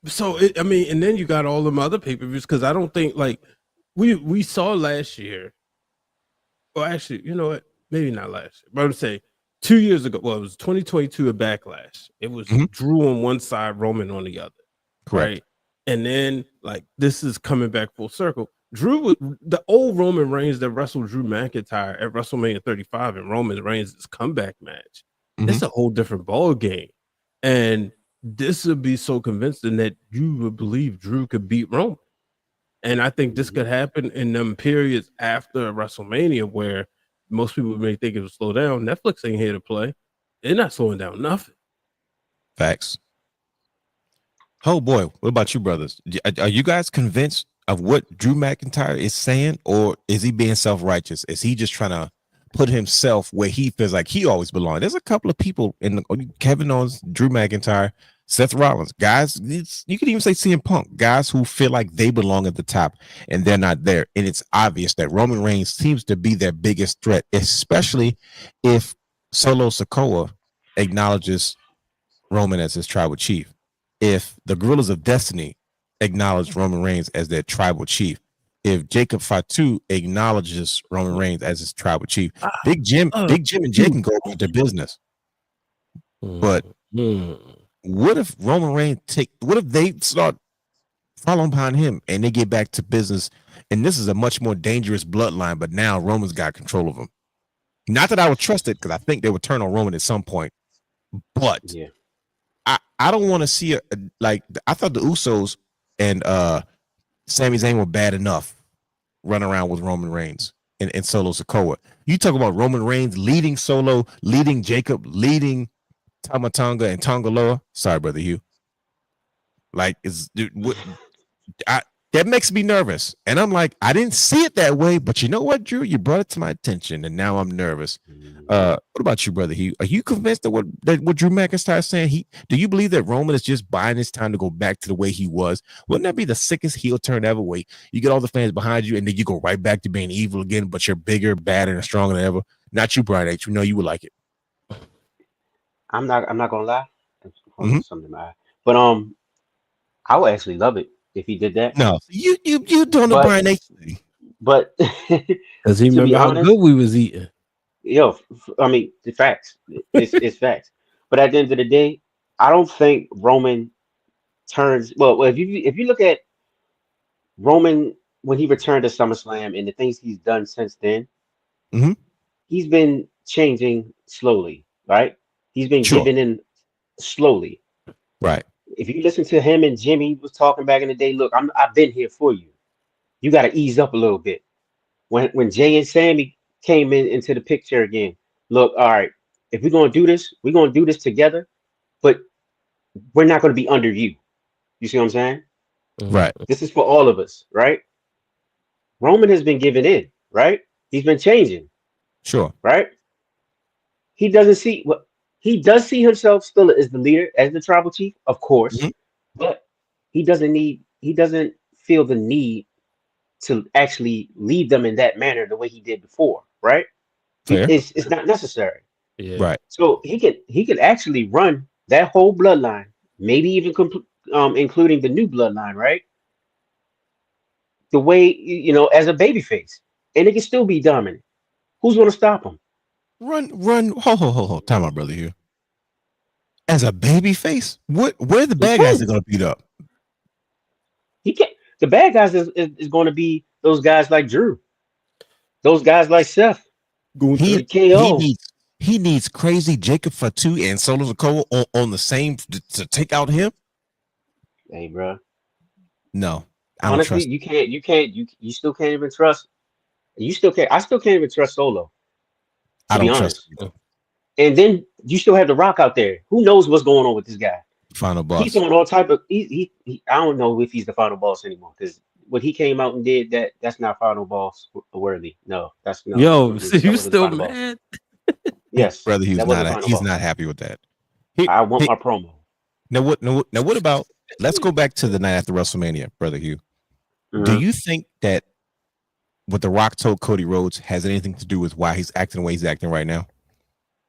So I mean, and then you got all them other pay-per-views, because I don't think, like, we saw last year. Well, actually, you know what? Maybe not last year, but I'm saying 2 years ago. Well, it was 2022 at Backlash. It was Drew on one side, Roman on the other. Correct. Right? And then, like, this is coming back full circle. Drew, the old Roman Reigns that wrestled Drew McIntyre at WrestleMania 35 and Roman Reigns' comeback match. It's a whole different ball game. And this would be so convincing that you would believe Drew could beat Roman. And I think this could happen in them periods after WrestleMania where most people may think it would slow down. Netflix ain't here to play. They're not slowing down nothing. Facts. Oh boy, what about you, brothers? Are you guys convinced of what Drew McIntyre is saying, or is he being self-righteous? Is he just trying to put himself where he feels like he always belongs? There's a couple of people in Kevin Owens, Drew McIntyre, Seth Rollins, guys. You could even say CM Punk, guys who feel like they belong at the top and they're not there. And it's obvious that Roman Reigns seems to be their biggest threat, especially if Solo Sikoa acknowledges Roman as his tribal chief. If the Gorillas of Destiny acknowledge Roman Reigns as their tribal chief, if Jacob Fatu acknowledges Roman Reigns as his tribal chief, Big Jim and Jay can go about their business. But what if Roman Reigns what if they start following behind him and they get back to business? And this is a much more dangerous bloodline, but now Roman's got control of them. Not that I would trust it, because I think they would turn on Roman at some point. But yeah, I don't want to see it. Like, I thought the Usos and Sami Zayn were bad enough running around with Roman Reigns and Solo Sikoa. You talk about Roman Reigns leading Solo, leading Jacob, leading Tama Tonga and Tongaloa. Sorry, brother Hugh. Like, that makes me nervous. And I'm like, I didn't see it that way, but you know what, Drew? You brought it to my attention, and now I'm nervous. What about you, brother Hugh? Are you convinced that what Drew McIntyre is saying? Do you believe that Roman is just buying his time to go back to the way he was? Wouldn't that be the sickest heel turn ever? Wait, you get all the fans behind you, and then you go right back to being evil again, but you're bigger, badder, and stronger than ever. Not you, Brian H. You know you would like it. I'm not gonna lie. Something I, but I would actually love it if he did that. No, you doing the Brian H. thing. But because he remember how good we was eating. Yo, I mean, the facts. It's facts. But at the end of the day, I don't think Roman turns. Well, if you look at Roman when he returned to SummerSlam and the things he's done since then, he's been changing slowly, right? He's been giving in slowly, right? If you listen to him and Jimmy was talking back in the day, look, I've been here for you. You got to ease up a little bit. When Jay and Sammy came into the picture again, look, all right, if we're gonna do this, we're gonna do this together, but we're not gonna be under you. You see what I'm saying? Right. This is for all of us, right? Roman has been giving in, right? He's been changing. Sure. Right? He doesn't see what he does see himself still as the leader, as the tribal chief, of course, but he doesn't feel the need to actually lead them in that manner the way he did before, right? It's not necessary. Yeah. Right. So he could actually run that whole bloodline, maybe even including the new bloodline, right? The way, as a babyface, and it can still be dominant. Who's going to stop him? Run. Ho. Time out, brother here. as a baby face? Where are the He bad guys can. that are gonna beat up? He can. The bad guys is going to be those guys like Drew, those guys like Seth, He Gunther. like he KO. needs he needs crazy Jacob Fatu and Solo Sikoa on the same to take out him. Hey, bro. No, I don't Honestly, trust. you still can't even trust. You still can't. I still can't even trust Solo, I to be don't trust honest. him. And then you still have The Rock out there. Who knows what's going on with this guy? Final He's boss. on all type of. I don't know if he's the final boss anymore because what he came out and did that's not final boss worthy. No, that's no. Yo, so That you wasn't the still final boss. mad? Yes, Brother, that wasn't the final he's boss. not happy with that. He, I want he, my promo. now what about? Let's go back to the night after WrestleMania, Brother Hugh. Do Mhm. you think that what The Rock told Cody Rhodes has anything to do with why he's acting the way he's acting right now?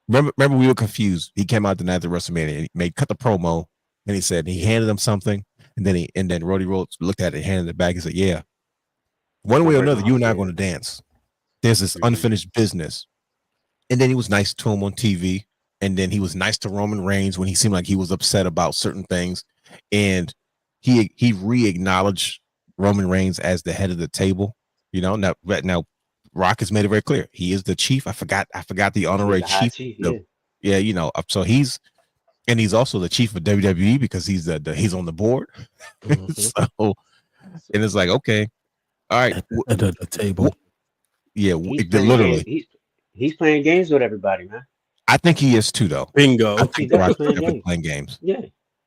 Remember we were confused. He came out the night after WrestleMania and he cut the promo and he said he handed him something and then Roddy Rhodes looked at it, handed it back. He said, "Yeah, one way or Don't break another, my you heart. and I are Yeah. going to dance. There's this Mhm. unfinished business." And then he was nice to him on TV. And then he was nice to Roman Reigns when he seemed like he was upset about certain things. And he re-acknowledged Roman Reigns as the head of the table. You know, now Rock has made it very clear. He is the chief. I forgot the He's honorary the high chief. chief. Yeah. Yeah, you know, so he's also the chief of WWE because he's he's on the board. Mhm. So and it's like, okay, all right. At the table. Yeah, He's playing game. literally. He's playing games with everybody, man. I think he is too, though. I Bingo. He's think The Rock definitely is playing definitely games. playing games. Yeah.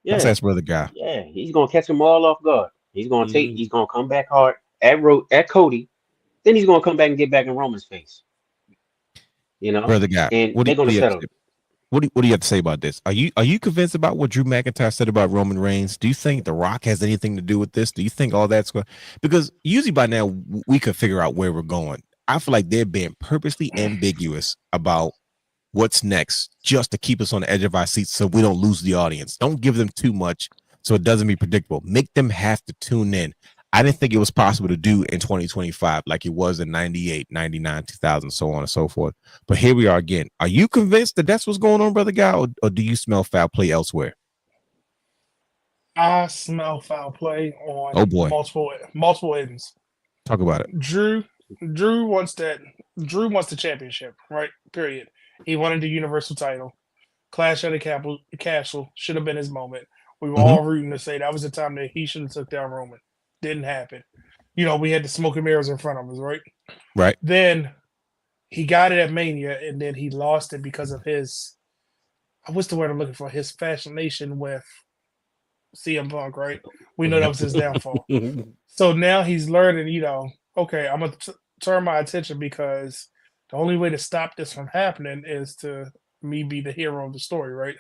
Let's Yeah. ask brother guy. Yeah. He's gonna catch them all off guard. He's gonna take. Mhm. He's gonna come back hard at Cody. Then he's gonna come back and get back in Roman's face. You know, Brother guy, and they're what gonna do you have to settle. say? What do you have to say about this? Are you convinced about what Drew McIntyre said about Roman Reigns? Do you think The Rock has anything to do with this? Do you think all that's going? Because usually by now we could figure out where we're going. I feel like they're being purposely ambiguous about what's next, just to keep us on the edge of our seats so we don't lose the audience. Don't give them too much so it doesn't be predictable. Make them have to tune in. I didn't think it was possible to do in 2025 like it was in 98, 99, 2000, so on and so forth. But here we are again. Are you convinced that that's what's going on, brother guy, or do you smell foul play elsewhere? I smell foul play on Oh boy, multiple ends. talk about it. Drew wants that. Drew wants the championship, right? Period. He wanted the universal title. Clash at the Castle should have been his moment. We were Mhm. all rooting to say that was the time that he should have took down Roman. Didn't happen. You know, we had the smoke and mirrors in front of us, right? Right. Then he got it at Mania, and then he lost it because of his. What's the word I'm looking for? His fascination with CM Punk, right? We know that Yep. was his downfall. So now he's learning, you know, okay, I'm gonna turn my attention because the only way to stop this from happening is to me be the hero of the story, right?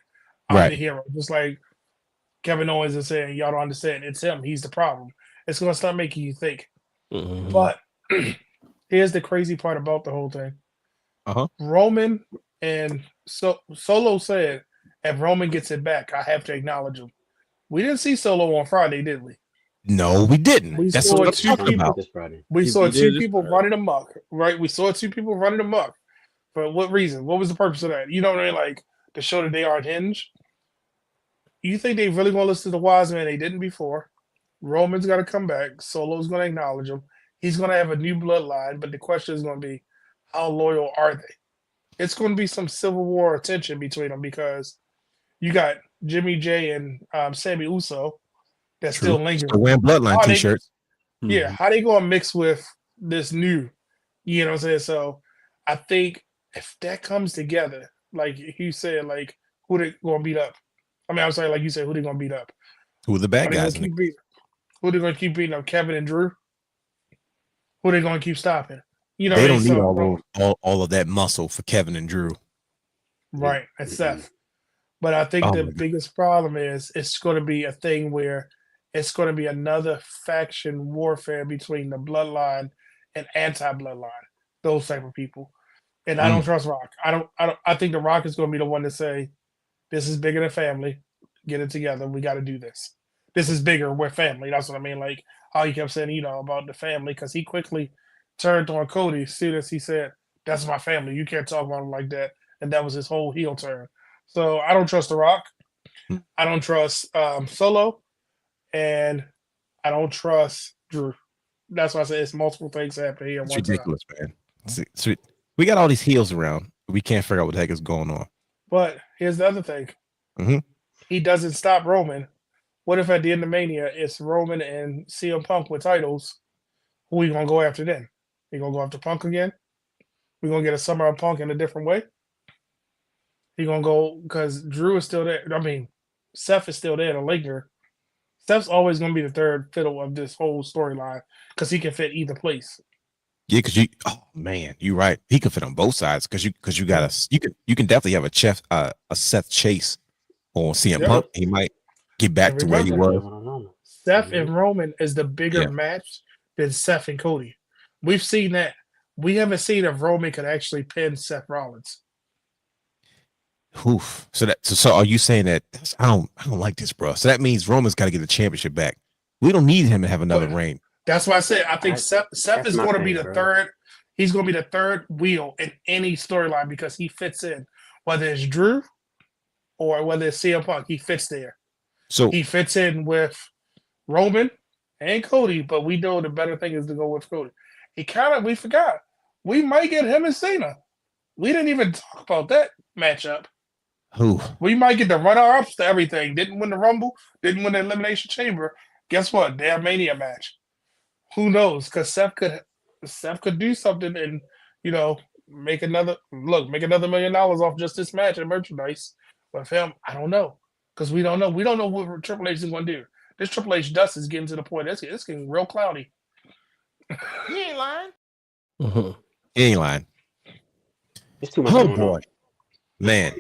I'm the Right. hero. Just like Kevin Owens is saying, y'all don't understand. It's him. He's the problem. It's gonna start making you think. Mhm. But here's the crazy part about the whole thing. Uh-huh. Roman and Solo said, if Roman gets it back, I have to acknowledge him. We didn't see Solo on Friday, did we? No, we didn't. We That's saw what I'm two talking people. about. This Friday. We He saw did two this people Friday. running amok, right? We saw two people running amok. For what reason? What was the purpose of that? You know what I mean? Like to show that they aren't hinged. You think they really want to listen to the wise man? They didn't before. Roman's got to come back. Solo's going to acknowledge him. He's going to have a new bloodline, but the question is going to be, how loyal are they? It's going to be some civil war tension between them because you got Jimmy J and Sammy Uso that's True. still lingering. Still wearing bloodline How they, t-shirts. yeah, how they going to mix with this new? You know what I'm saying? So I think if that comes together, like you said, like who they going to beat up? I mean, I'm sorry, like you said, who they going to beat up? Who are the bad Are they going guys? to keep beating? Who they going to keep beating up? Kevin and Drew? Who they going to keep stopping? You know They what I mean? don't need So all of that muscle for Kevin and Drew. right, and Seth. But I think Oh the my God. biggest problem is it's going to be a thing where it's going to be another faction warfare between the bloodline and anti-bloodline, those type of people. And I don't trust Rock. I think the Rock is going to be the one to say, "This is bigger than family. Get it together. We got to do this. This is bigger. We're family." That's what I mean. Like how he kept saying, you know, about the family, because he quickly turned on Cody as soon as he said, "That's my family. You can't talk about him like that." And that was his whole heel turn. So I don't trust the Rock. I don't trust Solo, and I don't trust Drew. That's why I say it's multiple things happening here at It's one time. ridiculous, man. We got all these heels around. We can't figure out what the heck is going on. But here's the other thing. Mhm. He doesn't stop Roman. What if at the end of Mania it's Roman and CM Punk with titles? Who are you gonna go after then? You gonna go after Punk again? We're gonna get a Summer of Punk in a different way. He gonna go because Drew is still there. I mean, Seth is still there to linger. Steph's always gonna be the third fiddle of this whole storyline because he can fit either place. Yeah, because you're right. He could fit on both sides because you got you can definitely have a Seth Chase on CM Yep. Punk. He might get back And to where he remember, was. Seth and Roman is the bigger Yeah. match than Seth and Cody. We've seen that. We haven't seen if Roman could actually pin Seth Rollins. Oof. So are you saying that I don't like this, bro? So that means Roman's got to get the championship back. We don't need him to have another reign. That's why I said I think Seth is my going to be thing, the bro. third. He's going to be the third wheel in any storyline because he fits in. Whether it's Drew or whether it's CM Punk, he fits there. So He fits in with Roman and Cody, but we know the better thing is to go with Cody. We forgot. We might get him and Cena. We didn't even talk about that matchup. who? We might get the runner-ups to everything. Didn't win the Rumble, didn't win the Elimination Chamber. Guess what? Damn Mania match. Who knows? Because Seth could do something and make another $1 million off just this match and merchandise. With him, I don't know. Because we don't know. We don't know what Triple H is going to do. This Triple H dust is getting to the point. It's getting real cloudy. He ain't lying. He ain't lying. It's too much. Oh going on. boy, man,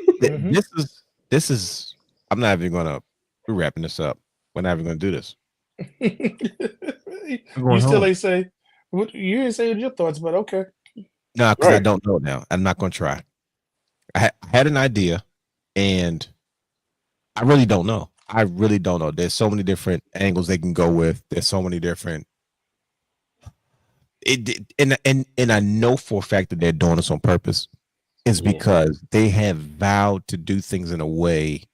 this is. I'm not even gonna. We're wrapping this up. We're not even gonna do this. You still ain't say. You ain't saying your thoughts, but okay. No, because I Right. don't know now. I'm not gonna try. I had an idea, and I really don't know. There's so many different angles they can go with. There's so many different. And I know for a fact that they're doing this on purpose. Is Yeah. because they have vowed to do things in a way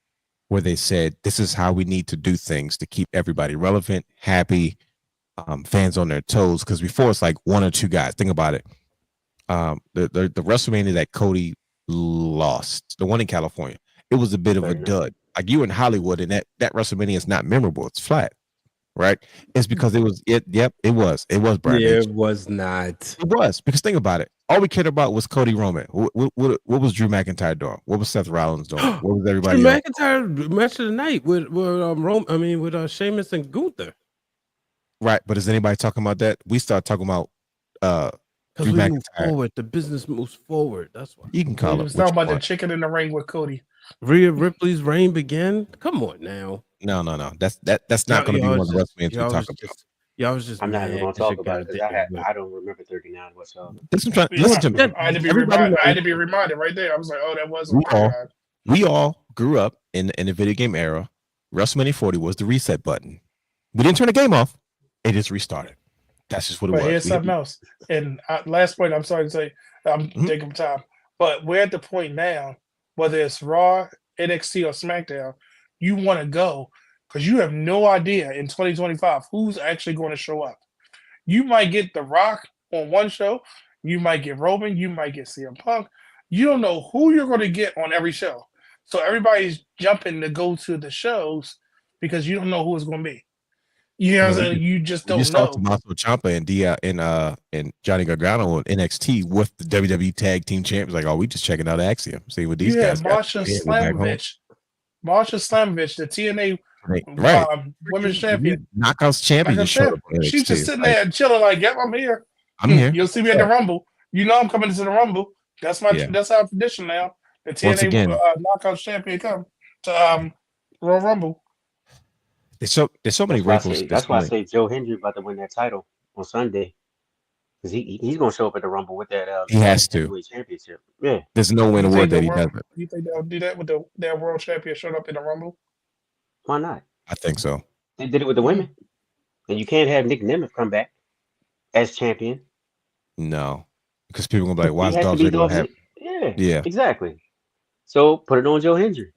where they said this is how we need to do things to keep everybody relevant, happy, fans on their toes. Because before it's like one or two guys. Think about it. The WrestleMania that Cody lost, the one in California, it was a bit of a dud. Like you in Hollywood, and that WrestleMania is not memorable. It's flat, right? It's because it was it. Yep, it was. It was Brian. Yeah, H. it was not. It was because think about it. All we cared about was Cody Roman. What was Drew McIntyre doing? What was Seth Rollins doing? What was everybody? Drew else? McIntyre match of the night with Sheamus and Gunther. Right, but is anybody talking about that? We start talking about Because Drew we move McIntyre. forward, the business moves forward. That's why. You can He call it. was what talking you about the want. chicken in the ring with Cody. Rhea Ripley's reign began. Come on now. No. That's not going to be one of the WrestleManias we talk about. Y'all was just. I'm not even mad going to 'cause talk your about it guy because didn't win. I don't remember 39 whatsoever. Listen to me. I had to be Everybody reminded. I had knows- to be reminded right there. I was like, "Oh, that was We all- 39." We all grew up in the video game era. WrestleMania 40 was the reset button. We didn't turn the game off. It just restarted. That's just what it But was. here's something else. And last point, I'm sorry to say, I'm taking time, but we're at the point now, whether it's Raw, NXT, or SmackDown, you want to go because you have no idea in 2025 who's actually going to show up. You might get The Rock on one show, you might get Roman, you might get CM Punk. You don't know who you're going to get on every show. So everybody's jumping to go to the shows because you don't know who it's going to be. You know what I'm saying? You just You don't saw know. Tommaso Ciampa and Johnny Gargano on NXT with the WWE Tag Team Champions. Like, oh, we just checking out Axiom. See what these You guys had got. Marsha Yeah, we're back home. Slamovich, the TNA Right. women's champion. Knockouts champion. Like I just showed said, up on she's NXT. just sitting there chilling, like, "Yep, I'm here. I'm here. You'll see me at the Rumble. You know I'm coming to the Rumble. That's my Yeah. that's our tradition now. The Once TNA again- Knockouts champion come to Royal Rumble. There's so many wrinkles. That's why I say Joe Hendry about to win that title on Sunday because he's going to show up at the Rumble with that. He has to. heavyweight championship. Yeah, There's no way in the You world think that he the doesn't. World- You think they'll do that with their world champion showing up in the Rumble? why not? I think so. They did it with the women, and you can't have Nick Nemeth come back as champion. No, because people are gonna be like, "Why He is has to Dolph be Ziggler Dolph have?" Ziggler. Yeah, Yeah. exactly. So put it on Joe Hendry.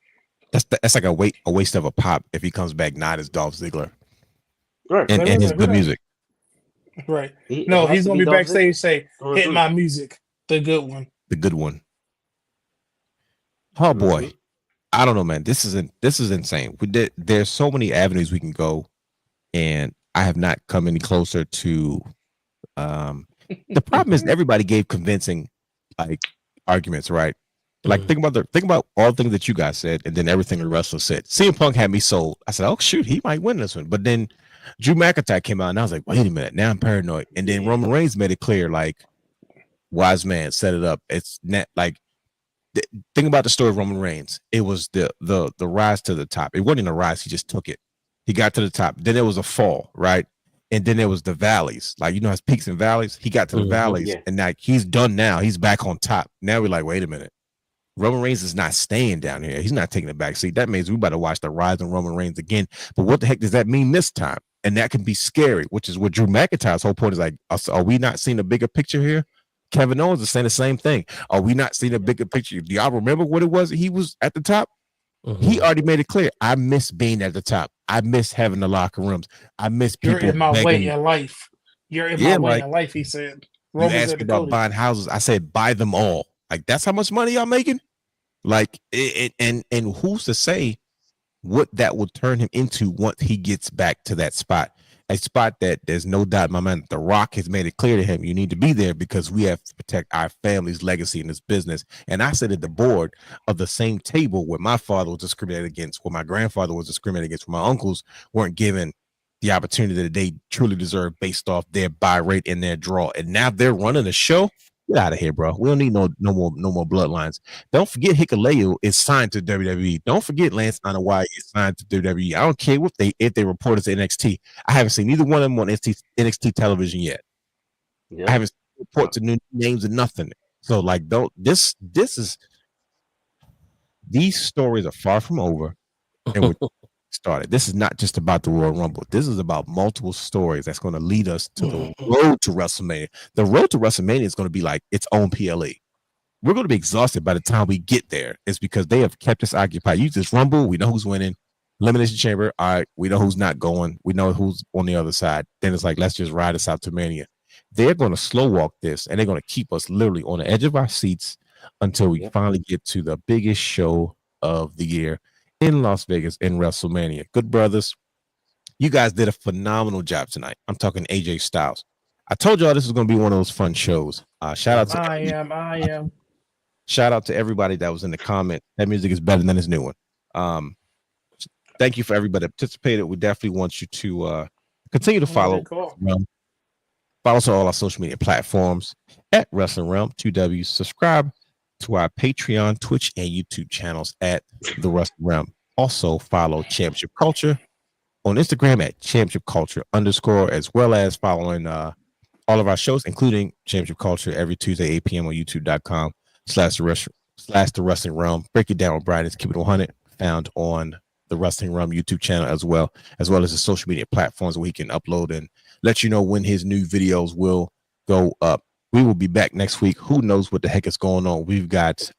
That's like a waste of a pop if he comes back not as Dolph Ziggler Right. and his good music. Right. It No, has he's to gonna be be Dolph backstage. Ziggler. Say, hit Mhm. my music, the good one. The good one. Oh boy. Mhm. I don't know, man. This is insane. There's so many avenues we can go, and I have not come any closer to. The problem is everybody gave convincing, like, arguments, right? Like think about all the things that you guys said, and then everything the wrestler said. CM Punk had me sold. I said, "Oh shoot, he might win this one." But then Drew McIntyre came out, and I was like, "Wait a minute, now I'm paranoid." And then Roman Reigns made it clear, like, wise man set it up. It's not like. Think about the story of Roman Reigns. It was the rise to the top. It wasn't a rise. He just took it. He got to the top. Then there was a fall, right? And then there was the valleys. Like, has peaks and valleys. He got to the valleys, Yeah. and like he's done now. He's back on top. Now we're like, wait a minute. Roman Reigns is not staying down here. He's not taking the back seat. That means we better watch the rise of Roman Reigns again. But what the heck does that mean this time? And that can be scary, which is what Drew McIntyre's whole point is like, are we not seeing a bigger picture here? Kevin Owens is saying the same thing. Are we not seeing a bigger picture? Do y'all remember what it was? He was at the top. He already made it clear. I miss being at the top. I miss having the locker rooms. I miss people. You're in my begging. way in life. You're in my way in life. He said. You Roman's asked at me the about Cody. buying houses. I said buy them all. Like, that's how much money y'all making. Like, and who's to say what that will turn him into once he gets back to that spot? A spot that there's no doubt in my mind. The Rock has made it clear to him, you need to be there because we have to protect our family's legacy in this business. And I sit at the board of the same table where my father was discriminated against, where my grandfather was discriminated against, where my uncles weren't given the opportunity that they truly deserve based off their buy rate and their draw. And now they're running the show. Get out of here, bro. We don't need no more bloodlines. Don't forget Hikuleo is signed to WWE. Don't forget Lance Anawai is signed to WWE. I don't care if they report us to NXT. I haven't seen either one of them on NXT television yet. Yeah. I haven't seen reports of new names and nothing. So like, these stories are far from over, and we're started. This is not just about the Royal Rumble. This is about multiple stories that's going to lead us to the road to WrestleMania. The road to WrestleMania is going to be like its own PLE. We're going to be exhausted by the time we get there. It's because they have kept us occupied. You just Rumble, we know who's winning. Elimination Chamber, all right, we know who's not going. We know who's on the other side. Then it's like, let's just ride us out to Mania. They're going to slow walk this, and they're going to keep us literally on the edge of our seats until we finally get to the biggest show of the year in Las Vegas in WrestleMania. Good brothers, you guys did a phenomenal job tonight. I'm talking AJ Styles. I told y'all this was going to be one of those fun shows. Shout out to I am. Shout out to everybody that was in the comment. That music is better than his new one. Thank you for everybody that participated. We definitely want you to continue to follow. Follow us on all our social media platforms at Wrestling Realm 2W. Subscribe to our Patreon, Twitch, and YouTube channels at The Wrestling Realm. Also follow Championship Culture on Instagram at Championship Culture _, as well as following all of our shows, including Championship Culture every Tuesday, 8 p.m. on youtube.com/The Wrestling Realm. Break it down with Brian. It's Keep It 100, found on the Wrestling Realm YouTube channel as well as the social media platforms where he can upload and let you know when his new videos will go up. We will be back next week. Who knows what the heck is going on? We've got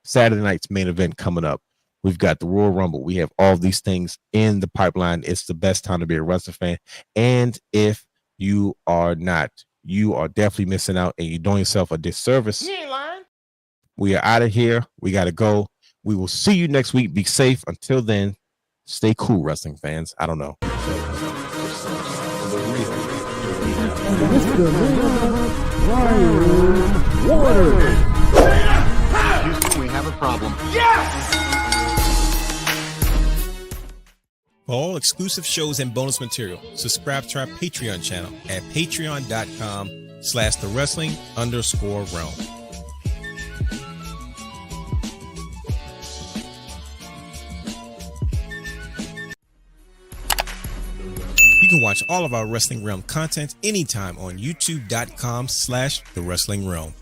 Saturday night's main event coming up. We've got the Royal Rumble. We have all these things in the pipeline. It's the best time to be a wrestling fan. And if you are not, you are definitely missing out and you're doing yourself a disservice. You ain't lying. We are out of here. We got to go. We will see you next week. Be safe. Until then, stay cool, wrestling fans. I don't know. Houston, we have a problem. For all exclusive shows and bonus material, subscribe to our Patreon channel at patreon.com/thewrestling_realm. You can watch all of our Wrestling Realm content anytime on youtube.com/thewrestling realm.